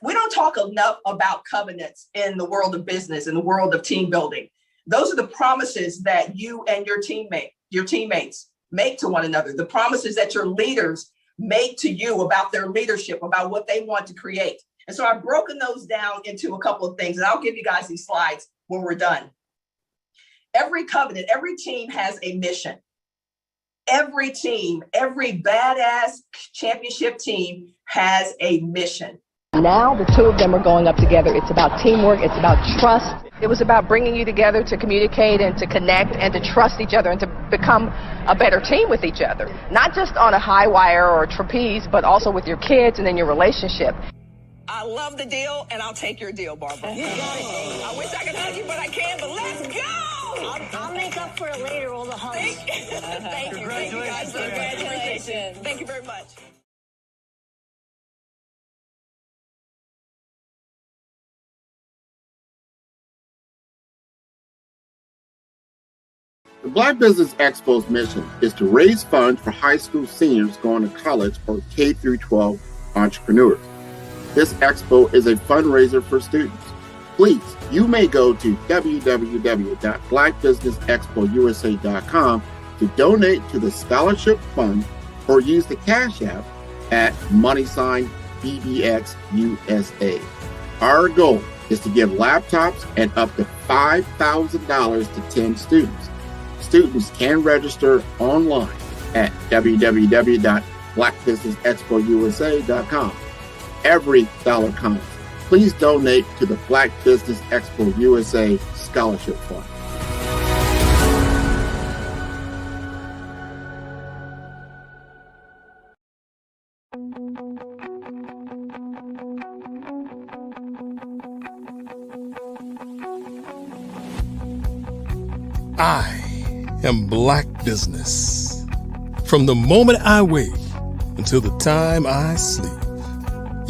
We don't talk enough about covenants in the world of business, in the world of team building. Those are the promises that you and your teammates make to one another, the promises that your leaders make to you about their leadership, about what they want to create. And so I've broken those down into a couple of things, and I'll give you guys these slides when we're done. Every covenant, every team has a mission. Every team, every badass championship team has a mission.
Now the two of them are going up together. It's about teamwork. It's about trust. It was about bringing you together to communicate and to connect and to trust each other and to become a better team with each other. Not just on a high wire or a trapeze, but also with your kids and in your relationship.
I love the deal, and I'll take your deal, Barbara. You got it. I wish I could hug you, but I can't, but let's go!
I'll make up for it later, all the hugs.
Thank you. Thank you, guys. Congratulations. Thank you very much.
The Black Business Expo's mission is to raise funds for high school seniors going to college or K-12 entrepreneurs. This expo is a fundraiser for students. Please, you may go to www.blackbusinessexpousa.com to donate to the scholarship fund or use the Cash App at $BBXUSA. Our goal is to give laptops and up to $5,000 to 10 students. Students can register online at www.blackbusinessexpousa.com. Every dollar counts. Please donate to the Black Business Expo USA Scholarship Fund.
I am Black Business. From the moment I wake until the time I sleep.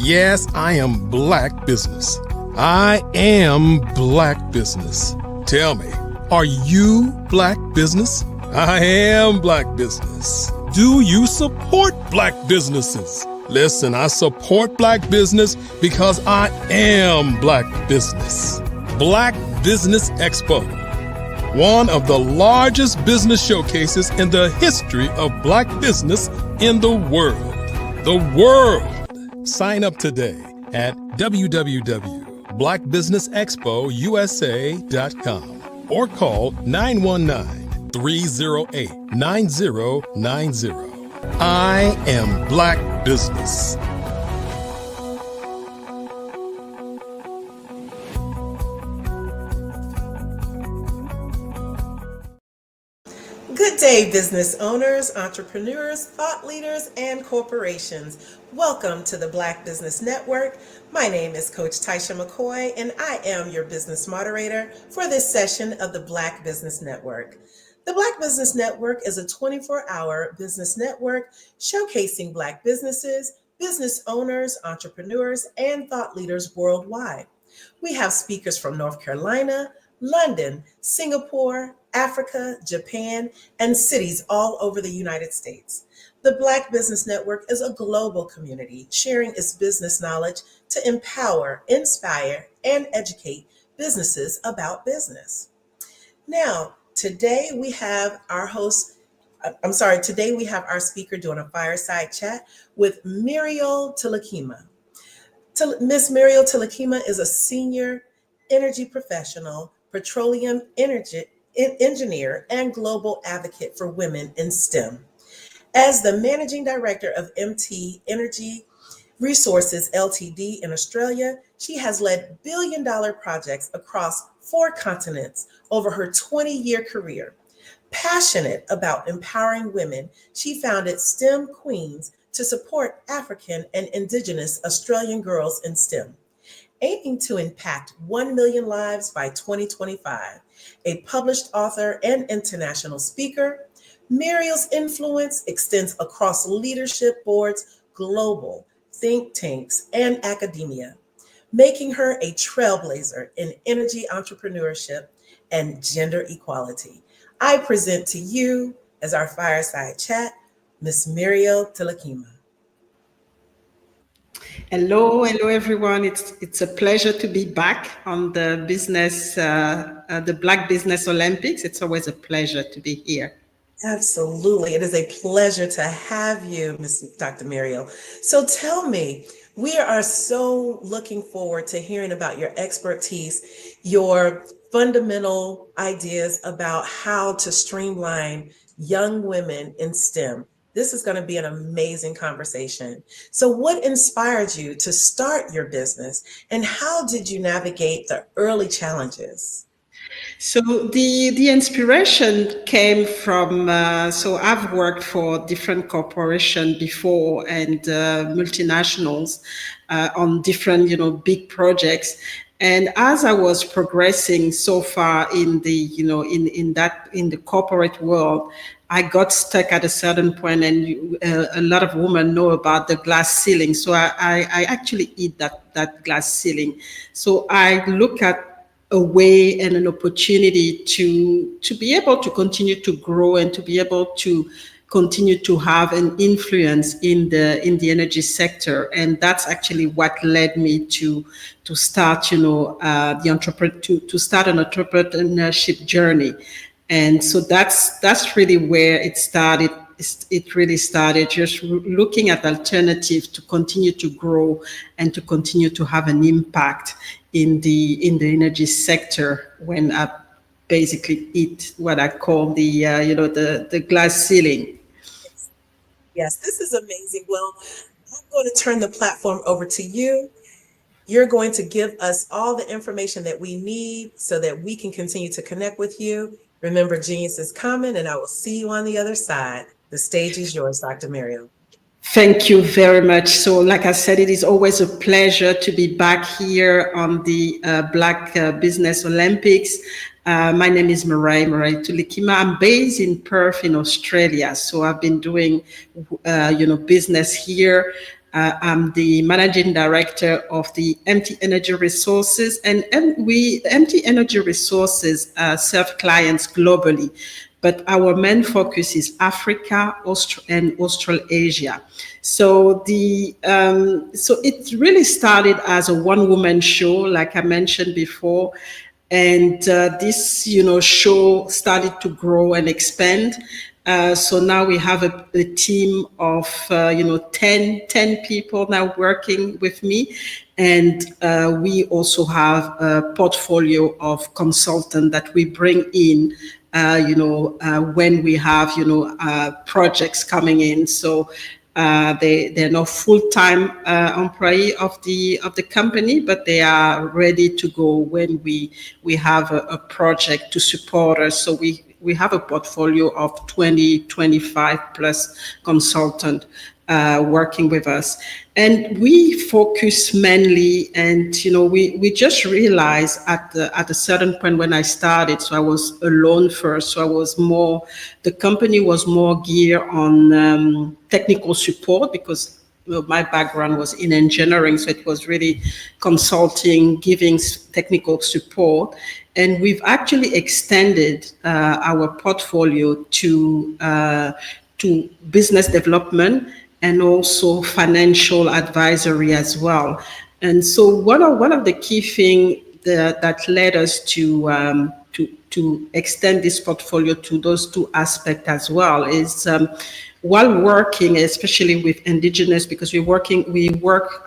Yes, I am Black Business. I am Black Business. Tell me, are you Black Business? I am Black Business. Do you support Black businesses? Listen, I support Black business because I am Black Business. Black Business Expo, one of the largest business showcases in the history of Black business in the world. The world! Sign up today at www.blackbusinessexpousa.com or call 919-308-9090. I am Black Business.
Good day, business owners, entrepreneurs, thought leaders, and corporations. Welcome to the Black Business Network. My name is Coach Taisha McCoy, and I am your business moderator for this session of the Black Business Network. The Black Business Network is a 24-hour business network showcasing Black businesses, business owners, entrepreneurs, and thought leaders worldwide. We have speakers from North Carolina, London, Singapore, Africa, Japan, and cities all over the United States. The Black Business Network is a global community sharing its business knowledge to empower, inspire, and educate businesses about business. Now, today we have our speaker doing a fireside chat with Muriel Tilakema. Miss Muriel Tilakema is a senior energy professional, petroleum engineer, and global advocate for women in STEM. As the managing director of MT Energy Resources Ltd in Australia, she has led billion-dollar projects across 4 continents over her 20-year career. Passionate about empowering women, she founded STEM Queens to support African and Indigenous Australian girls in STEM, aiming to impact 1 million lives by 2025. A published author and international speaker, Muriel's influence extends across leadership boards, global think tanks, and academia, making her a trailblazer in energy entrepreneurship and gender equality. I present to you, as our fireside chat, Miss Muriel Tilakema.
Hello everyone. It's a pleasure to be back on the Black Business Olympics. It's always a pleasure to be here.
Absolutely. It is a pleasure to have you, Dr. Muriel. So tell me, we are so looking forward to hearing about your expertise, your fundamental ideas about how to streamline young women in STEM. This is going to be an amazing conversation. So what inspired you to start your business, and how did you navigate the early challenges?
So the inspiration came from, so I've worked for different corporations before and multinationals on different, big projects. And as I was progressing so far in the, in the corporate world, I got stuck at a certain point, and a lot of women know about the glass ceiling. So I actually hit that glass ceiling. So I look at a way and an opportunity to be able to continue to grow and to be able to continue to have an influence in the energy sector, and that's actually what led me to start, to start an entrepreneurship journey. And so that's really where it started. It really started just looking at alternatives to continue to grow and to continue to have an impact in the energy sector when I basically hit what I call the glass ceiling.
Yes, this is amazing. Well, I'm going to turn the platform over to you. You're going to give us all the information that we need so that we can continue to connect with you. Remember, genius is coming, and I will see you on the other side. The stage is yours, Dr. Muriel.
Thank you very much. So like I said, it is always a pleasure to be back here on the Black Business Olympics. My name is Marae Tulikima. I'm based in Perth in Australia. So I've been doing, business here. I'm the managing director of the MT Energy Resources, and MT Energy Resources serve clients globally. But our main focus is Africa, and Australasia. So so it really started as a one-woman show, like I mentioned before, and this show started to grow and expand. So now we have a team of 10 people now working with me, and we also have a portfolio of consultants that we bring in when we have projects coming in. So they're not full-time employee of the company, but they are ready to go when we have a project to support us. So we have a portfolio of 25 plus consultants working with us. And we focus mainly, and we just realized at a certain point when I started, so I was alone first, so the company was more geared on technical support, because my background was in engineering, so it was really consulting, giving technical support. And we've actually extended our portfolio to business development and also financial advisory as well. And so one of the key things that led us to extend this portfolio to those two aspects as well is while working, especially with indigenous, because we work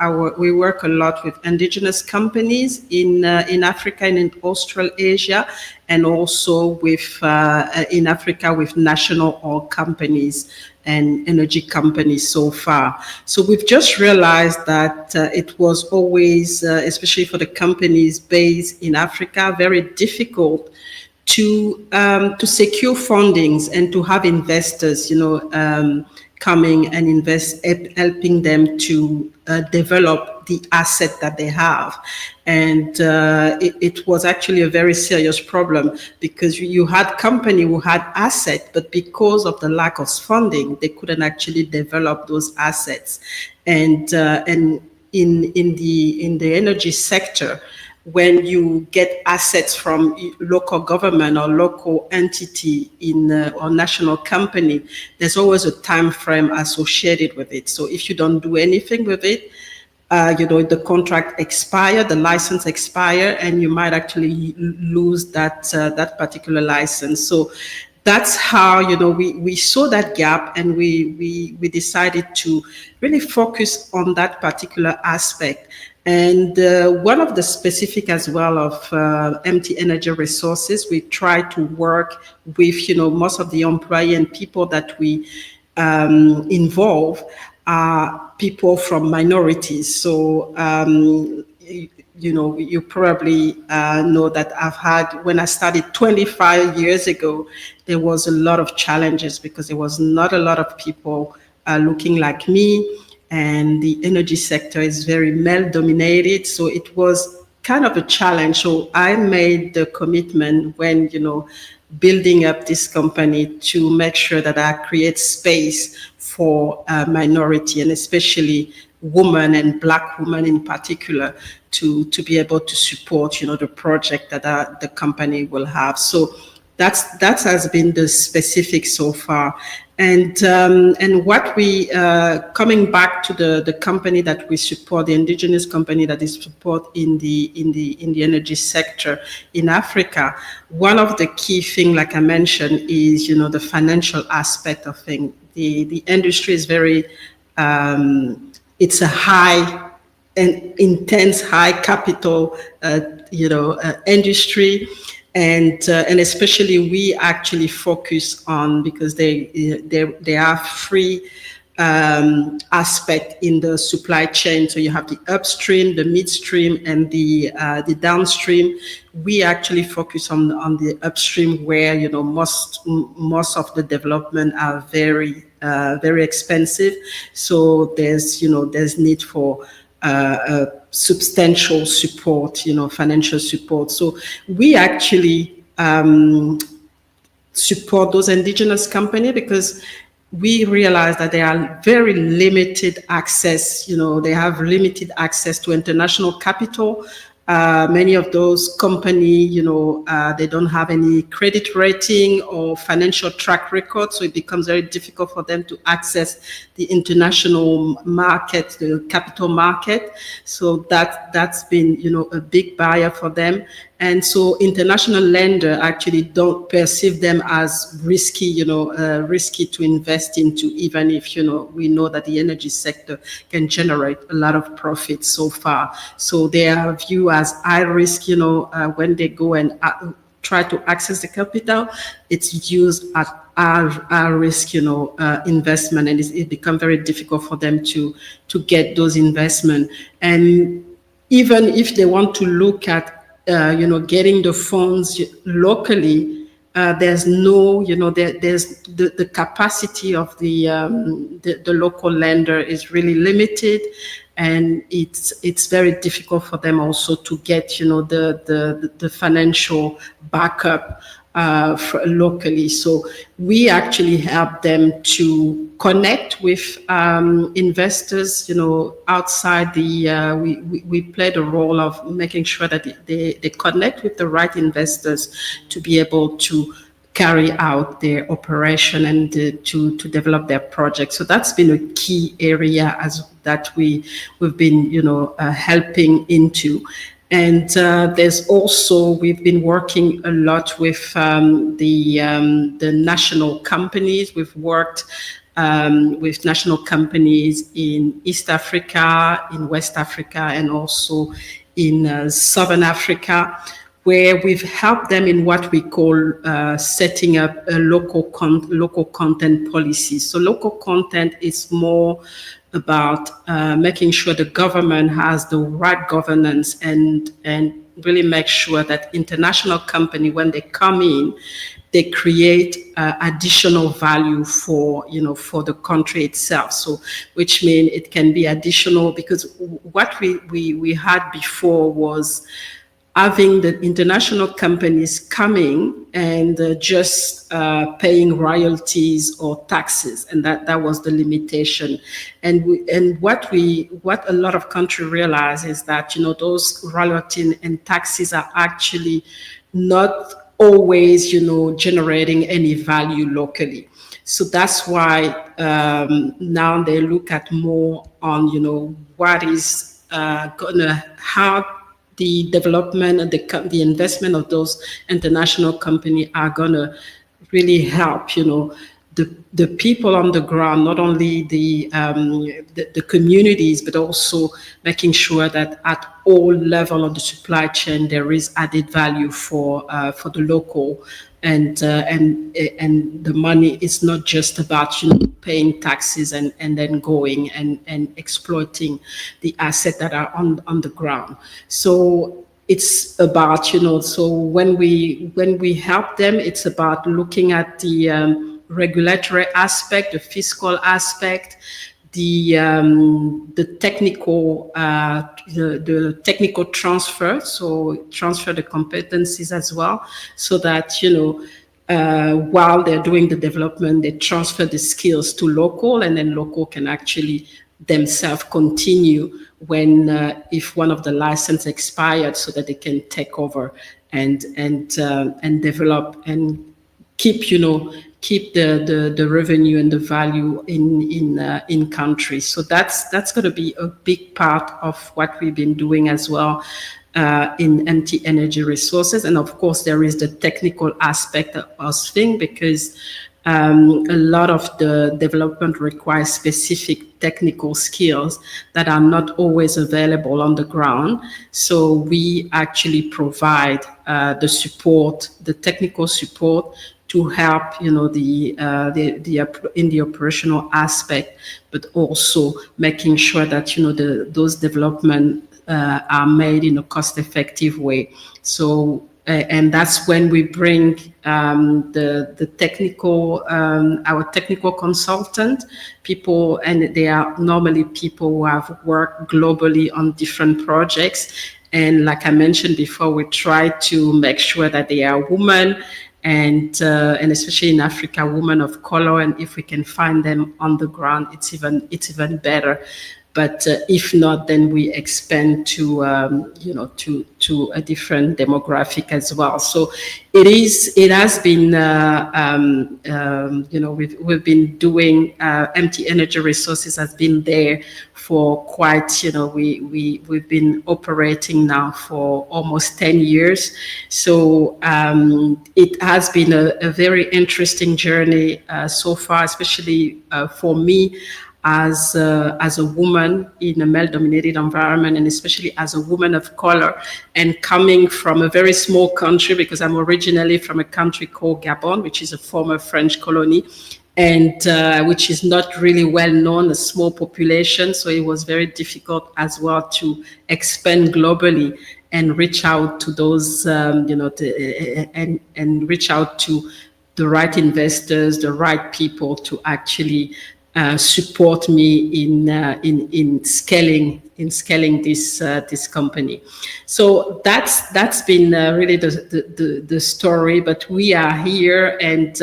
a lot with indigenous companies in Africa and in Australasia, and also with in Africa with national oil companies and energy companies so far. So we've just realized that it was always, especially for the companies based in Africa, very difficult to secure fundings and to have investors, coming and invest, helping them to develop the asset that they have. And it was actually a very serious problem, because you had company who had assets, but because of the lack of funding, they couldn't actually develop those assets. And in the energy sector, when you get assets from local government or local entity or national company, there's always a time frame associated with it. So if you don't do anything with it, the contract expire, the license expire, and you might actually lose that particular license. So that's how we saw that gap, and we decided to really focus on that particular aspect. And one of the specific as well of MT Energy Resources, we try to work with most of the employee and people that we involve are people from minorities. So you probably know that when I started 25 years ago, there was a lot of challenges, because there was not a lot of people looking like me. And the energy sector is very male dominated. So it was kind of a challenge. So I made the commitment when, building up this company, to make sure that I create space for minority, and especially women and Black women in particular, to be able to support, the project that the company will have. So that has been the specific so far. And what we coming back to the company that we support, the indigenous company that is support in the energy sector in Africa. One of the key things, like I mentioned, is the financial aspect of things. The industry is very it's a high and intense high capital industry. And especially we actually focus on, because they are three aspect in the supply chain. So you have the upstream, the midstream, and the downstream. We actually focus on the upstream, where most of the development are very expensive. So there's need for substantial support, financial support. So we actually support those indigenous companies, because we realize that they are very limited access, they have limited access to international capital. Many of those companies, they don't have any credit rating or financial track record, so it becomes very difficult for them to access the international market, the capital market. So that's been, a big barrier for them. And so international lenders actually don't perceive them as risky, risky to invest into, even if, we know that the energy sector can generate a lot of profit so far. So they are viewed as high risk, when they go and try to access the capital, it's used at our risk, investment, and it becomes very difficult for them to get those investments. And even if they want to look at getting the funds locally, there's no, there's the capacity of the local lender is really limited, and it's very difficult for them also to get, the financial backup locally. So we actually help them to connect with investors, outside we play the role of making sure that they connect with the right investors to be able to carry out their operation and to develop their project. So that's been a key area that we've been, helping into. And there's also, we've been working a lot with the national companies. We've worked with national companies in East Africa, in West Africa, and also in Southern Africa, where we've helped them in what we call setting up a local content policy. So local content is more about making sure the government has the right governance and really make sure that international company, when they come in, they create additional value for the country itself. So, which means it can be additional, because what we had before was having the international companies coming and just paying royalties or taxes, and that was the limitation. And what a lot of countries realize is that those royalties and taxes are actually not always generating any value locally. So that's why now they look at more on what is gonna how the development and the investment of those international companies are going to really help, the people on the ground, not only the communities, but also making sure that at all levels of the supply chain there is added value for the local, and the money is not just about paying taxes and then going and exploiting the assets that are on the ground. So it's about so when we help them, it's about looking at the regulatory aspect, the fiscal aspect, the technical the technical transfer, so transfer the competencies as well, so that while they're doing the development, they transfer the skills to local, and then local can actually themselves continue when if one of the license expired, so that they can take over and develop and keep the revenue and the value in countries. So that's going to be a big part of what we've been doing as well in empty energy resources. And of course, there is the technical aspect of things, because a lot of the development requires specific technical skills that are not always available on the ground. So we actually provide the technical support to help, in the operational aspect, but also making sure that those development are made in a cost-effective way. So, and that's when we bring the technical, our technical consultant people, and they are normally people who have worked globally on different projects. And like I mentioned before, we try to make sure that they are women, and especially in Africa, women of color. And if we can find them on the ground, it's even better. But if not, then we expand to to a different demographic as well. So it has been we've been doing empty energy resources has been there for quite we've been operating now for almost 10 years. So it has been a very interesting journey so far, especially for me. As a woman in a male-dominated environment, and especially as a woman of color, and coming from a very small country, because I'm originally from a country called Gabon, which is a former French colony, and which is not really well known, a small population. So it was very difficult as well to expand globally and reach out to those, and reach out to the right investors, the right people to actually support me in scaling this company. So that's been really the story. But we are here, and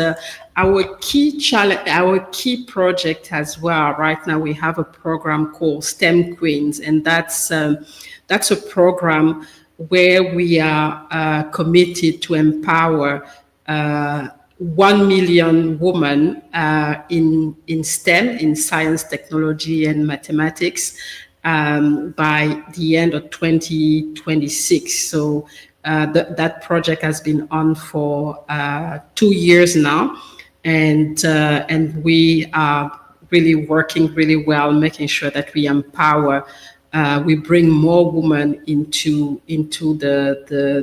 our key challenge, our key project as well. Right now, we have a program called STEM Queens, and that's a program where we are committed to empower 1 million women in STEM, in science, technology, and mathematics by the end of 2026. So that project has been on for 2 years now, and we are really working really well, making sure that we empower. We bring more women into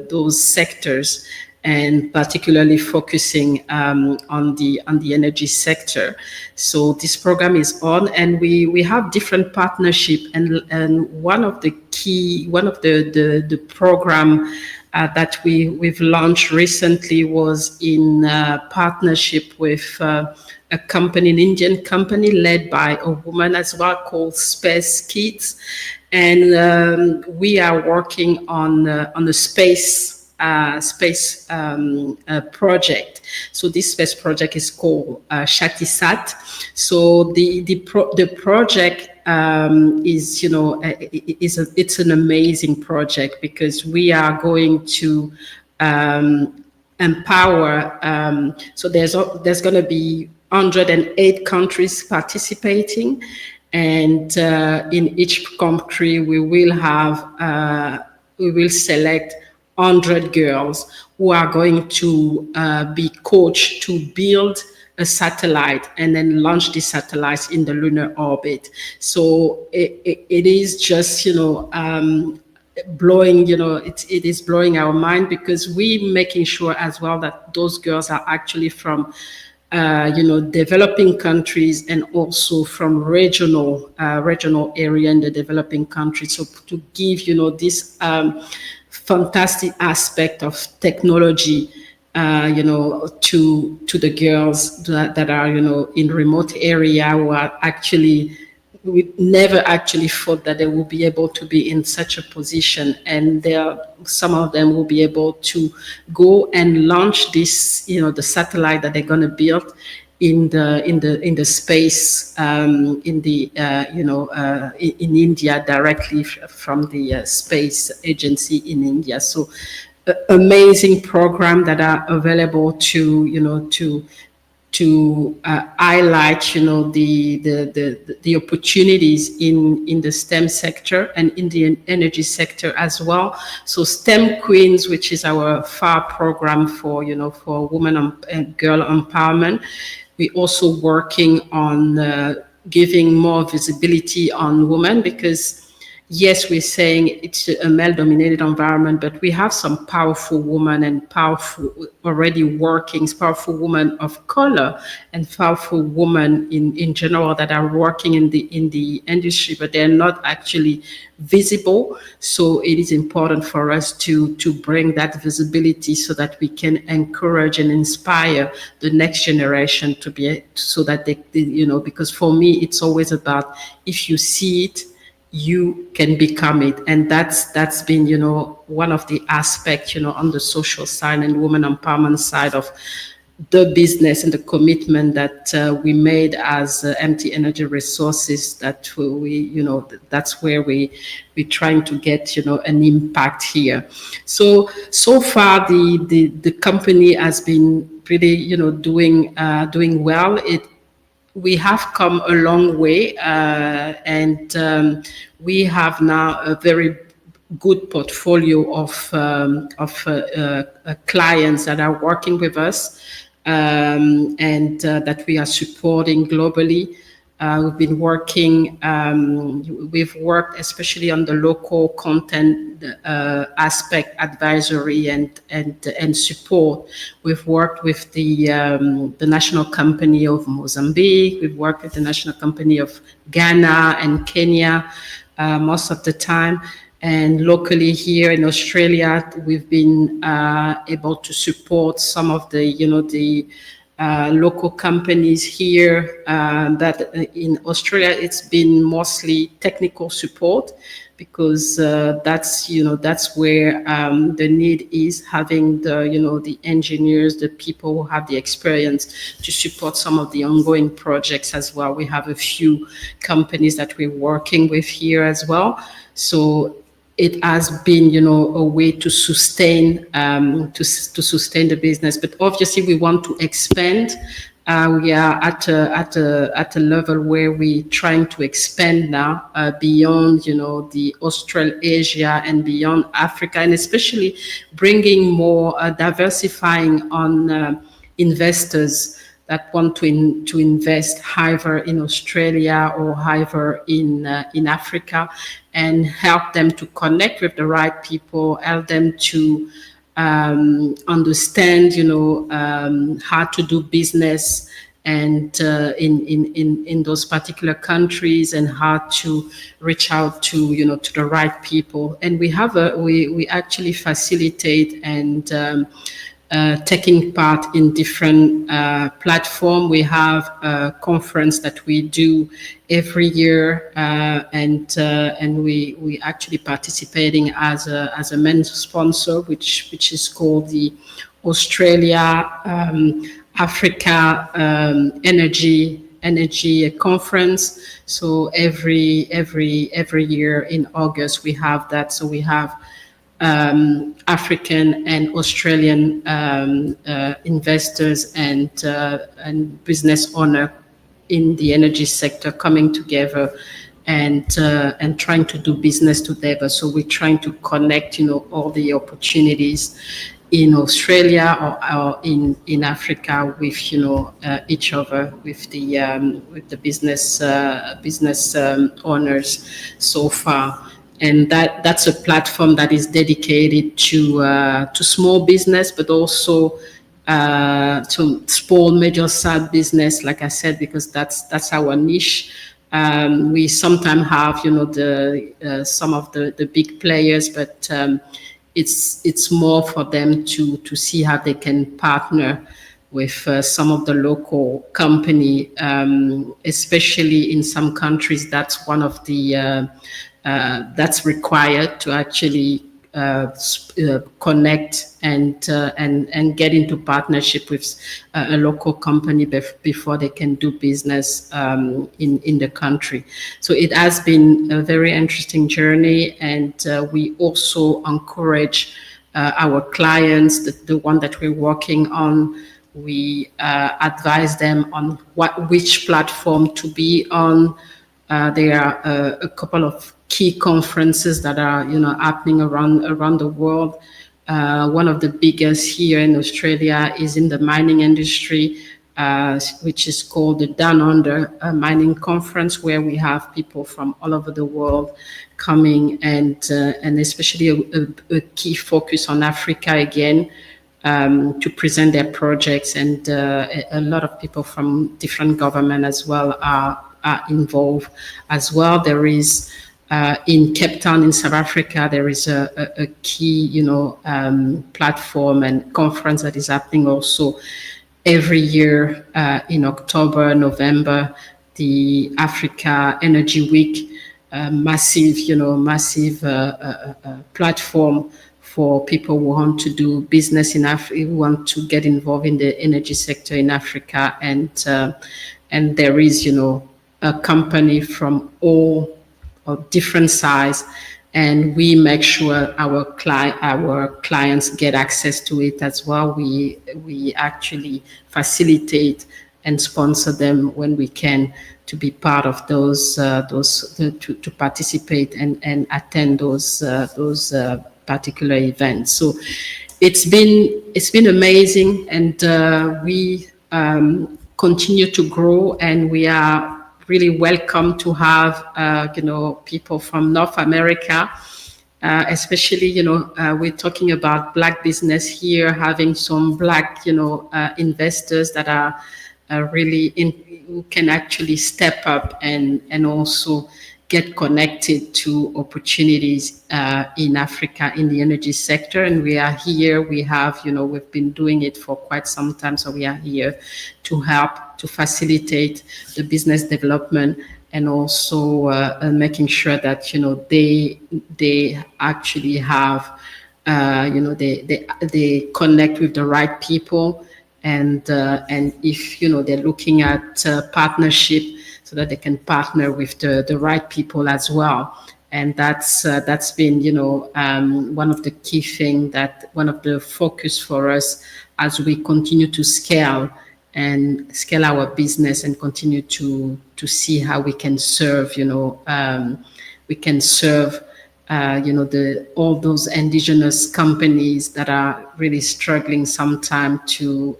those sectors, and particularly focusing on the energy sector. So this program is on, and we have different partnership, and one of the program that we've launched recently was in partnership with a company, an Indian company led by a woman as well, called Space Kids, and we are working on a space project. So this space project is called Shatisat. So the project is, it's an amazing project, because we are going to empower. So there's going to be 108 countries participating, and in each country we will select 100 girls who are going to be coached to build a satellite and then launch the satellites in the lunar orbit. So it is just, blowing, it is blowing our mind, because we making sure as well that those girls are actually from developing countries, and also from regional area in the developing countries. So to give, this fantastic aspect of technology, to the girls that are, in remote area, who are actually, we never actually thought that they will be able to be in such a position, and some of them will be able to go and launch this, the satellite that they're going to build in the space, in India, directly from the space agency in India. So amazing program that are available to highlight the opportunities in the STEM sector and in the energy sector as well. So STEM Queens, which is our FAR program for women and girl empowerment. We're also working on giving more visibility on women, because yes, we're saying it's a male-dominated environment, but we have some powerful women and powerful women of color and powerful women in general that are working in the industry, but they're not actually visible. So it is important for us to bring that visibility so that we can encourage and inspire the next generation to be, so that they because for me, it's always about, if you see it, you can become it. And that's been one of the aspects on the social side and women empowerment side of the business, and the commitment that we made as MT Energy Resources, that that's where we're trying to get an impact here. So far the company has been pretty doing well. We have come a long way, and we have now a very good portfolio of clients that are working with us, and that we are supporting globally. We've worked especially on the local content aspect, advisory and support. We've worked with the National Company of Mozambique. We've worked with the National Company of Ghana and Kenya most of the time. And locally here in Australia, we've been able to support some of the local companies here. That in Australia, it's been mostly technical support, because that's where the need is, having the engineers, the people who have the experience to support some of the ongoing projects as well. We have a few companies that we're working with here as well. So it has been, a way to sustain sustain the business. But obviously, we want to expand. We are at a level where we're trying to expand now beyond, the Australasia and beyond Africa, and especially bringing more diversifying on investors that want to invest either in Australia or either in Africa, and help them to connect with the right people, help them to understand, how to do business and in those particular countries, and how to reach out to to the right people. And we have we actually facilitate and taking part in different platforms. We have a conference that we do every year, and we actually participating as a main sponsor, which is called the Australia Africa Energy Conference. So every year in August we have that. So we have African and Australian investors and business owner in the energy sector coming together and trying to do business together. So we're trying to connect, all the opportunities in Australia or in Africa with each other, with the business owners so far. And that's a platform that is dedicated to small business, but also to small, medium-sized business, like I said, because that's our niche. We sometimes have, some of the big players, but it's more for them to see how they can partner with some of the local company, especially in some countries. That's one of the that's required to actually connect and get into partnership with a local company before they can do business in the country. So it has been a very interesting journey, and we also encourage our clients, the one that we're working on. We advise them on which platform to be on. There are a couple of key conferences that are happening around the world. One of the biggest here in Australia is in the mining industry, which is called the Down Under Mining Conference, where we have people from all over the world coming, and especially a key focus on Africa again, to present their projects, and a lot of people from different government as well are involved as well. There is in Cape Town in South Africa, there is a key platform and conference that is happening also every year in October, November, the Africa Energy Week, massive platform for people who want to do business in Africa, who want to get involved in the energy sector in Africa, and there is a company from all of different size, and we make sure our clients get access to it as well. We actually facilitate and sponsor them when we can to be part of those to participate and attend those particular events. So it's been amazing, and we continue to grow, and we are really welcome to have people from North America, especially we're talking about Black business here, having some Black investors that are really who can actually step up and also get connected to opportunities in Africa in the energy sector. And we are here, we have, we've been doing it for quite some time, so we are here to help, to facilitate the business development, and also making sure that, they actually have, they connect with the right people, and if, they're looking at partnership, so that they can partner with the right people as well. And that's been, one of the key things, that one of the focus for us as we continue to scale our business and continue to see how we can serve, all those indigenous companies that are really struggling sometimes to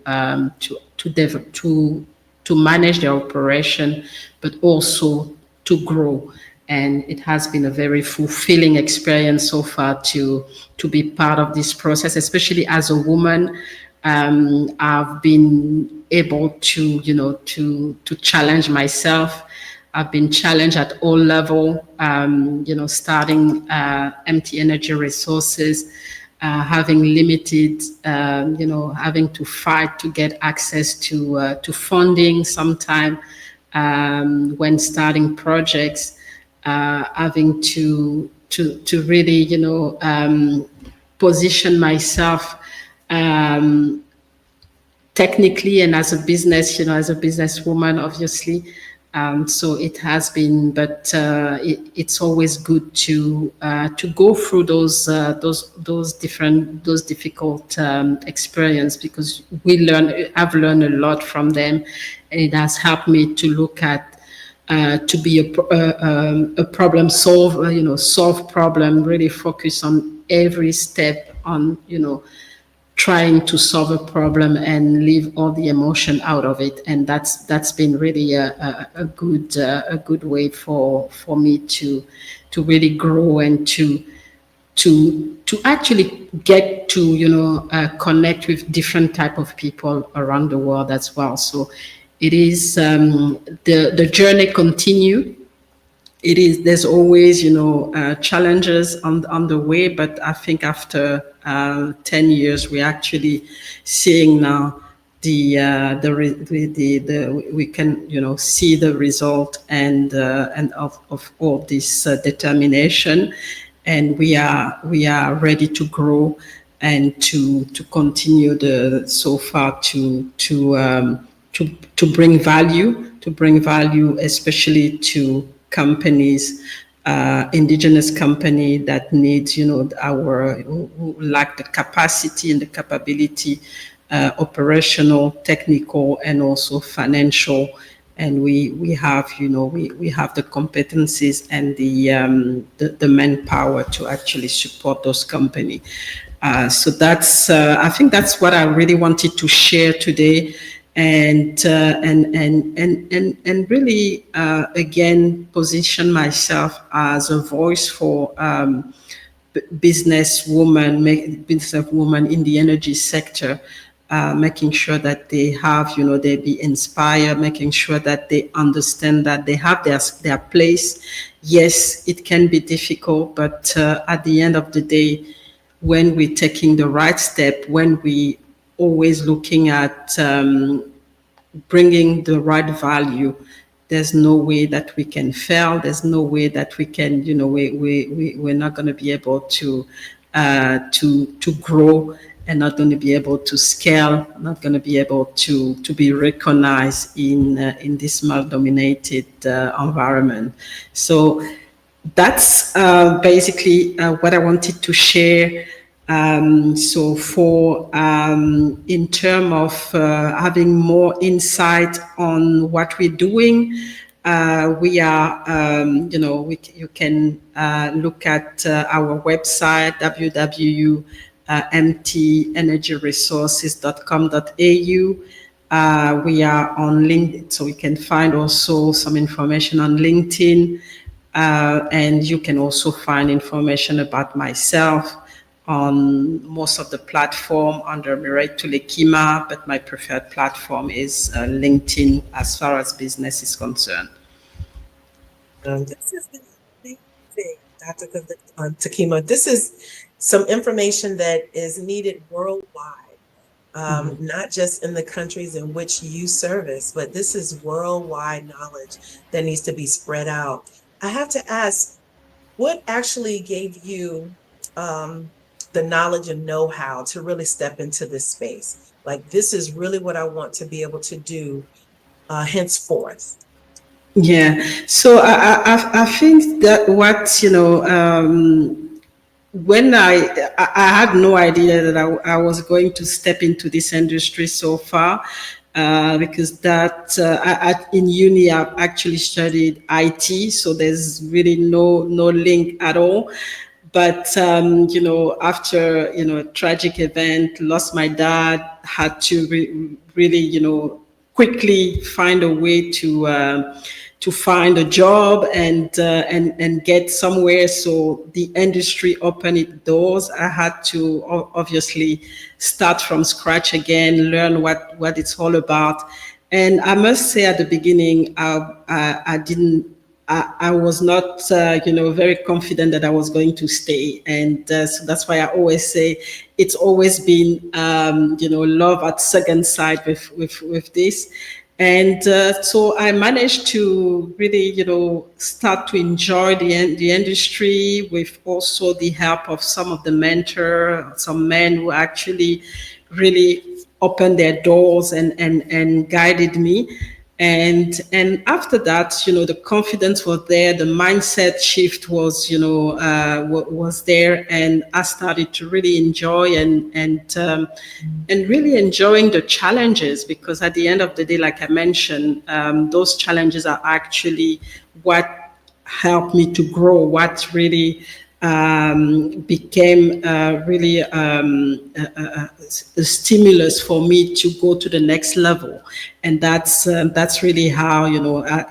manage their operation, but also to grow. And it has been a very fulfilling experience so far to be part of this process, especially as a woman. I've been able to challenge myself. I've been challenged at all levels, starting empty energy resources, having limited, having to fight to get access to funding sometime when starting projects, having to really, position myself technically and as a business, as a businesswoman, obviously. So it has been, but it's always good to go through those difficult experience, because I've learned a lot from them, and it has helped me to look at to be a problem solver, solve problem, really focus on every step on trying to solve a problem and leave all the emotion out of it. And that's been really a good way for me to really grow and to actually get to connect with different type of people around the world as well. So it is the journey continue. There's always challenges on the way, but I think after 10 years, we're actually seeing now we can see the result and of all this determination, and we are ready to grow and to continue so far to bring value, especially to companies indigenous company that needs, who lack the capacity and the capability, operational, technical, and also financial. And we have, we have the competencies and the manpower to actually support those companies. So that's, I think that's what I really wanted to share today, and really again position myself as a voice for business women in the energy sector, making sure that they have, they be inspired, making sure that they understand that they have their place. Yes, it can be difficult, but at the end of the day, when we're taking the right step, when we always looking at bringing the right value, there's no way that we can fail. There's no way that we can, we're not going to be able to grow, and not going to be able to scale, not going to be able to be recognized in this male-dominated environment. So that's basically what I wanted to share. So for in terms of having more insight on what we're doing, we are, you can look at our website, www.mtenergyresources.com.au. We are on LinkedIn, so we can find also some information on LinkedIn. And you can also find information about myself on most of the platform under Mireille Tulekima, but my preferred platform is LinkedIn as far as business is concerned.
This has been amazing, Dr. Takima. This is some information that is needed worldwide, not just in the countries in which you service, but this is worldwide knowledge that needs to be spread out. I have to ask, what actually gave you the knowledge and know-how to really step into this space? Like, this is really what I want to be able to do henceforth.
Yeah, so I think that what, when I had no idea that I was going to step into this industry so far, because that in uni I've actually studied IT, so there's really no link at all. But after a tragic event, lost my dad, had to really quickly find a way to find a job and get somewhere. So the industry opened its doors. I had to obviously start from scratch again, learn what it's all about. And I must say, at the beginning, I was not, very confident that I was going to stay. And so that's why I always say it's always been, love at second sight with this. And so I managed to really, start to enjoy the industry with also the help of some of the mentors, some men who actually really opened their doors and guided me. And after that, the confidence was there, the mindset shift was, was there, and I started to really enjoy and really enjoying the challenges, because at the end of the day, like I mentioned, those challenges are actually what helped me to grow, what really became really a stimulus for me to go to the next level. And that's really how,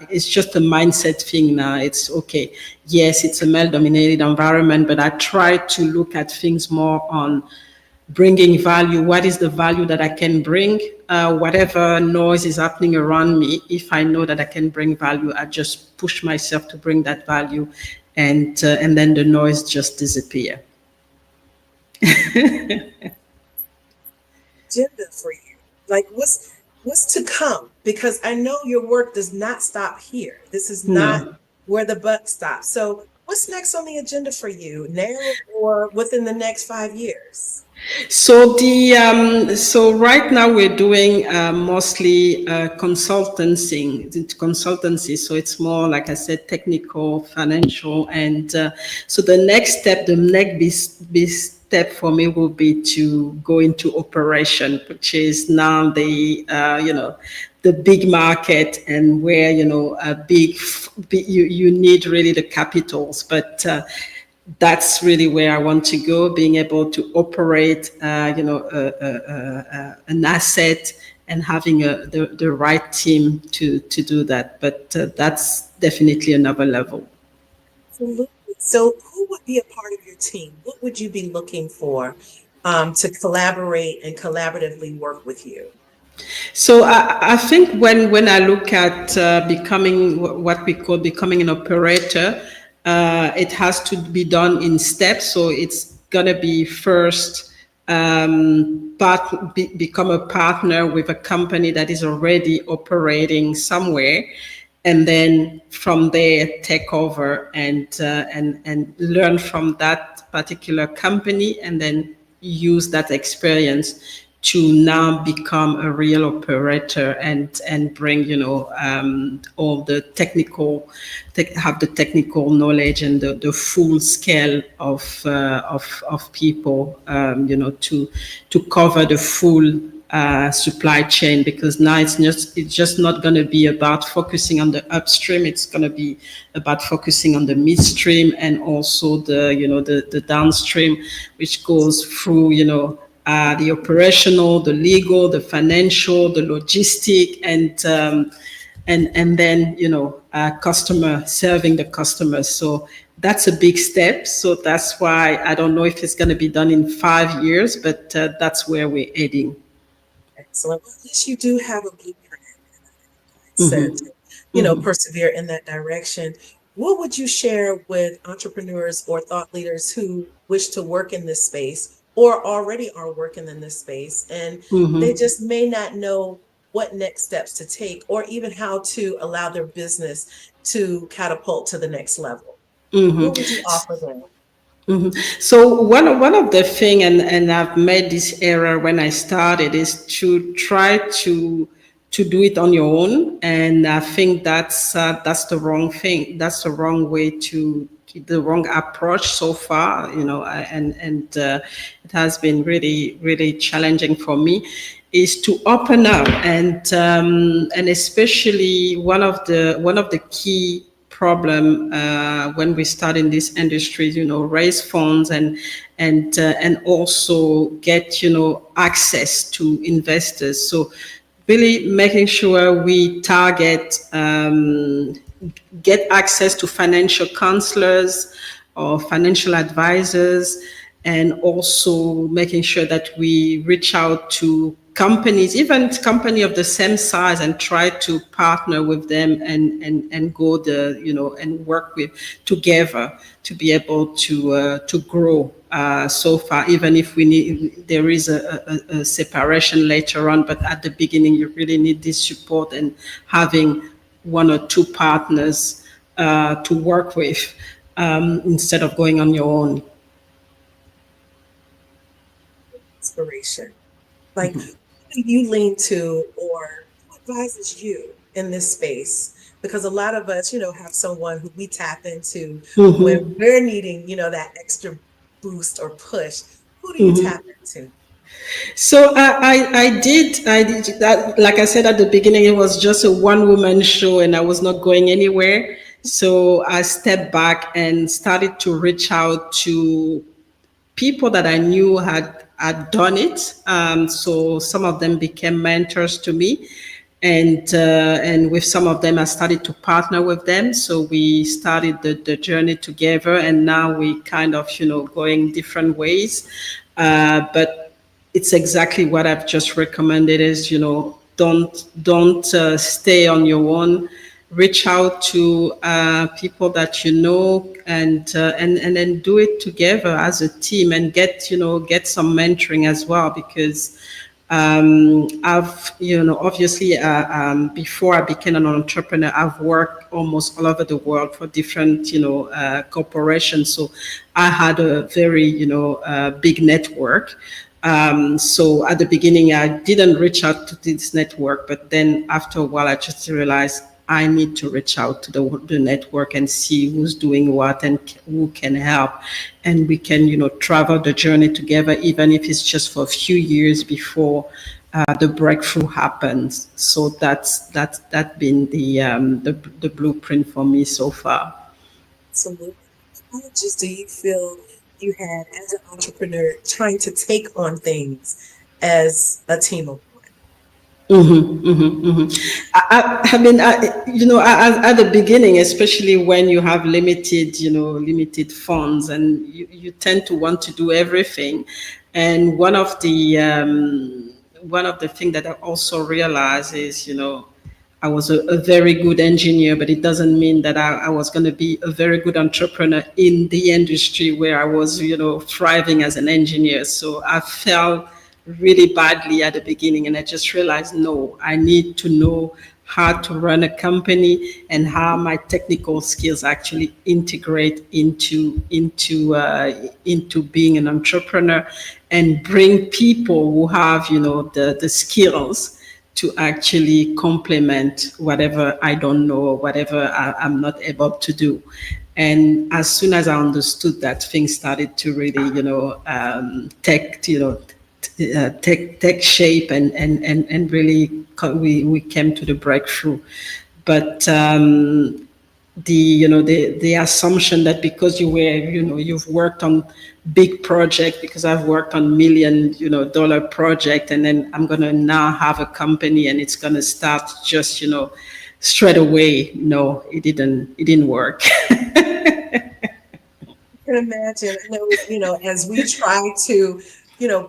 it's just a mindset thing now. It's okay. Yes, it's a male-dominated environment, but I try to look at things more on bringing value. What is the value that I can bring? Whatever noise is happening around me, if I know that I can bring value, I just push myself to bring that value, and then the noise just disappear.
Agenda for you, like what's to come? Because I know your work does not stop here. This is not where the buck stops. So what's next on the agenda for you now or within the next 5 years?
So right now we're doing mostly consultancy. So it's more, like I said, technical, financial, and so the next step, the next big step for me will be to go into operation, which is now the big market, and where you need really the capitals, but that's really where I want to go, being able to operate, an asset, and having the right team to do that. But that's definitely another level.
Absolutely. So, who would be a part of your team? What would you be looking for to collaborate and collaboratively work with you?
So I think when I look at becoming what we call becoming an operator, it has to be done in steps. So it's gonna be first become a partner with a company that is already operating somewhere, and then from there take over and learn from that particular company, and then use that experience to now become a real operator and bring all the technical have the technical knowledge and the full scale of people to cover the full supply chain, because now it's just not going to be about focusing on the upstream. It's going to be about focusing on the midstream, and also the downstream, which goes through the operational, the legal, the financial, the logistic, and then customer, serving the customers. So that's a big step. So that's why I don't know if it's going to be done in 5 years, but that's where we're heading.
Excellent. Well, at least you do have a blueprint mindset, persevere in that direction. What would you share with entrepreneurs or thought leaders who wish to work in this space, or already are working in this space, and they just may not know what next steps to take, or even how to allow their business to catapult to the next level? What would you offer them?
So one of the thing, and I've made this error when I started, is to try to do it on your own, and I think that's the wrong thing. That's the wrong way the wrong approach so far. And it has been really, really challenging for me. Is to open up, and especially one of the key problem when we start in this industry, raise funds and also get access to investors. So really making sure we target get access to financial counselors or financial advisors, and also making sure that we reach out to companies, even company of the same size, and try to partner with them and go and work with together to be able to grow. So far, even if there is a separation later on, but at the beginning you really need this support and having one or two partners to work with instead of going on your own.
Inspiration. Like, who do you lean to, or who advises you in this space? Because a lot of us, have someone who we tap into when we're needing, that extra boost or push. Who do you tap into?
So I did that. Like I said at the beginning, it was just a one-woman show, and I was not going anywhere. So I stepped back and started to reach out to people that I knew had done it. So some of them became mentors to me, and with some of them I started to partner with them. So we started the journey together, and now we kind of going different ways. But it's exactly what I've just recommended: is don't stay on your own. Reach out to people that and then do it together as a team, and get some mentoring as well, because I've, obviously, before I became an entrepreneur, I've worked almost all over the world for different, corporations. So I had a very, big network. So at the beginning, I didn't reach out to this network, but then after a while, I just realized I need to reach out to the network and see who's doing what and who can help. And we can, travel the journey together, even if it's just for a few years before the breakthrough happens. So that's been the blueprint for me so far.
Absolutely. What challenges do you feel you had as an entrepreneur trying to take on things as a team of one?
I mean, at the beginning, especially when you have limited funds, and you tend to want to do everything. And one of the things that I also realized is, I was a very good engineer, but it doesn't mean that I was going to be a very good entrepreneur in the industry where I was, thriving as an engineer. So I felt really badly at the beginning, and I just realized, no, I need to know how to run a company and how my technical skills actually integrate into being an entrepreneur, and bring people who have, the skills to actually complement whatever I don't know or whatever I'm not able to do. And as soon as I understood that, things started to really, take shape, and really we came to the breakthrough. But the assumption that because you've worked on big project, because I've worked on $1 million project, and then I'm gonna now have a company and it's gonna start just straight away. No, it didn't work.
I can imagine. I know, as we try to,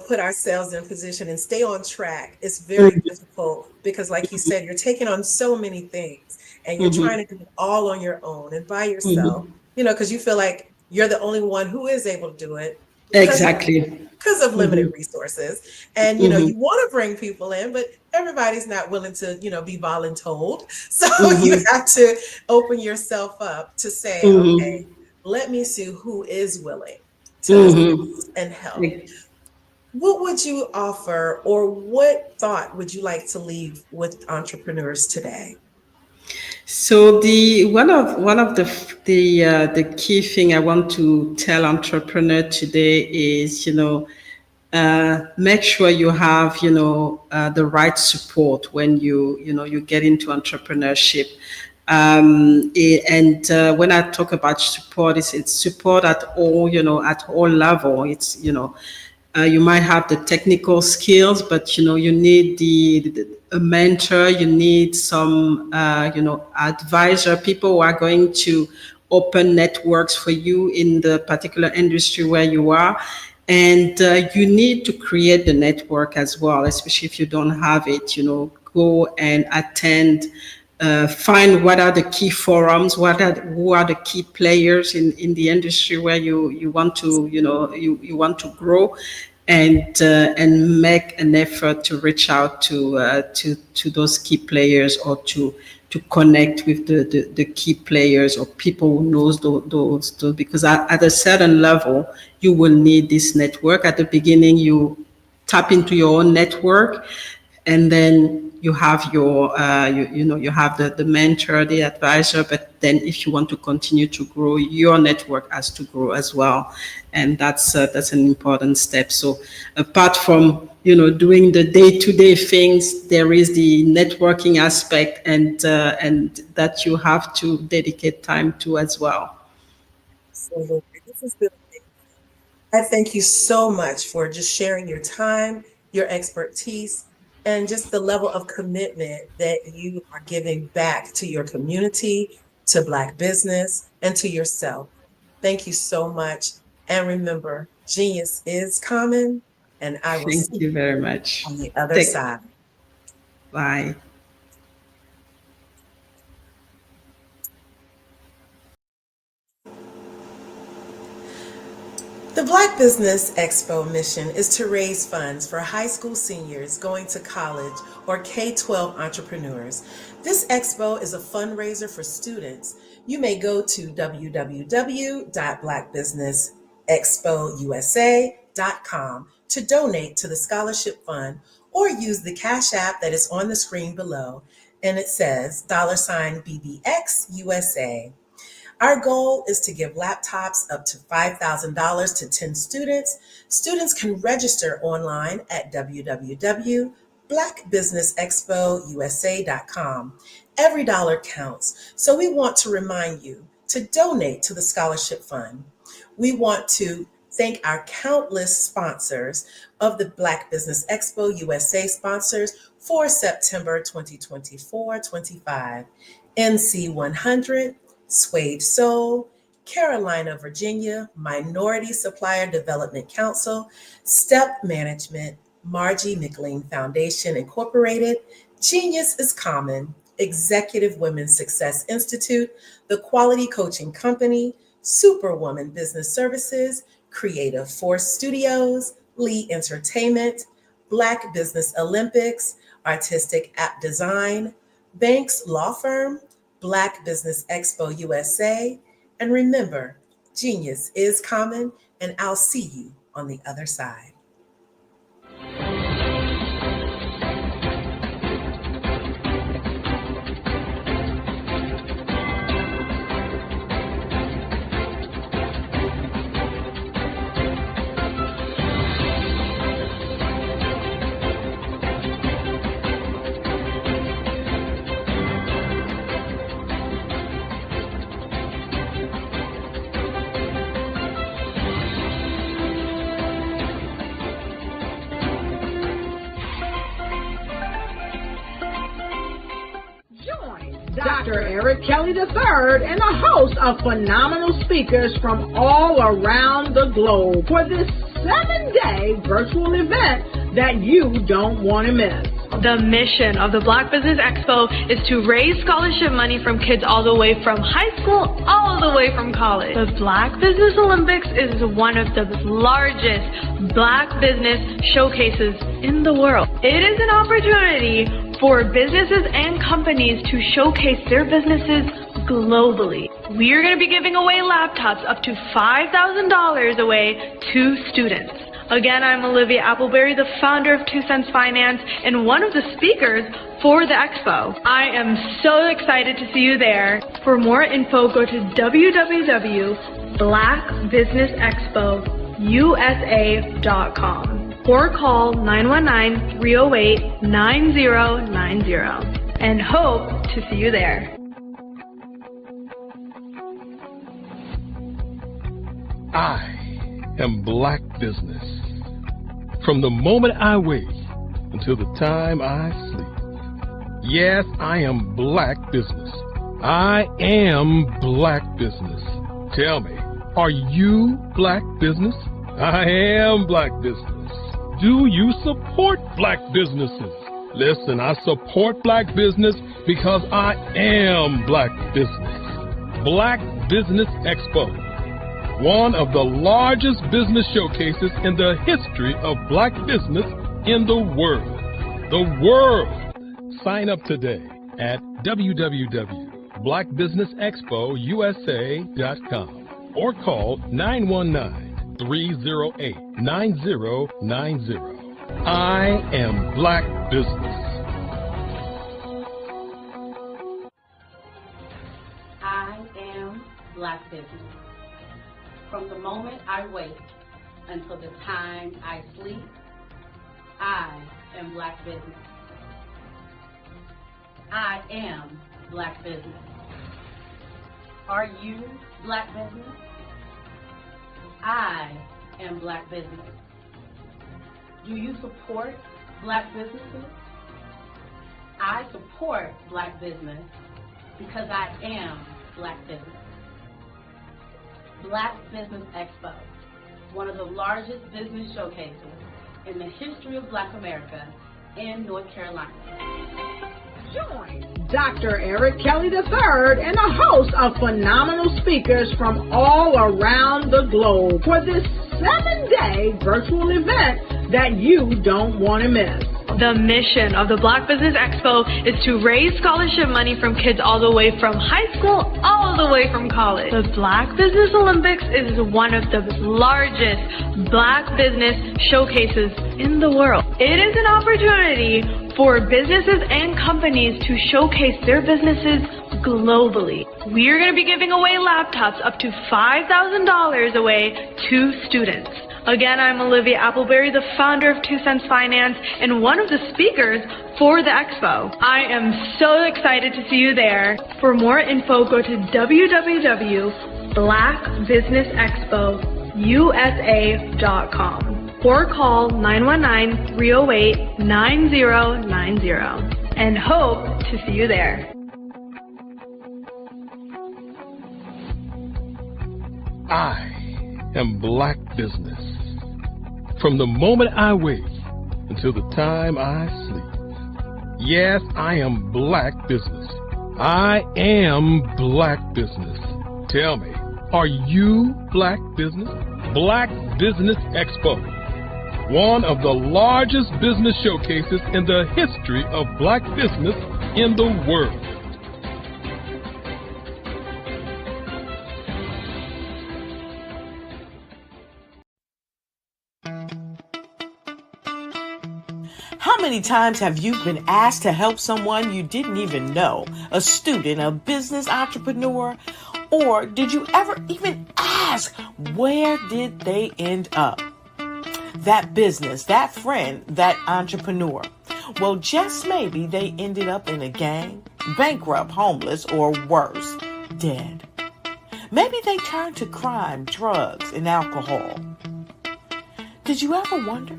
put ourselves in position and stay on track, it's very difficult because, like you said, you're taking on so many things and you're trying to do it all on your own and by yourself, because you feel like you're the only one who is able to do it
Exactly.
because of limited resources. And, you want to bring people in, but everybody's not willing to, be voluntold. So you have to open yourself up to say, okay, let me see who is willing to assist and help. What would you offer, or what thought would you like to leave with entrepreneurs today?
So one of the key thing I want to tell entrepreneur today is, make sure you have the right support when you get into entrepreneurship. And when I talk about support, it's support at all level. It's you might have the technical skills, but you need a mentor. You need some advisor, people who are going to open networks for you in the particular industry where you are. And you need to create the network as well, especially if you don't have it. Go and attend. Find what are the key forums, who are the key players in the industry where you want to you want to grow, and make an effort to reach out to those key players, or to connect with the key players or people who knows those because at a certain level you will need this network. At the beginning, you tap into your own network, and then you have your you have the mentor, the advisor. But then if you want to continue to grow, your network has to grow as well, and that's an important step. So apart from doing the day-to-day things, there is the networking aspect, and that you have to dedicate time to as well.
Absolutely. This has been amazing. I thank you so much for just sharing your time, your expertise, and just the level of commitment that you are giving back to your community, to Black business, and to yourself. Thank you so much. And remember, genius is common, and I will
Thank
see
you very
you
much.
on the other side.
Bye.
The Black Business Expo mission is to raise funds for high school seniors going to college or K-12 entrepreneurs. This expo is a fundraiser for students. You may go to www.blackbusinessexpousa.com to donate to the scholarship fund or use the Cash App that is on the screen below, and it says $BBX USA. Our goal is to give laptops up to $5,000 to 10 students. Students can register online at www.blackbusinessexpousa.com. Every dollar counts, so we want to remind you to donate to the scholarship fund. We want to thank our countless sponsors of the Black Business Expo USA sponsors for September 2024-25. NC 100, Suede Soul, Carolina, Virginia, Minority Supplier Development Council, Step Management, Margie McLean Foundation Incorporated, Genius is Common, Executive Women's Success Institute, The Quality Coaching Company, Superwoman Business Services, Creative Force Studios, Lee Entertainment, Black Business Olympics, Artistic App Design, Banks Law Firm, Black Business Expo USA, and remember, genius is common, and I'll see you on the other side.
Dr. Eric Kelly III and a host of phenomenal speakers from all around the globe for this 7-day virtual event that you don't want to miss.
The mission of the Black Business Expo is to raise scholarship money from kids all the way from high school, all the way from college. The Black Business Olympics is one of the largest Black business showcases in the world. It is an opportunity for businesses and companies to showcase their businesses globally. We are going to be giving away laptops up to $5,000 away to students. Again, I'm Olivia Appleberry, the founder of 2 Cents Finance and one of the speakers for the expo. I am so excited to see you there. For more info, go to www.blackbusinessexpousa.com or call 919-308-9090 and hope to see you there.
I am Black Business. From the moment I wake until the time I sleep. Yes, I am Black Business. I am Black Business. Tell me, are you Black Business? I am Black Business. Do you support Black businesses? Listen, I support Black business because I am Black Business. Black Business Expo, one of the largest business showcases in the history of Black business in the world. The world! Sign up today at www.blackbusinessexpousa.com or call 919-308-9090. I am Black Business.
I am Black Business. From the moment I wake until the time I sleep, I am Black Business. I am Black Business. Are you Black Business? I am Black Business. Do you support Black businesses? I support Black business because I am Black business. Black Business Expo, one of the largest business showcases in the history of Black America in North Carolina.
Join Dr. Eric Kelly III and a host of phenomenal speakers from all around the globe for this 7-day virtual event that you don't want to miss.
The mission of the Black Business Expo is to raise scholarship money from kids all the way from high school, all the way from college. The Black Business Olympics is one of the largest Black business showcases in the world. It is an opportunity for businesses and companies to showcase their businesses globally. We are going to be giving away laptops up to $5,000 away to students. Again, I'm Olivia Appleberry, the founder of 2 Cents Finance and one of the speakers for the expo. I am so excited to see you there. For more info, go to www.blackbusinessexpousa.com or call 919-308-9090 and hope to see you there.
I am Black Business. From the moment I wake until the time I sleep. Yes, I am Black Business. I am Black Business. Tell me, are you Black Business? Black Business Expo, one of the largest business showcases in the history of Black business in the world.
How many times have you been asked to help someone you didn't even know, a student, a business entrepreneur, or did you ever even ask, where did they end up? That business, that friend, that entrepreneur. Well, just maybe they ended up in a gang, bankrupt, homeless, or worse, dead. Maybe they turned to crime, drugs, and alcohol. Did you ever wonder?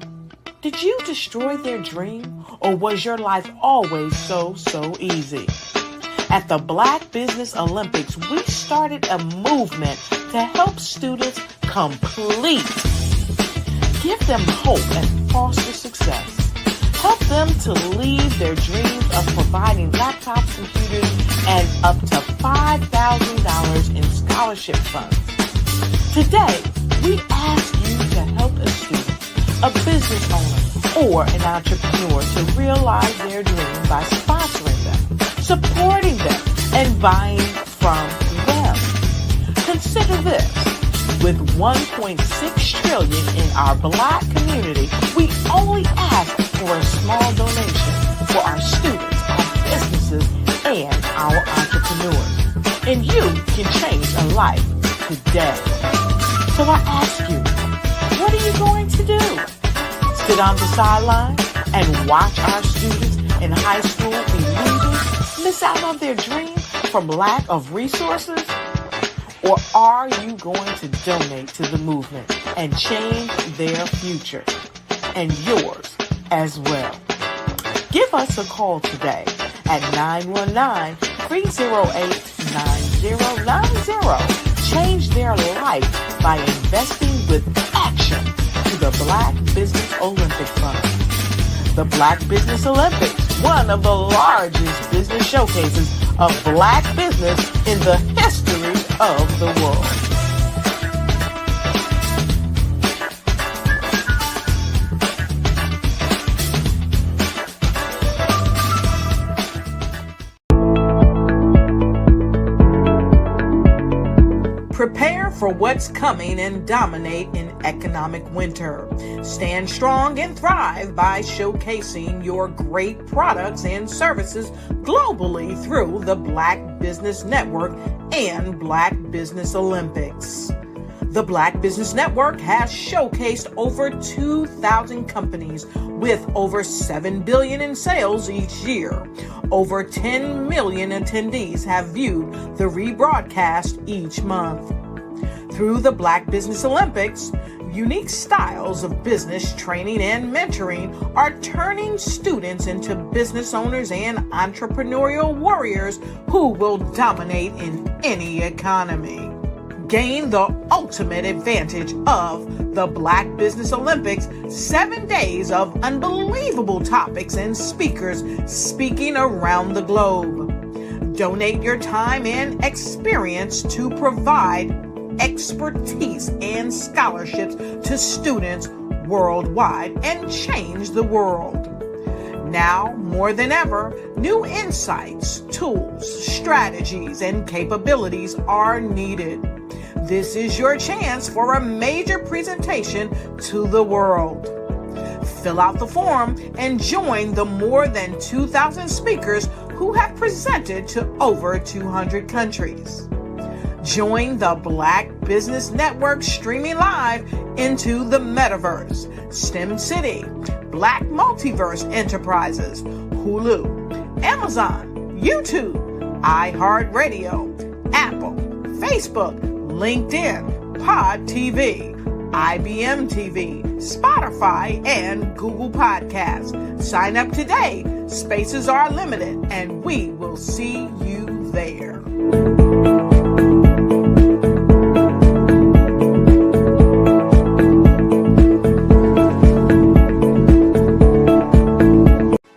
Did you destroy their dream, or was your life always so easy? At the Black Business Olympics, we started a movement to help students complete. Give them hope and foster success. Help them to leave their dreams of providing laptops, computers, and up to $5,000 in scholarship funds. Today, we ask you to help a student, a business owner, or an entrepreneur to realize their dream by sponsoring them, supporting them, and buying from them. Consider this. With $1.6 trillion in our Black community, we only ask for a small donation for our students, our businesses, and our entrepreneurs. And you can change a life today. So I ask you, what are you going to do? Sit on the sideline and watch our students in high school be losers, miss out on their dream from lack of resources? Or are you going to donate to the movement and change their future and yours as well? Give us a call today at 919-308-9090. Change their life by investing with action to the Black Business Olympic Fund. The Black Business Olympics, one of the largest business showcases of Black business in the history of the world. Prepare for what's coming and dominate in economic winter. Stand strong and thrive by showcasing your great products and services globally through the Black Business Network and Black Business Olympics. The Black Business Network has showcased over 2,000 companies with over $7 billion in sales each year. Over 10 million attendees have viewed the rebroadcast each month. Through the Black Business Olympics, unique styles of business training and mentoring are turning students into business owners and entrepreneurial warriors who will dominate in any economy. Gain the ultimate advantage of the Black Business Olympics, 7 days of unbelievable topics and speakers speaking around the globe. Donate your time and experience to provide expertise and scholarships to students worldwide and change the world. Now, more than ever, new insights, tools, strategies, and capabilities are needed. This is your chance for a major presentation to the world. Fill out the form and join the more than 2,000 speakers who have presented to over 200 countries. Join the Black Business Network streaming live into the Metaverse, STEM City, Black Multiverse Enterprises, Hulu, Amazon, YouTube, iHeartRadio, Apple, Facebook, LinkedIn, Pod TV, IBM TV, Spotify, and Google Podcasts. Sign up today. Spaces are limited, and we will see you there.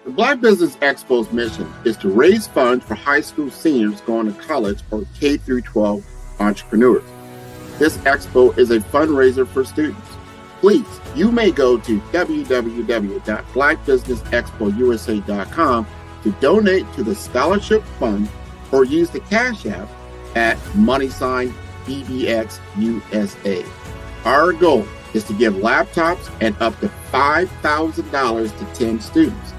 The Black Business Expo's mission is to raise funds for high school seniors going to college or K-12 entrepreneurs. This expo is a fundraiser for students. Please, you may go to www.blackbusinessexpousa.com to donate to the scholarship fund or use the Cash App at $BBXUSA. Our goal is to give laptops and up to $5,000 to 10 students.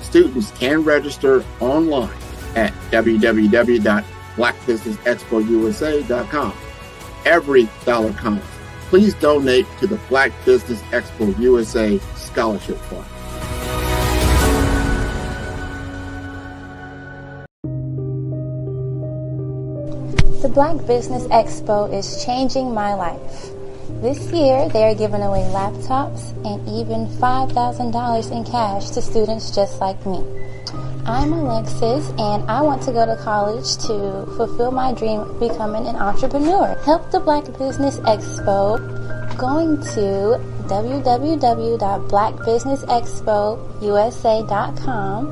Students can register online at www.blackbusinessexpousa.com. Every dollar counts. Please donate to the Black Business Expo USA Scholarship Fund.
The Black Business Expo is changing my life. This year, they are giving away laptops and even $5,000 in cash to students just like me. I'm Alexis, and I want to go to college to fulfill my dream of becoming an entrepreneur. Help the Black Business Expo going to www.blackbusinessexpousa.com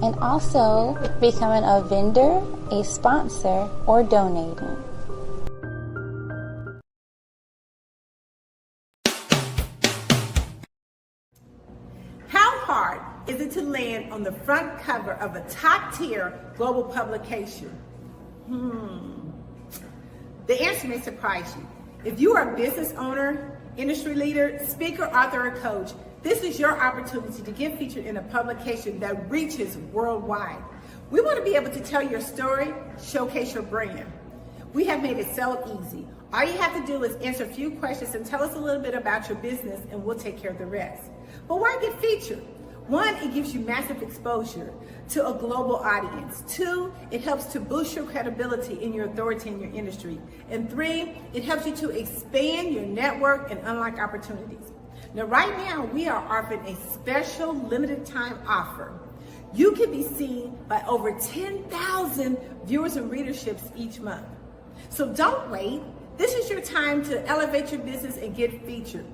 and also becoming a vendor, a sponsor, or donating.
How hard is it to land on the front cover of a top-tier global publication? The answer may surprise you. If you are a business owner, industry leader, speaker, author, or coach, this is your opportunity to get featured in a publication that reaches worldwide. We want to be able to tell your story, showcase your brand. We have made it so easy. All you have to do is answer a few questions and tell us a little bit about your business, and we'll take care of the rest. But why get featured? 1, it gives you massive exposure to a global audience. 2, it helps to boost your credibility and your authority in your industry. And 3, it helps you to expand your network and unlock opportunities. Now, right now, we are offering a special limited time offer. You can be seen by over 10,000 viewers and readerships each month. So don't wait. This is your time to elevate your business and get featured.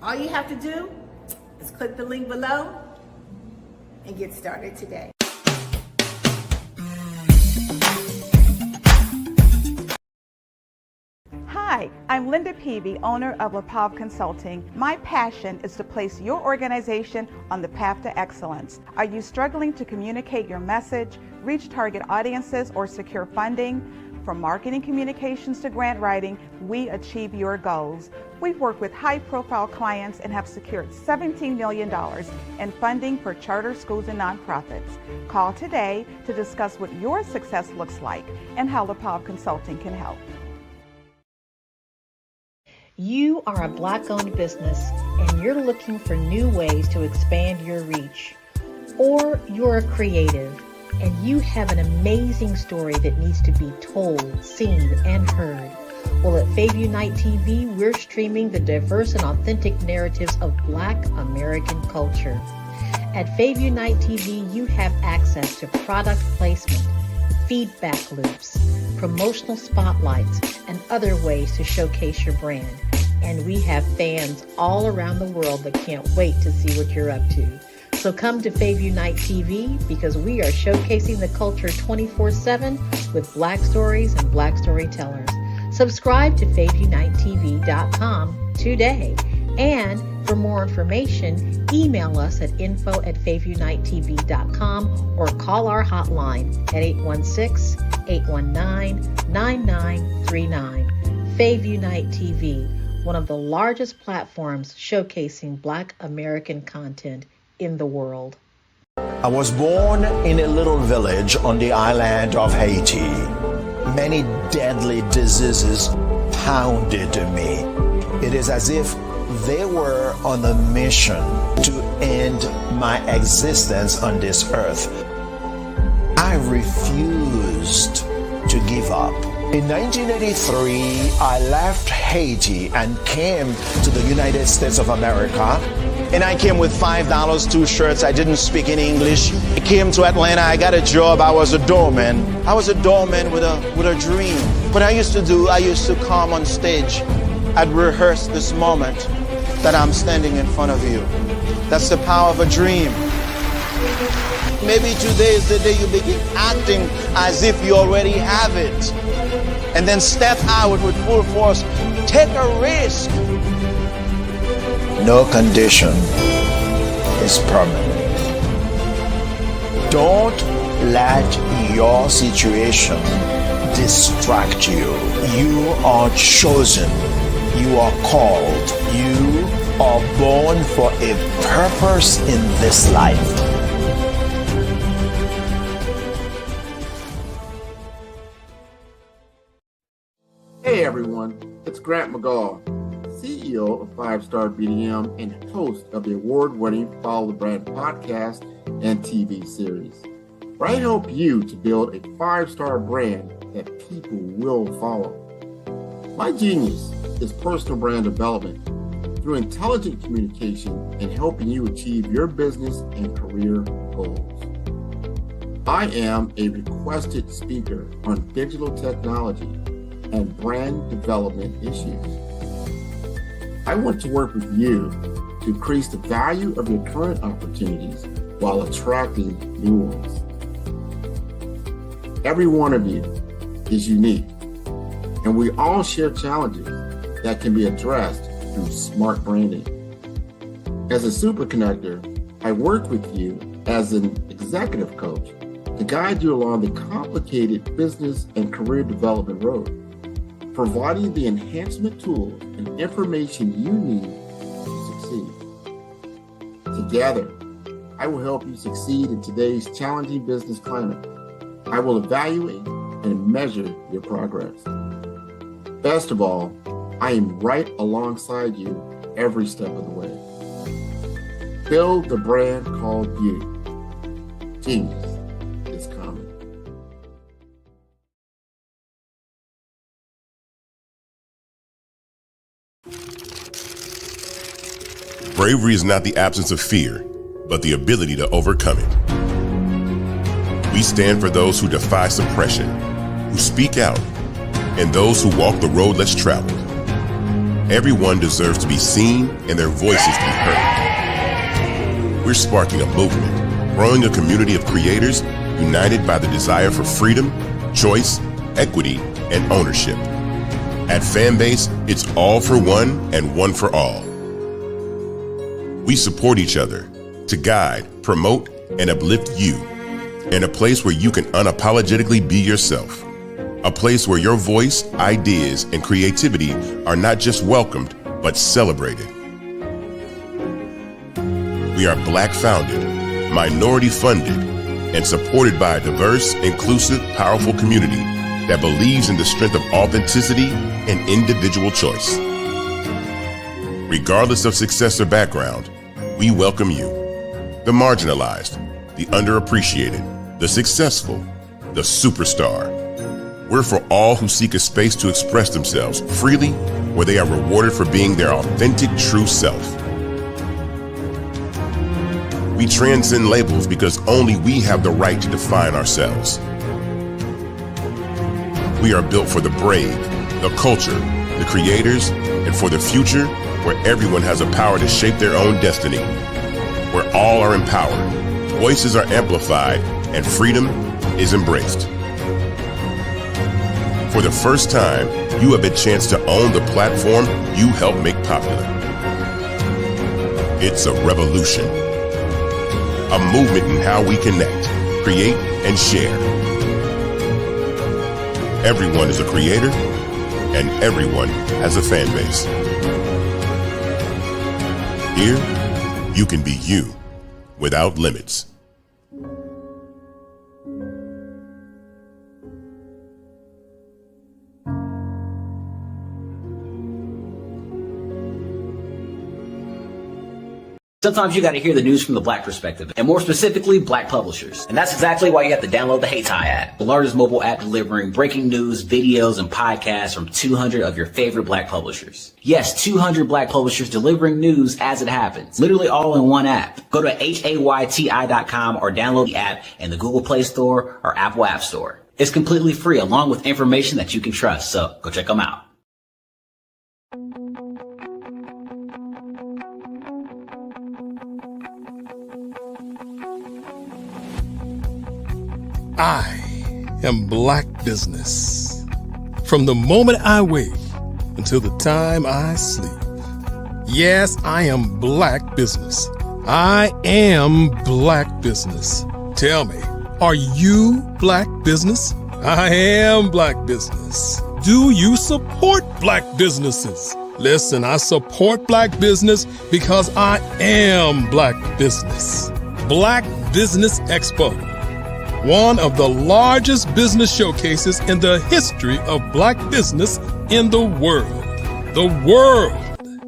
All you have to do is click the link below and get started today.
Hi, I'm Linda Peavy, owner of LaPav Consulting. My passion is to place your organization on the path to excellence. Are you struggling to communicate your message, reach target audiences, or secure funding? From marketing communications to grant writing, we achieve your goals. We've worked with high-profile clients and have secured $17 million in funding for charter schools and nonprofits. Call today to discuss what your success looks like and how LaPav Consulting can help.
You are a Black-owned business and you're looking for new ways to expand your reach. Or you're a creative and you have an amazing story that needs to be told, seen, and heard. Well, at Fave Unite TV, we're streaming the diverse and authentic narratives of Black American culture. At Fave Unite TV, you have access to product placement, feedback loops, promotional spotlights, and other ways to showcase your brand. And we have fans all around the world that can't wait to see what you're up to. So come to Fave Unite TV because we are showcasing the culture 24/7 with Black stories and Black storytellers. Subscribe to FaveUniteTV.com today. And for more information, email us at info@faveunitetv.com or call our hotline at 816-819-9939. Fave Unite TV, one of the largest platforms showcasing Black American content in the world.
I was born in a little village on the island of Haiti. Many deadly diseases pounded me. It is as if they were on a mission to end my existence on this earth. I refused to give up. In 1983, I left Haiti and came to the United States of America. And I came with $5, 2 shirts. I didn't speak any English. I came to Atlanta. I got a job. I was a doorman. I was a doorman with a dream. What I used to come on stage. I'd rehearse this moment that I'm standing in front of you. That's the power of a dream. Maybe today is the day you begin acting as if you already have it. And then step out with full force. Take a risk. No condition is permanent. Don't let your situation distract you. You are chosen. You are called. You are born for a purpose in this life.
Hey everyone, it's Grant McGaw, CEO of 5-Star BDM and host of the award-winning Follow the Brand podcast and TV series, where I help you to build a 5-star brand that people will follow. My genius is personal brand development through intelligent communication and helping you achieve your business and career goals. I am a requested speaker on digital technology and brand development issues. I want to work with you to increase the value of your current opportunities while attracting new ones. Every one of you is unique, and we all share challenges that can be addressed through smart branding. As a super connector, I work with you as an executive coach to guide you along the complicated business and career development road, providing the enhancement tools and information you need to succeed. Together, I will help you succeed in today's challenging business climate. I will evaluate and measure your progress. Best of all, I am right alongside you every step of the way. Build the brand called you. Genius is coming.
Bravery is not the absence of fear, but the ability to overcome it. We stand for those who defy suppression, who speak out, and those who walk the road less traveled. Everyone deserves to be seen and their voices to be heard. We're sparking a movement, growing a community of creators united by the desire for freedom, choice, equity, and ownership. At Fanbase, it's all for one and one for all. We support each other to guide, promote, and uplift you in a place where you can unapologetically be yourself. A place where your voice, ideas, and creativity are not just welcomed, but celebrated. We are Black founded, minority funded, and supported by a diverse, inclusive, powerful community that believes in the strength of authenticity and individual choice. Regardless of success or background, we welcome you, the marginalized, the underappreciated, the successful, the superstar. We're for all who seek a space to express themselves freely, where they are rewarded for being their authentic, true self. We transcend labels because only we have the right to define ourselves. We are built for the brave, the culture, the creators, and for the future where everyone has the power to shape their own destiny, where all are empowered, voices are amplified, and freedom is embraced. For the first time, you have a chance to own the platform you help make popular. It's a revolution, a movement in how we connect, create, and share. Everyone is a creator, and everyone has a fan base. Here, you can be you without limits.
Sometimes you got to hear the news from the Black perspective, and more specifically, Black publishers. And that's exactly why you have to download the Hey Tie app, the largest mobile app delivering breaking news, videos, and podcasts from 200 of your favorite Black publishers. Yes, 200 Black publishers delivering news as it happens, literally all in one app. Go to HAYTI.com or download the app in the Google Play Store or Apple App Store. It's completely free, along with information that you can trust, so go check them out.
I am Black Business. From the moment I wake until the time I sleep. Yes, I am Black Business. I am Black Business. Tell me, are you Black Business? I am Black Business. Do you support Black businesses? Listen, I support Black business because I am Black Business. Black Business Expo. One of the largest business showcases in the history of Black business in the world. The world!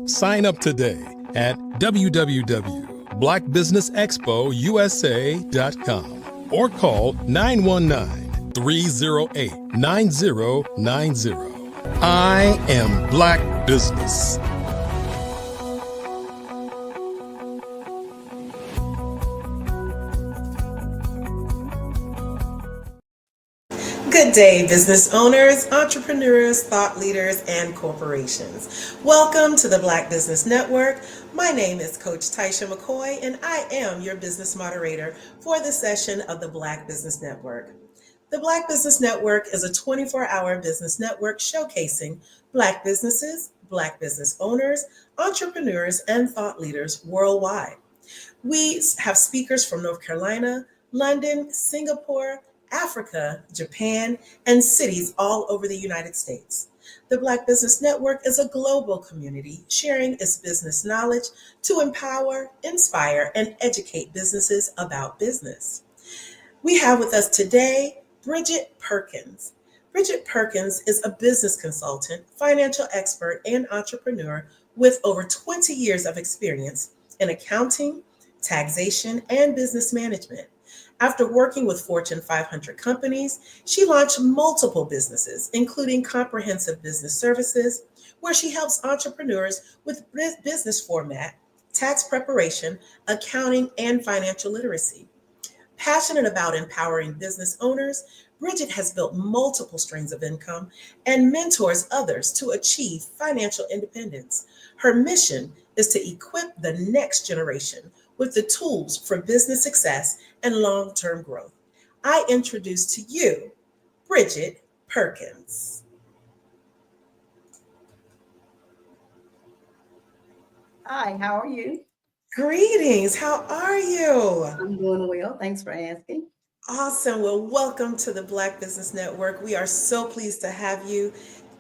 Sign up today at www.blackbusinessexpousa.com or call 919-308-9090. I am Black Business.
Good day, business owners, entrepreneurs, thought leaders, and corporations. Welcome to the Black Business Network. My name is Coach Taisha McCoy, and I am your business moderator for this session of the Black Business Network. The Black Business Network is a 24-hour business network showcasing Black businesses, Black business owners, entrepreneurs, and thought leaders worldwide. We have speakers from North Carolina, London, Singapore, Africa, Japan, and cities all over the United States. The Black Business Network is a global community sharing its business knowledge to empower, inspire, and educate businesses about business. We have with us today Bridget Perkins. Bridget Perkins is a business consultant, financial expert, and entrepreneur with over 20 years of experience in accounting, taxation, and business management. After working with Fortune 500 companies, she launched multiple businesses, including Comprehensive Business Services, where she helps entrepreneurs with business format, tax preparation, accounting, and financial literacy. Passionate about empowering business owners, Bridget has built multiple streams of income and mentors others to achieve financial independence. Her mission is to equip the next generation with the tools for business success and long-term growth. I introduce to you Bridget Perkins.
Hi, how are you?
Greetings, how are you?
I'm doing well, thanks for asking.
Awesome, well, welcome to the Black Business Network. We are so pleased to have you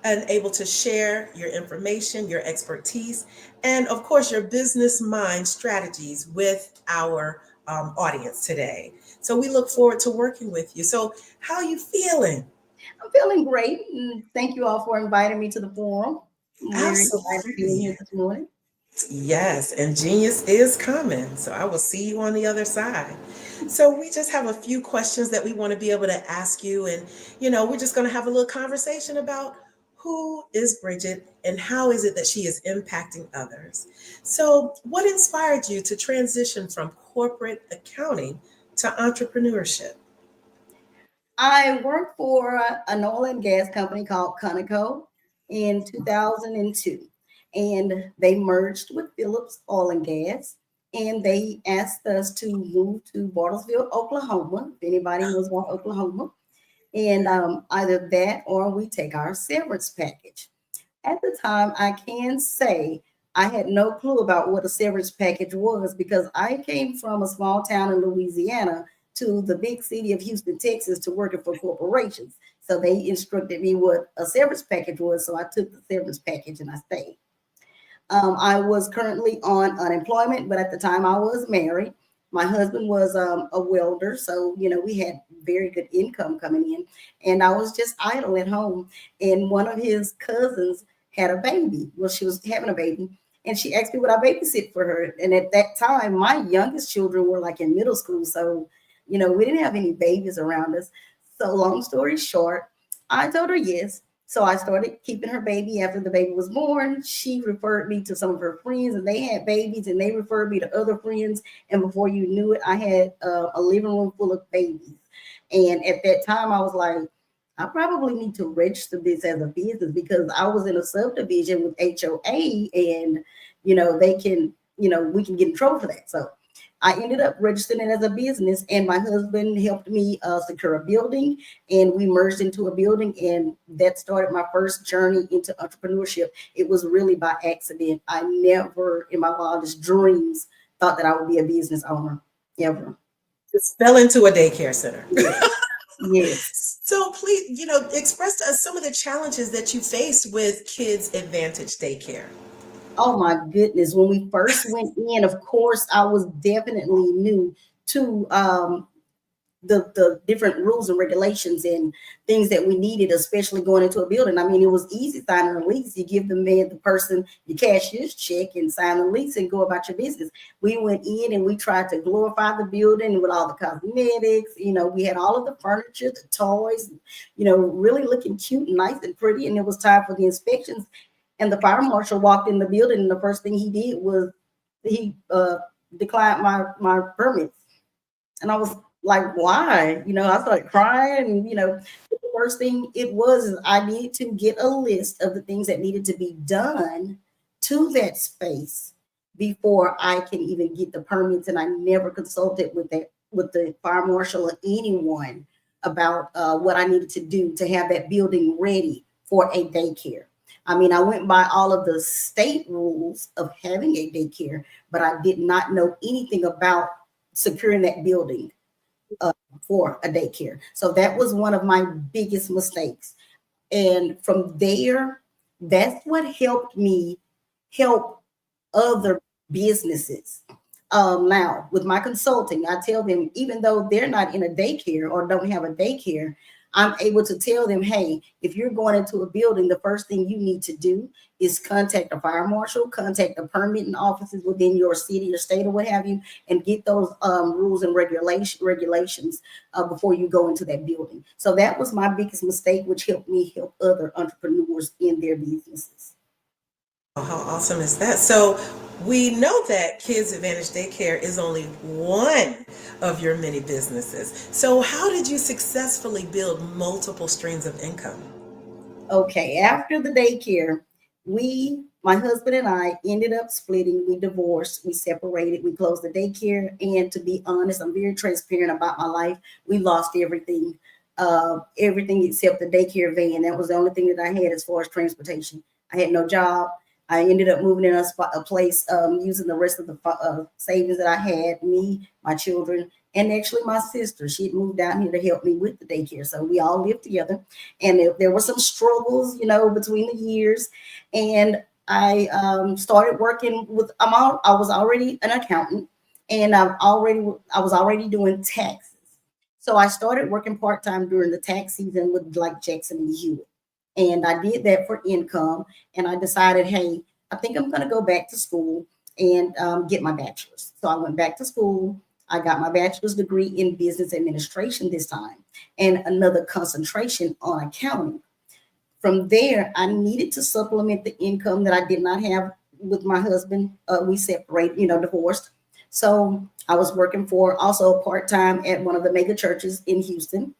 and able to share your information, your expertise, and of course, your business mind strategies with our audience today. So we look forward to working with you. So how are you feeling?
I'm feeling great, and thank you all for inviting me to the forum. I'm very excited to be here this morning.
Yes, and genius is coming. So I will see you on the other side. So we just have a few questions that we want to be able to ask you. And, we're just going to have a little conversation about who is Bridget and how is it that she is impacting others. So what inspired you to transition from corporate accounting to entrepreneurship?
I worked for an oil and gas company called Conoco in 2002. And they merged with Phillips Oil and Gas, and they asked us to move to Bartlesville, Oklahoma. If anybody knows about Oklahoma, And either that or we take our severance package. At the time, I can say I had no clue about what a severance package was because I came from a small town in Louisiana to the big city of Houston, Texas to working for corporations. So they instructed me what a severance package was. So I took the severance package and I stayed. I was currently on unemployment, but at the time I was married. My husband was a welder, so we had very good income coming in, and I was just idle at home. And one of his cousins had a baby. Well, she was having a baby, and she asked me would I babysit for her. And at that time, my youngest children were like in middle school, so we didn't have any babies around us. So long story short, I told her yes. So I started keeping her baby. After the baby was born, she referred me to some of her friends, and they had babies, and they referred me to other friends. And before you knew it, I had a living room full of babies. And at that time, I was like, I probably need to register this as a business because I was in a subdivision with HOA, and they can, we can get in trouble for that. So I ended up registering it as a business, and my husband helped me secure a building, and we merged into a building, and that started my first journey into entrepreneurship. It was really by accident. I never, in my wildest dreams, thought that I would be a business owner, ever.
Just fell into a daycare center.
Yes.
So please, express to us some of the challenges that you faced with Kids Advantage Daycare.
Oh my goodness. When we first went in, of course, I was definitely new to the different rules and regulations and things that we needed, especially going into a building. I mean, it was easy signing a lease. You give the person your cashier's check and sign the lease and go about your business. We went in and we tried to glorify the building with all the cosmetics. We had all of the furniture, the toys, really looking cute and nice and pretty. And it was time for the inspections. And the fire marshal walked in the building, and the first thing he did was he declined my permits. And I was like, why? I started crying. And, the first thing it was is I needed to get a list of the things that needed to be done to that space before I can even get the permits. And I never consulted with the fire marshal or anyone about what I needed to do to have that building ready for a daycare. I mean, I went by all of the state rules of having a daycare, but I did not know anything about securing that building for a daycare. So that was one of my biggest mistakes. And from there, that's what helped me help other businesses. Now, with my consulting, I tell them, even though they're not in a daycare or don't have a daycare, I'm able to tell them, hey, if you're going into a building, the first thing you need to do is contact a fire marshal, contact the permitting offices within your city or state or what have you, and get those rules and regulations before you go into that building. So that was my biggest mistake, which helped me help other entrepreneurs in their businesses.
How awesome is that? So we know that Kids Advantage Daycare is only one of your many businesses. So how did you successfully build multiple streams of income?
Okay, after the daycare, my husband and I ended up splitting. We divorced, we separated, we closed the daycare. And to be honest, I'm very transparent about my life. We lost everything except the daycare van. That was the only thing that I had as far as transportation. I had no job. I ended up moving in a place using the rest of the savings that I had, me, my children, and actually my sister. She had moved down here to help me with the daycare. So we all lived together. And there were some struggles, between the years. And I started working I was already an accountant, and I was already doing taxes. So I started working part-time during the tax season with like Jackson and Hewitt. And I did that for income. And I decided, hey, I think I'm going to go back to school and get my bachelor's. So I went back to school. I got my bachelor's degree in business administration this time, and another concentration on accounting. From there, I needed to supplement the income that I did not have with my husband. We separated, divorced. So I was working for also part-time at one of the mega churches in Houston.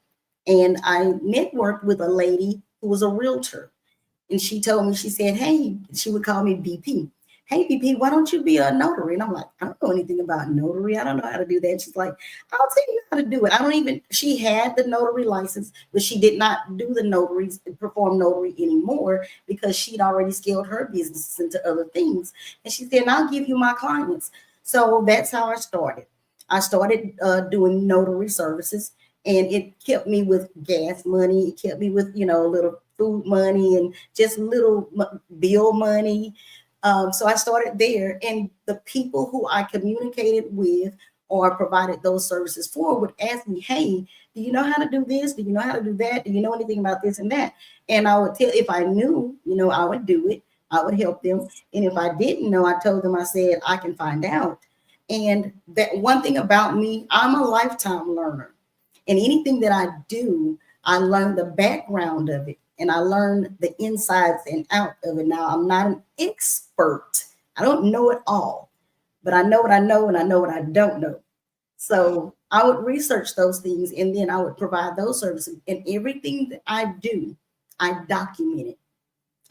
And I networked with a lady who was a realtor. And she told me, she said, hey, she would call me BP. hey, VP, why don't you be a notary? And I'm like, I don't know anything about notary. I don't know how to do that. She's like, I'll tell you how to do it. She had the notary license, but she did not do the notaries, perform notary anymore because she'd already scaled her business into other things. And she said, I'll give you my clients. So that's how I started. I started doing notary services, and it kept me with gas money. It kept me with, a little food money and just little bill money. So I started there, and the people who I communicated with or provided those services for would ask me, hey, do you know how to do this? Do you know how to do that? Do you know anything about this and that? And I would tell, if I knew, I would do it. I would help them. And if I didn't know, I told them, I said, I can find out. And that one thing about me, I'm a lifetime learner. And anything that I do, I learn the background of it. And I learned the insides and out of it. Now, I'm not an expert. I don't know it all, but I know what I know and I know what I don't know. So I would research those things, and then I would provide those services. And everything that I do, I document it.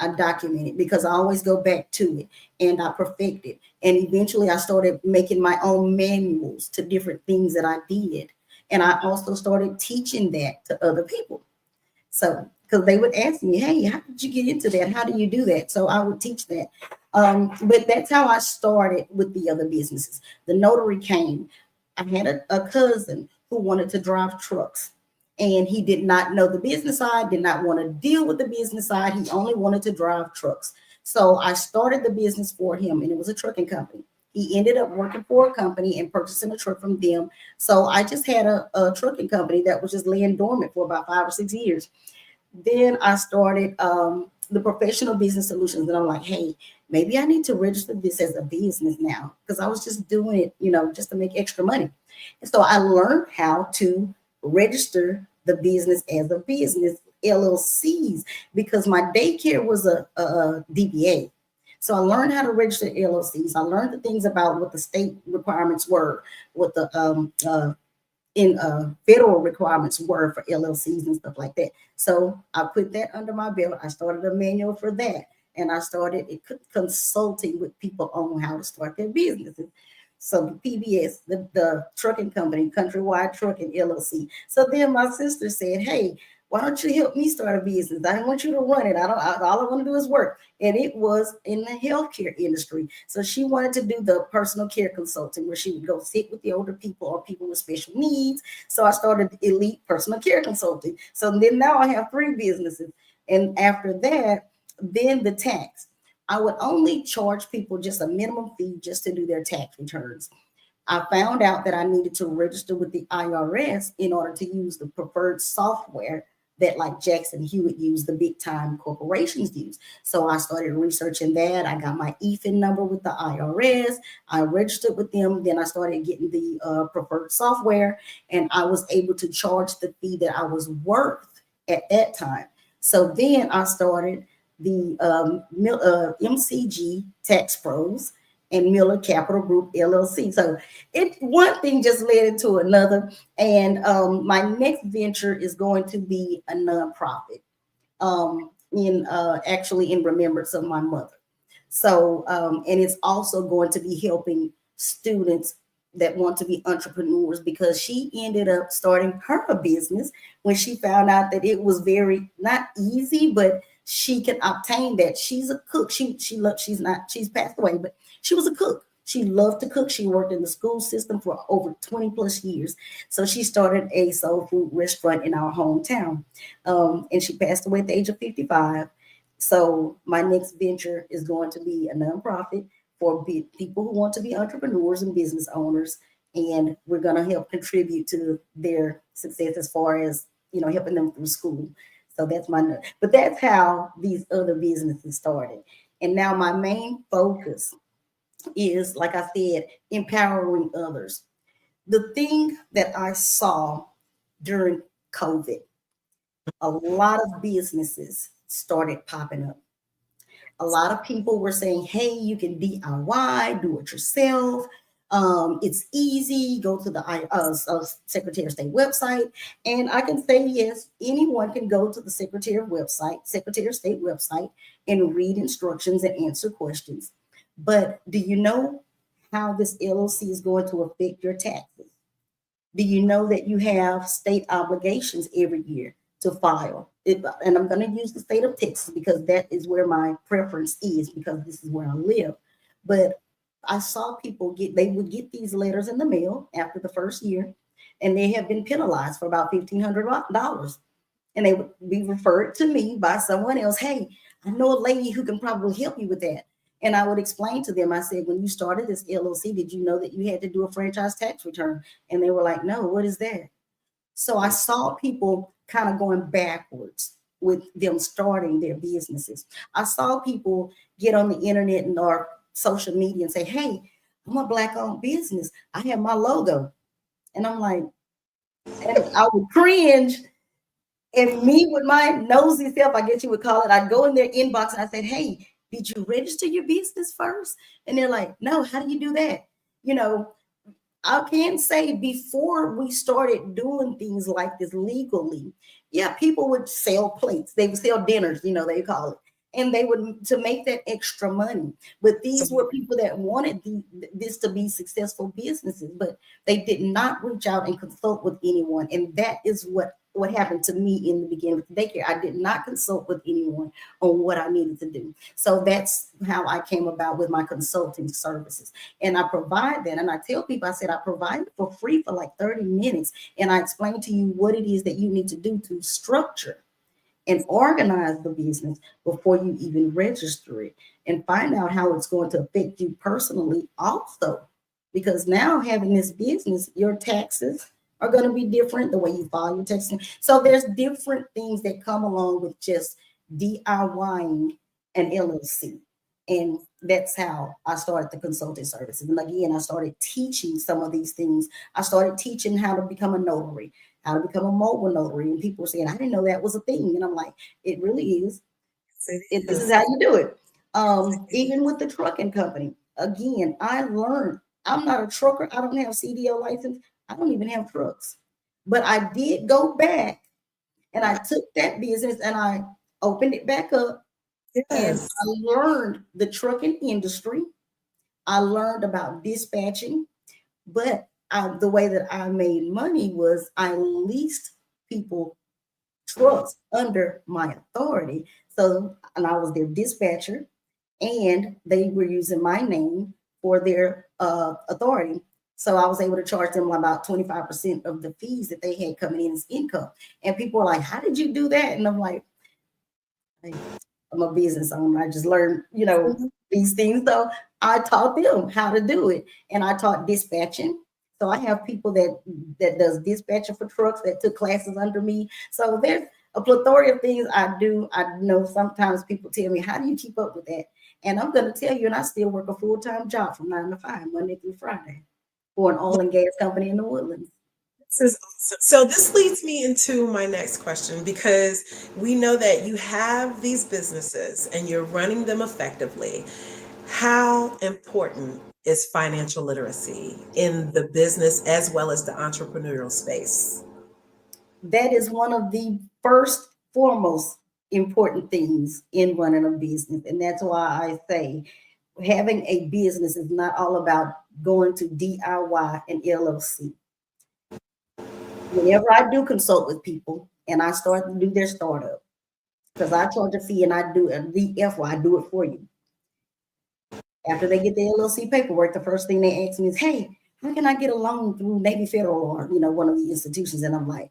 I document it because I always go back to it and I perfect it. And eventually I started making my own manuals to different things that I did. And I also started teaching that to other people. So, because they would ask me, hey, how did you get into that? How do you do that? So I would teach that. But that's how I started with the other businesses. The notary came. I had a cousin who wanted to drive trucks, and he did not know the business side, did not want to deal with the business side. He only wanted to drive trucks. So I started the business for him, and it was a trucking company. He ended up working for a company and purchasing a truck from them. So I just had a trucking company that was just laying dormant for about 5 or 6 years. Then I started the professional business solutions, and I'm like, hey, maybe I need to register this as a business now, because I was just doing it, just to make extra money. And so I learned how to register the business as a business, LLCs, because my daycare was a DBA. So I learned how to register LLCs. I learned the things about what the state requirements were, what the federal requirements were for LLCs and stuff like that. So I put that under my belt. I started a manual for that, and I started consulting with people on how to start their businesses. So the PBS, the trucking company, Countrywide Trucking LLC. So then my sister said, hey, why don't you help me start a business? I don't want you to run it. All I want to do is work. And it was in the healthcare industry. So she wanted to do the personal care consulting, where she would go sit with the older people or people with special needs. So I started Elite Personal Care Consulting. So then now I have 3 businesses. And after that, then the tax. I would only charge people just a minimum fee just to do their tax returns. I found out that I needed to register with the IRS in order to use the preferred software that like Jackson Hewitt used, the big time corporations use. So I started researching that. I got my EFIN number with the IRS. I registered with them. Then I started getting the preferred software, and I was able to charge the fee that I was worth at that time. So then I started the MCG Tax Pros and Miller Capital Group LLC. So one thing just led into another. And my next venture is going to be a nonprofit actually in remembrance of my mother. So, and it's also going to be helping students that want to be entrepreneurs, because she ended up starting her business when she found out that it was very, not easy, but she can obtain that. She's a cook. She's passed away, but she was a cook. She loved to cook. She worked in the school system for over 20 plus years. So she started a soul food restaurant in our hometown. And she passed away at the age of 55. So my next venture is going to be a nonprofit for people who want to be entrepreneurs and business owners. And we're going to help contribute to their success as far as, helping them through school. So but that's how these other businesses started. And now my main focus is, like I said, empowering others. The thing that I saw during COVID, a lot of businesses started popping up. A lot of people were saying, hey, you can DIY, do it yourself. It's easy. Go to the Secretary of State website. And I can say, yes, anyone can go to the Secretary of State website, and read instructions and answer questions. But do you know how this LLC is going to affect your taxes? Do you know that you have state obligations every year to file? And I'm going to use the state of Texas because that is where my preference is, because this is where I live. But I saw people they would get these letters in the mail after the first year, and they have been penalized for about $1,500. And they would be referred to me by someone else. Hey, I know a lady who can probably help you with that. And I would explain to them, I said, when you started this LLC, did you know that you had to do a franchise tax return? And they were like, no, what is that? So I saw people kind of going backwards with them starting their businesses. I saw people get on the internet and or social media and say, hey, I'm a Black-owned business. I have my logo. And I'm like, and I would cringe. And me with my nosy self, I guess you would call it, I'd go in their inbox and I said, hey, did you register your business first? And they're like, no, how do you do that? You know, I can say before we started doing things like this legally, yeah, people would sell plates. They would sell dinners, you know, they call it. And they would, to make that extra money. But these were people that wanted this to be successful businesses, but they did not reach out and consult with anyone. And that is what happened to me in the beginning with the daycare. I did not consult with anyone on what I needed to do. So that's how I came about with my consulting services. And I provide that. And I tell people, I said, I provide it for free for like 30 minutes. And I explain to you what it is that you need to do to structure and organize the business before you even register it, and find out how it's going to affect you personally also. Because now having this business, your taxes are going to be different, the way you file your taxes. So there's different things that come along with just DIYing an LLC. And that's how I started the consulting services. And again, I started teaching some of these things. I started teaching how to become a notary, how to become a mobile notary. And people were saying, I didn't know that was a thing. And I'm like, it really is. This is how you do it. Even with the trucking company, again, I learned, I'm not a trucker. I don't have CDL license. I don't even have trucks. But I did go back and I took that business and I opened it back up. Yes. And I learned the trucking industry. I learned about dispatching, but the way that I made money was I leased people trucks under my authority. So, and I was their dispatcher, and they were using my name for their authority. So I was able to charge them about 25% of the fees that they had coming in as income. And people were like, how did you do that? And I'm like, I'm a business owner. I just learned, you know, these things. So I taught them how to do it. And I taught dispatching. So I have people that does dispatching for trucks that took classes under me. So there's a plethora of things I do. I know sometimes people tell me, how do you keep up with that? And I'm going to tell you, and I still work a full-time job from 9 to 5, Monday through Friday, for an oil and gas company in the Woodlands.
This is awesome. So this leads me into my next question, because we know that you have these businesses and you're running them effectively. How important is financial literacy in the business as well as the entrepreneurial space?
That is one of the first, foremost important things in running a business. And that's why I say having a business is not all about going to DIY and LLC. Whenever I do consult with people and I start to do their startup, because I charge a fee and I do the FY, I do it for you. After they get the LLC paperwork, the first thing they ask me is, hey, how can I get a loan through Navy Federal or, you know, one of the institutions? And I'm like,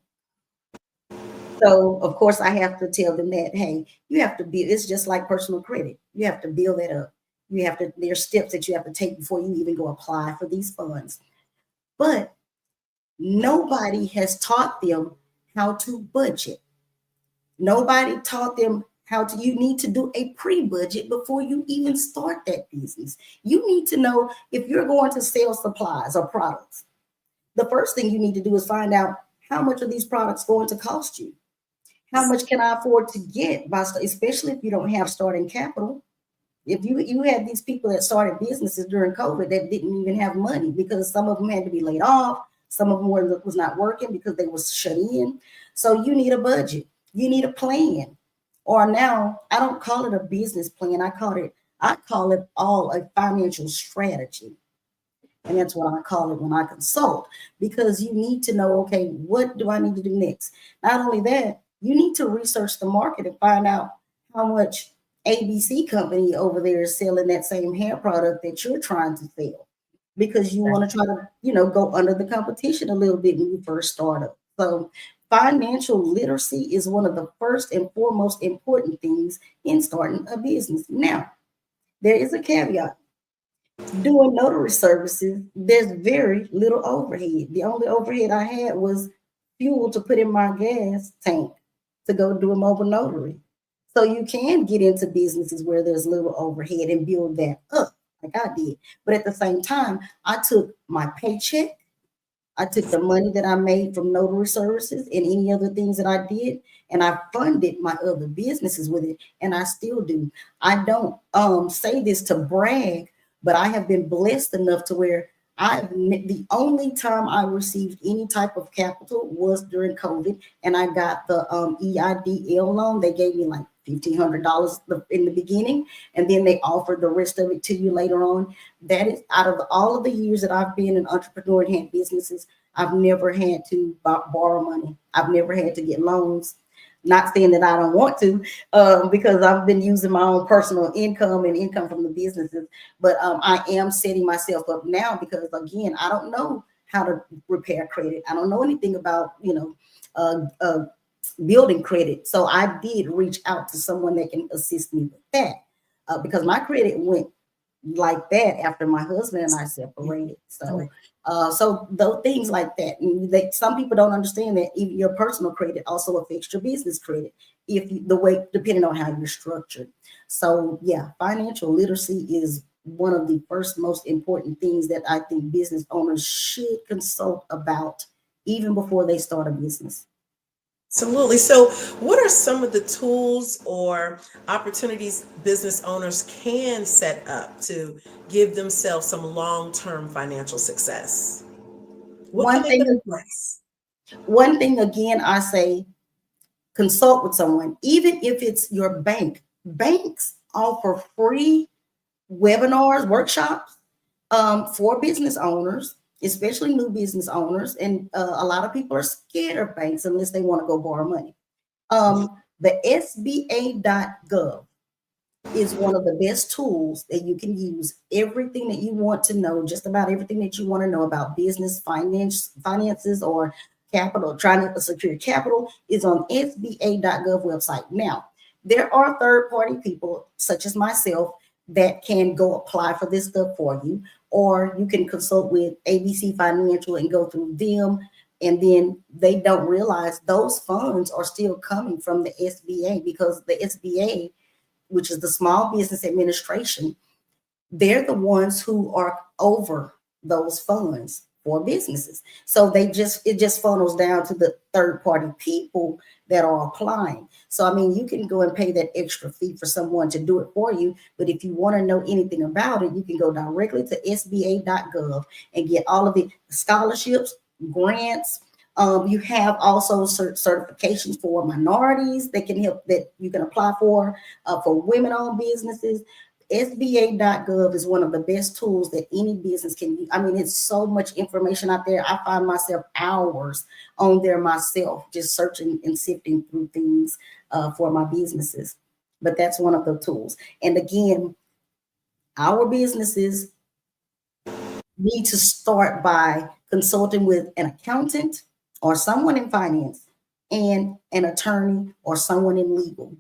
so of course I have to tell them that, hey, you have to be, it's just like personal credit. You have to build that up. You have to, there's steps that you have to take before you even go apply for these funds. But nobody has taught them how to budget. Nobody taught them how to, you need to do a pre-budget before you even start that business. You need to know if you're going to sell supplies or products. The first thing you need to do is find out how much are these products going to cost you? How much can I afford to get, especially if you don't have starting capital? If you had these people that started businesses during COVID that didn't even have money because some of them had to be laid off. Some of them was not working because they was shut in. So you need a budget. You need a plan. Or now, I don't call it a business plan. I call it I call it all a financial strategy. And that's what I call it when I consult, because you need to know, okay, what do I need to do next? Not only that, you need to research the market and find out how much ABC company over there is selling that same hair product that you're trying to sell, because you want to try to, go under the competition a little bit when you first start up. So financial literacy is one of the first and foremost important things in starting a business. Now, there is a caveat. Doing notary services, there's very little overhead. The only overhead I had was fuel to put in my gas tank to go do a mobile notary. So you can get into businesses where there's little overhead and build that up like I did. But at the same time, I took my paycheck, I took the money that I made from notary services and any other things that I did, and I funded my other businesses with it, and I still do. I don't say this to brag, but I have been blessed enough to where the only time I received any type of capital was during COVID, and I got the EIDL loan. They gave me like $1,500 in the beginning, and then they offered the rest of it to you later on. That is, out of all of the years that I've been an entrepreneur and had businesses, I've never had to borrow money. I've never had to get loans. Not saying that I don't want to, because I've been using my own personal income and income from the businesses, but I am setting myself up now because, again, I don't know how to repair credit. I don't know anything about, building credit. So I did reach out to someone that can assist me with that, because my credit went like that after my husband and I separated. So those things like that, some people don't understand that even your personal credit also affects your business credit depending on how you're structured. So yeah, financial literacy is one of the first most important things that I think business owners should consult about even before they start a business.
Absolutely. So what are some of the tools or opportunities business owners can set up to give themselves some long-term financial success?
One thing again, I say consult with someone, even if it's your bank. Banks offer free webinars, workshops for business owners, especially new business owners. And a lot of people are scared of banks unless they want to go borrow money. The SBA.gov is one of the best tools that you can use. Everything that you want to know, just about everything that you want to know about business, finances, or capital, trying to secure capital, is on SBA.gov website. Now, there are third-party people, such as myself, that can go apply for this stuff for you, or you can consult with ABC Financial and go through them, and then they don't realize those funds are still coming from the SBA, because the SBA, which is the Small Business Administration, they're the ones who are over those funds for businesses. So it just funnels down to the third-party people that are applying. So, I mean, you can go and pay that extra fee for someone to do it for you. But if you want to know anything about it, you can go directly to SBA.gov and get all of the scholarships, grants. You have also certifications for minorities that can help, that you can apply for women-owned businesses. SBA.gov is one of the best tools that any business can use. I mean, it's so much information out there. I find myself hours on there myself, just searching and sifting through things for my businesses. But that's one of the tools. And again, our businesses need to start by consulting with an accountant or someone in finance and an attorney or someone in legal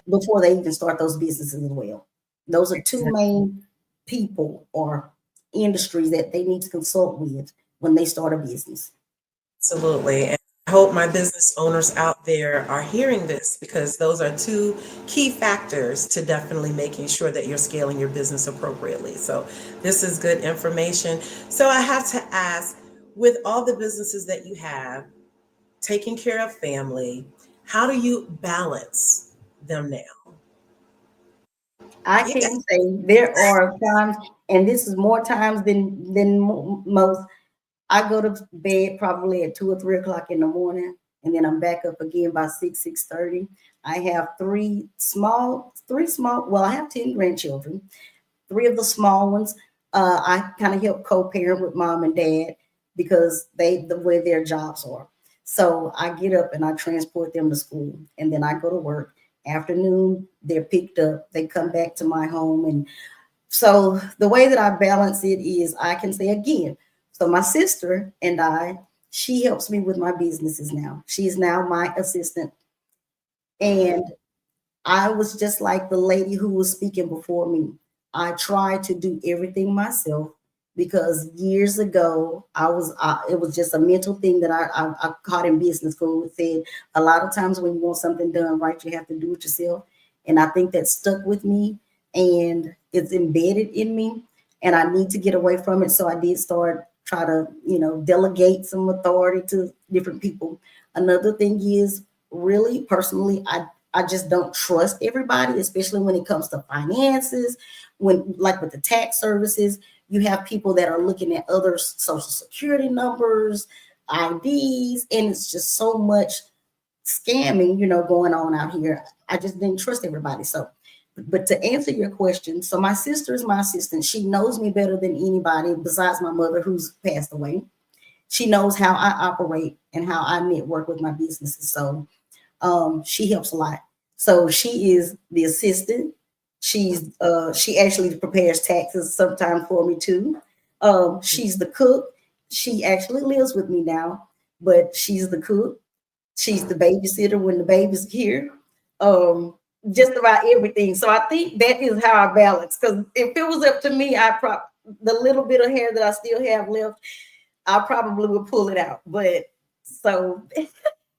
before they even start those businesses as well. Those are two main people or industries that they need to consult with when they start a business.
Absolutely. And I hope my business owners out there are hearing this, because those are two key factors to definitely making sure that you're scaling your business appropriately. So this is good information. So I have to ask, with all the businesses that you have, taking care of family, how do you balance them now?
I can say there are times, and this is more times than most, I go to bed probably at 2 or 3 o'clock in the morning, and then I'm back up again by 6:30. I have three small, well, I have 10 grandchildren. 3 of the small ones, I kind of help co-parent with mom and dad because the way their jobs are. So I get up and I transport them to school, and then I go to work. Afternoon, they're picked up, they come back to my home. And so the way that I balance it is, I can say again, so my sister and she helps me with my businesses now. She's now my assistant. And I was just like the lady who was speaking before me. I tried to do everything myself because years ago, it was just a mental thing that I caught in business school. It said a lot of times when you want something done right, you have to do it yourself. And I think that stuck with me and it's embedded in me, and I need to get away from it. So I did try to, delegate some authority to different people. Another thing is, really personally, I just don't trust everybody, especially when it comes to finances. Like with the tax services, you have people that are looking at other social security numbers, IDs, and it's just so much scamming, going on out here. I just didn't trust everybody. So, but to answer your question, so my sister is my assistant. She knows me better than anybody besides my mother, who's passed away. She knows how I operate and how I network with my businesses. So she helps a lot. So she is the assistant. She actually prepares taxes sometimes for me too. She's the cook. She actually lives with me now, but she's the cook. She's the babysitter when the baby's here. Just about everything. So I think that is how I balance. Because if it was up to me, the little bit of hair that I still have left, I probably would pull it out. But so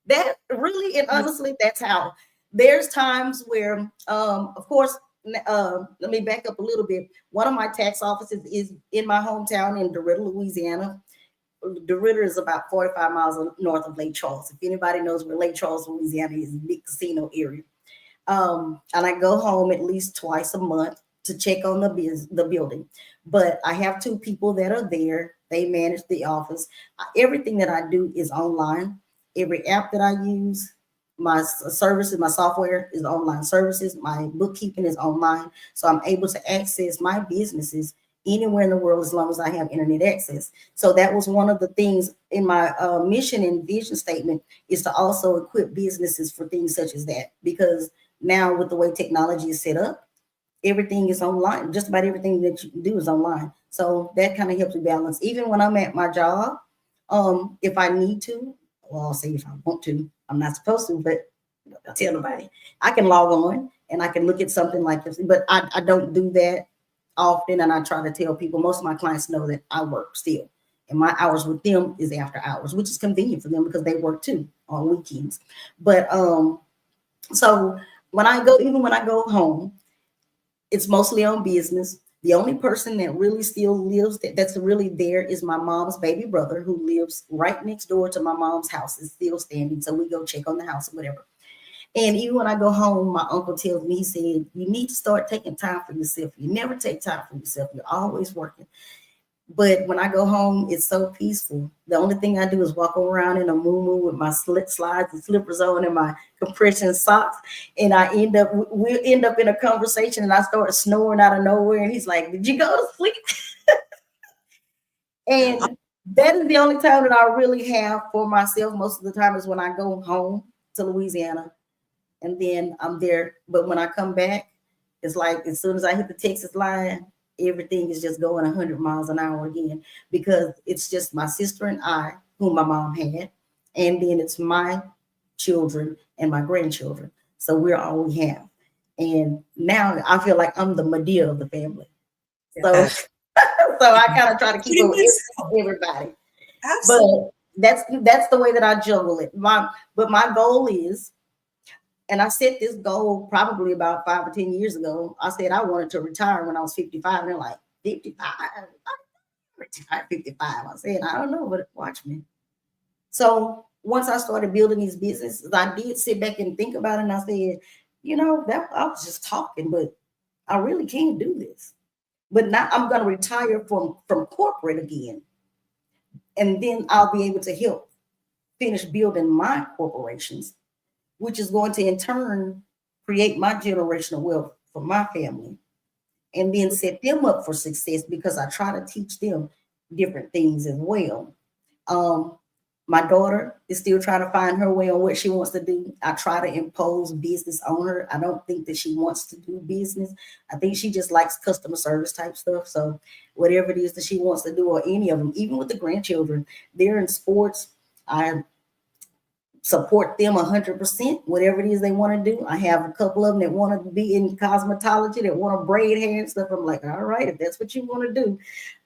that really, and honestly, that's how. There's times where, of course, let me back up a little bit. One of my tax offices is in my hometown in DeRidder, Louisiana. DeRidder is about 45 miles north of Lake Charles. If anybody knows where Lake Charles, Louisiana is, a big casino area. And I go home at least twice a month to check on the building. But I have 2 people that are there. They manage the office. Everything that I do is online. Every app that I use, my services, my software is online services. My bookkeeping is online. So I'm able to access my businesses anywhere in the world as long as I have internet access. So that was one of the things in my mission and vision statement, is to also equip businesses for things such as that. Because now with the way technology is set up, everything is online. Just about everything that you can do is online. So that kind of helps me balance. Even when I'm at my job, if I need to, well, I'll say if I want to, I'm not supposed to, but I'll tell nobody. I can log on and I can look at something like this, but I don't do that often. And I try to tell people, most of my clients know that I work still. And my hours with them is after hours, which is convenient for them because they work too on weekends. But so when I go home, it's mostly on business. The only person that really still lives that's really there is my mom's baby brother, who lives right next door to my mom's house. Is still standing. So we go check on the house or whatever. And even when I go home, my uncle tells me, he said, you need to start taking time for yourself. You never take time for yourself. You're always working. But when I go home, it's so peaceful. The only thing I do is walk around in a moo-moo with my slides and slippers on and my compression socks. And we'll end up in a conversation and I start snoring out of nowhere. And he's like, did you go to sleep? And that is the only time that I really have for myself. Most of the time is when I go home to Louisiana and then I'm there. But when I come back, it's like as soon as I hit the Texas line, everything is just going 100 miles an hour again, because it's just my sister and I, whom my mom had, and then it's my children and my grandchildren. So we're all we have. And now I feel like I'm the Madea of the family. So, so I kind of try to keep up with everybody. Absolutely. But that's the way that I juggle it. But my goal is, and I set this goal probably about 5 or 10 years ago. I said I wanted to retire when I was 55. And they're like, 55? I retired 55. I said, I don't know, but watch me. So once I started building these businesses, I did sit back and think about it. And I said, that I was just talking, but I really can't do this. But now I'm going to retire from corporate again. And then I'll be able to help finish building my corporations, which is going to in turn create my generational wealth for my family, and then set them up for success because I try to teach them different things as well. My daughter is still trying to find her way on what she wants to do. I try to impose business on her. I don't think that she wants to do business. I think she just likes customer service type stuff. So whatever it is that she wants to do, or any of them, even with the grandchildren, they're in sports. I support them 100%, whatever it is they want to do. I have a couple of them that want to be in cosmetology, that want to braid hair and stuff. I'm like, all right, if that's what you want to do.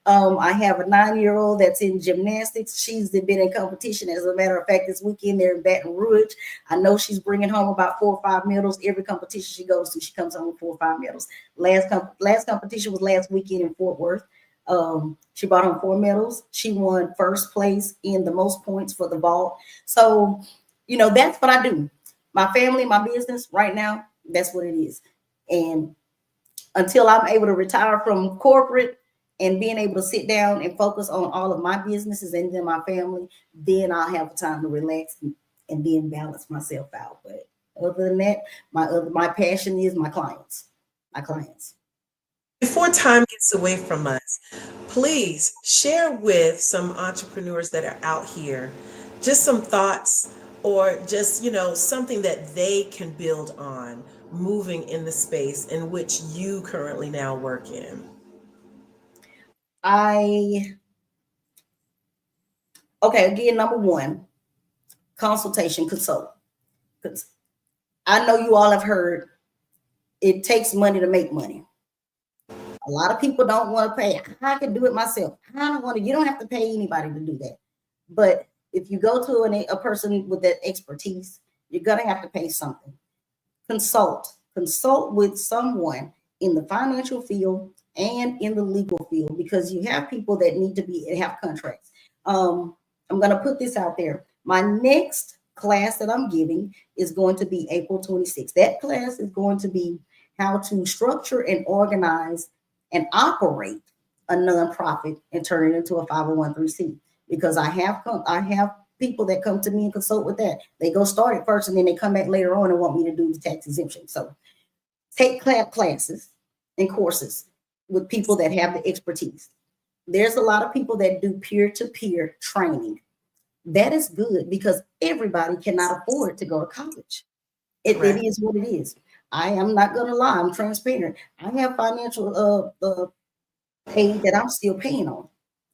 I have a 9-year-old that's in gymnastics. She's been in competition. As a matter of fact, this weekend they're in Baton Rouge. I know she's bringing home about 4 or 5 medals. Every competition she goes to, she comes home with 4 or 5 medals. Last competition was last weekend in Fort Worth. She brought home 4 medals. She won first place in the most points for the vault. So, that's what I do. My family, my business right now, that's what it is. And until I'm able to retire from corporate and being able to sit down and focus on all of my businesses and then my family, then I'll have time to relax and then balance myself out. But other than that, my passion is my clients.
Before time gets away from us, please share with some entrepreneurs that are out here just some thoughts, or just, something that they can build on moving in the space in which you currently now work in.
Again, number one, consultation, consult. I know you all have heard it takes money to make money. A lot of people don't want to pay. I can do it myself. You don't have to pay anybody to do that. But if you go to a person with that expertise, you're going to have to pay something. Consult with someone in the financial field and in the legal field, because you have people that need to have contracts. I'm going to put this out there. My next class that I'm giving is going to be April 26th. That class is going to be how to structure and organize and operate a nonprofit and turn it into a 501(c)(3), because I have people that come to me and consult with that. They go start it first and then they come back later on and want me to do the tax exemption. So take classes and courses with people that have the expertise. There's a lot of people that do peer-to-peer training. That is good because everybody cannot afford to go to college. It is what it is. I am not going to lie. I'm transparent. I have financial aid that I'm still paying on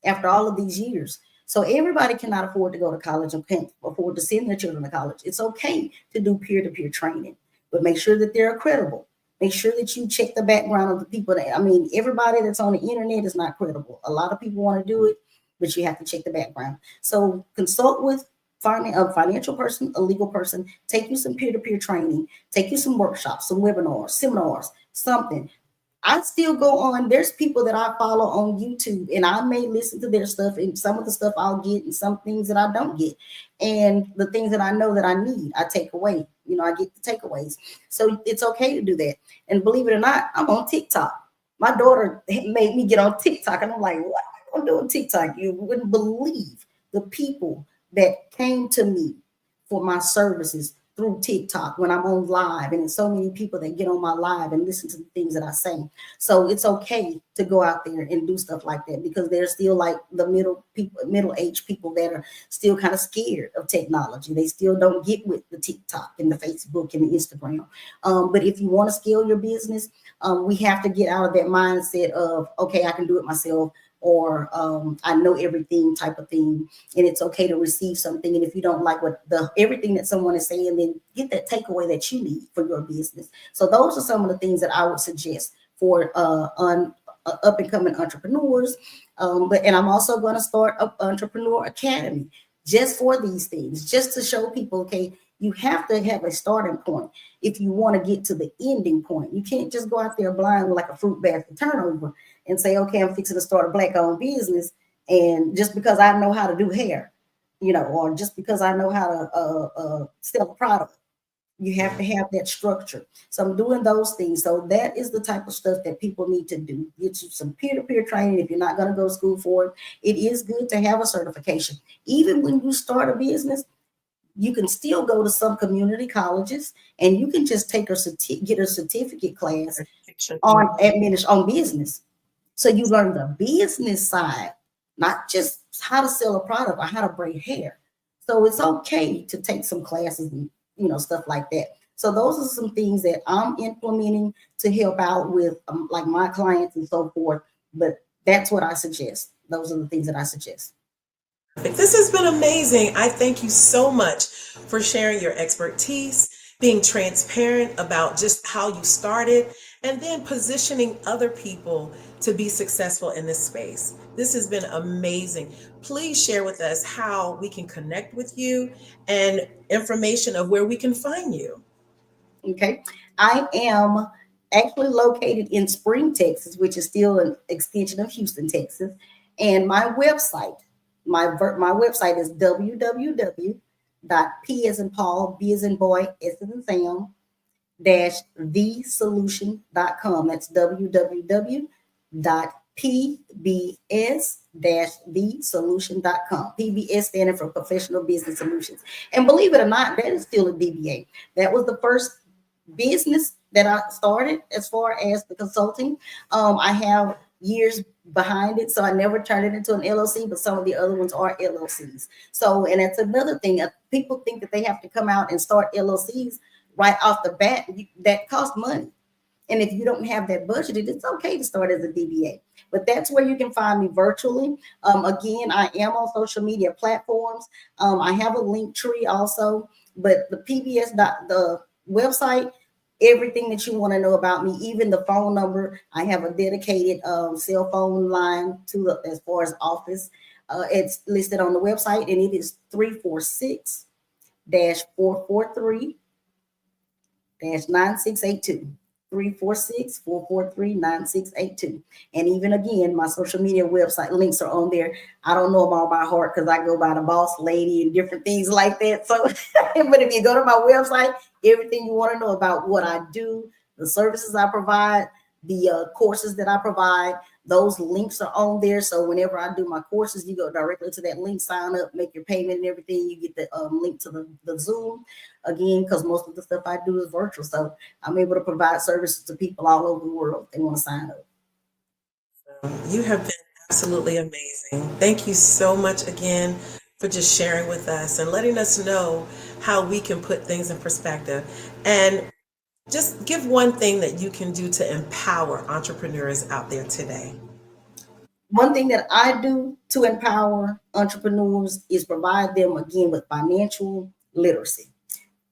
after all of these years. So everybody cannot afford to go to college and can't afford to send their children to college. It's okay to do peer-to-peer training, but make sure that they're credible. Make sure that you check the background of the people everybody that's on the internet is not credible. A lot of people want to do it, but you have to check the background. So consult with a financial person, a legal person, take you some peer-to-peer training, take you some workshops, some webinars, seminars, something. I still go on. There's people that I follow on YouTube, and I may listen to their stuff, and some of the stuff I'll get and some things that I don't get. And the things that I know that I need, I take away. I get the takeaways. So it's okay to do that. And believe it or not, I'm on TikTok. My daughter made me get on TikTok, and I'm like, what am I going to do on TikTok? You wouldn't believe the people that came to me for my services through TikTok when I'm on live, and there's so many people that get on my live and listen to the things that I say. So it's okay to go out there and do stuff like that, because there's still like the middle-aged people that are still kind of scared of technology. They still don't get with the TikTok and the Facebook and the Instagram. But if you want to scale your business, we have to get out of that mindset of, okay, I can do it myself, or I know everything type of thing. And it's okay to receive something. And if you don't like everything that someone is saying, then get that takeaway that you need for your business. So those are some of the things that I would suggest for up and coming entrepreneurs. And I'm also going to start an entrepreneur academy just for these things, just to show people, okay, you have to have a starting point if you want to get to the ending point. You can't just go out there blind with like a fruit basket turnover and say, okay, I'm fixing to start a Black-owned business, and just because I know how to do hair, or just because I know how to sell a product. You have to have that structure. So I'm doing those things. So that is the type of stuff that people need to do. Get you some peer-to-peer training if you're not going to go to school for it. It is good to have a certification. Even when you start a business, You can still go to some community colleges and you can just take get a certificate class on business. So you learn the business side, not just how to sell a product or how to braid hair. So it's okay to take some classes and, stuff like that. So those are some things that I'm implementing to help out with like my clients and so forth. But that's what I suggest. Those are the things that I suggest.
This has been amazing. I thank you so much for sharing your expertise, being transparent about just how you started, and then positioning other people to be successful in this space. This has been amazing. Please share with us how we can connect with you and information of where we can find you.
Okay. I am actually located in Spring, Texas, which is still an extension of Houston, Texas. And my website is www.p as in Paul, B as in boy, S as in Sam, -thesolution.com. That's www.pbs-thesolution.com. PBS standing for Professional Business Solutions. And believe it or not, that is still a DBA. That was the first business that I started as far as the consulting. I have years behind it, so I never turned it into an LLC, but some of the other ones are LLCs. So, and that's another thing. People think that they have to come out and start LLCs right off the bat. That costs money. And if you don't have that budgeted, it's okay to start as a DBA. But that's where you can find me virtually. Again, I am on social media platforms. I have a link tree also, but the PBS, the website, everything that you want to know about me, even the phone number. I have a dedicated cell phone line to as far as office. It's listed on the website, and it is 346-443-9682. 346-443-9682. And even again, my social media website links are on there. I don't know them all by heart because I go by the boss lady and different things like that. So, but if you go to my website, everything you want to know about what I do, the services I provide, the courses that I provide, those links are on there. So whenever I do my courses, you go directly to that link, sign up, make your payment and everything. You get the link to the Zoom again, because most of the stuff I do is virtual. So I'm able to provide services to people all over the world if they want to sign up.
You have been absolutely amazing. Thank you so much again for just sharing with us and letting us know how we can put things in perspective. And just give one thing that you can do to empower entrepreneurs out there today.
One thing that I do to empower entrepreneurs is provide them again with financial literacy.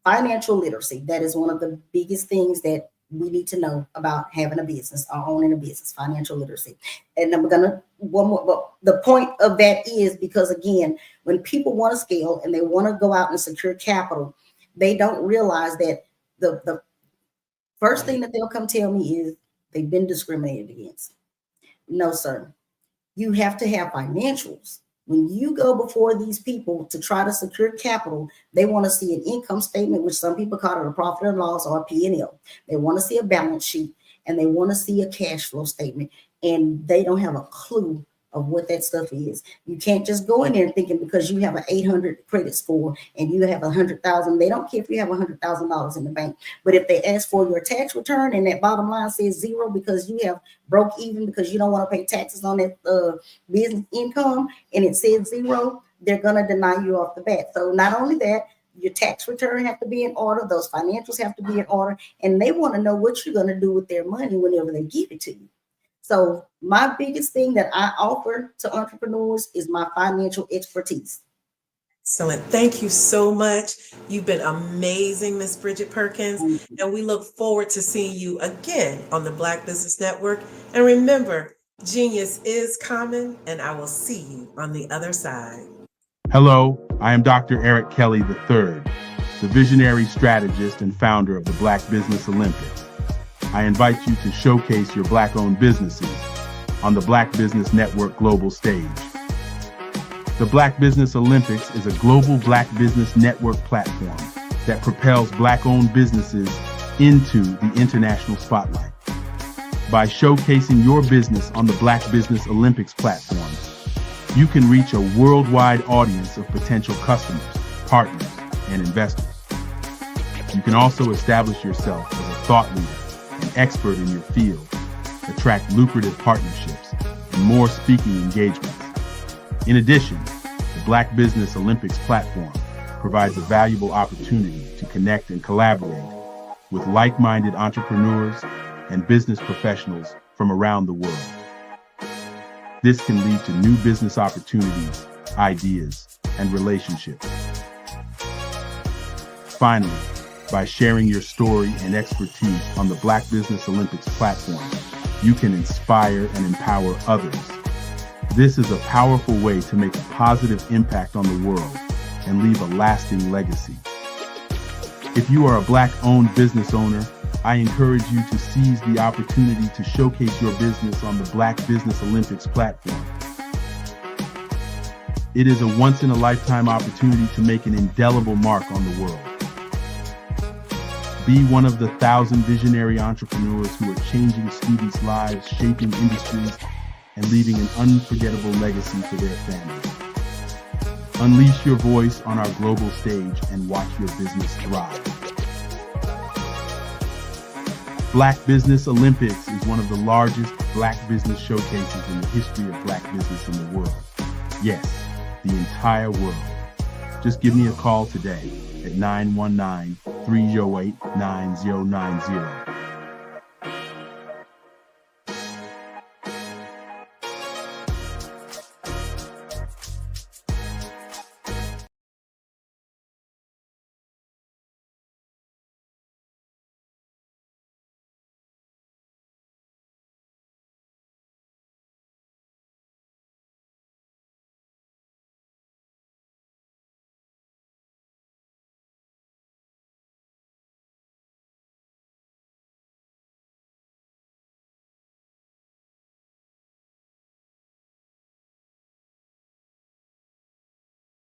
Financial literacy, that is one of the biggest things that we need to know about having a business or owning a business, financial literacy. And I'm one more, but the point of that is because again, when people want to scale and they want to go out and secure capital, they don't realize that the first thing that they'll come tell me is they've been discriminated against. No, sir. You have to have financials. When you go before these people to try to secure capital, they want to see an income statement, which some people call it a profit and loss or a P&L. They want to see a balance sheet and they want to see a cash flow statement. And they don't have a clue of what that stuff is. You can't just go in there thinking because you have an 800 credit score and you have 100,000. They don't care if you have $100,000 in the bank. But if they ask for your tax return and that bottom line says zero because you have broke even because you don't want to pay taxes on that business income and it says zero, they're going to deny you off the bat. So not only that, your tax return have to be in order. Those financials have to be in order. And they want to know what you're going to do with their money whenever they give it to you. So my biggest thing that I offer to entrepreneurs is my financial expertise.
Excellent. Thank you so much. You've been amazing, Miss Bridget Perkins. And we look forward to seeing you again on the Black Business Network. And remember, genius is common, and I will see you on the other side.
Hello, I am Dr. Eric Kelly III, the visionary strategist and founder of the Black Business Olympics. I invite you to showcase your Black-owned businesses on the Black Business Network global stage. The Black Business Olympics is a global Black Business Network platform that propels Black-owned businesses into the international spotlight. By showcasing your business on the Black Business Olympics platform, you can reach a worldwide audience of potential customers, partners, and investors. You can also establish yourself as a thought leader and expert in your field, attract lucrative partnerships, and more speaking engagements. In addition, the Black Business Olympics platform provides a valuable opportunity to connect and collaborate with like-minded entrepreneurs and business professionals from around the world. This can lead to new business opportunities, ideas, and relationships. Finally, by sharing your story and expertise on the Black Business Olympics platform, you can inspire and empower others. This is a powerful way to make a positive impact on the world and leave a lasting legacy. If you are a Black-owned business owner, I encourage you to seize the opportunity to showcase your business on the Black Business Olympics platform. It is a once-in-a-lifetime opportunity to make an indelible mark on the world. Be one of the 1,000 visionary entrepreneurs who are changing students' lives, shaping industries, and leaving an unforgettable legacy for their families. Unleash your voice on our global stage and watch your business thrive. Black Business Olympics is one of the largest Black business showcases in the history of Black business in the world. Yes, the entire world. Just give me a call today at 919-308-9090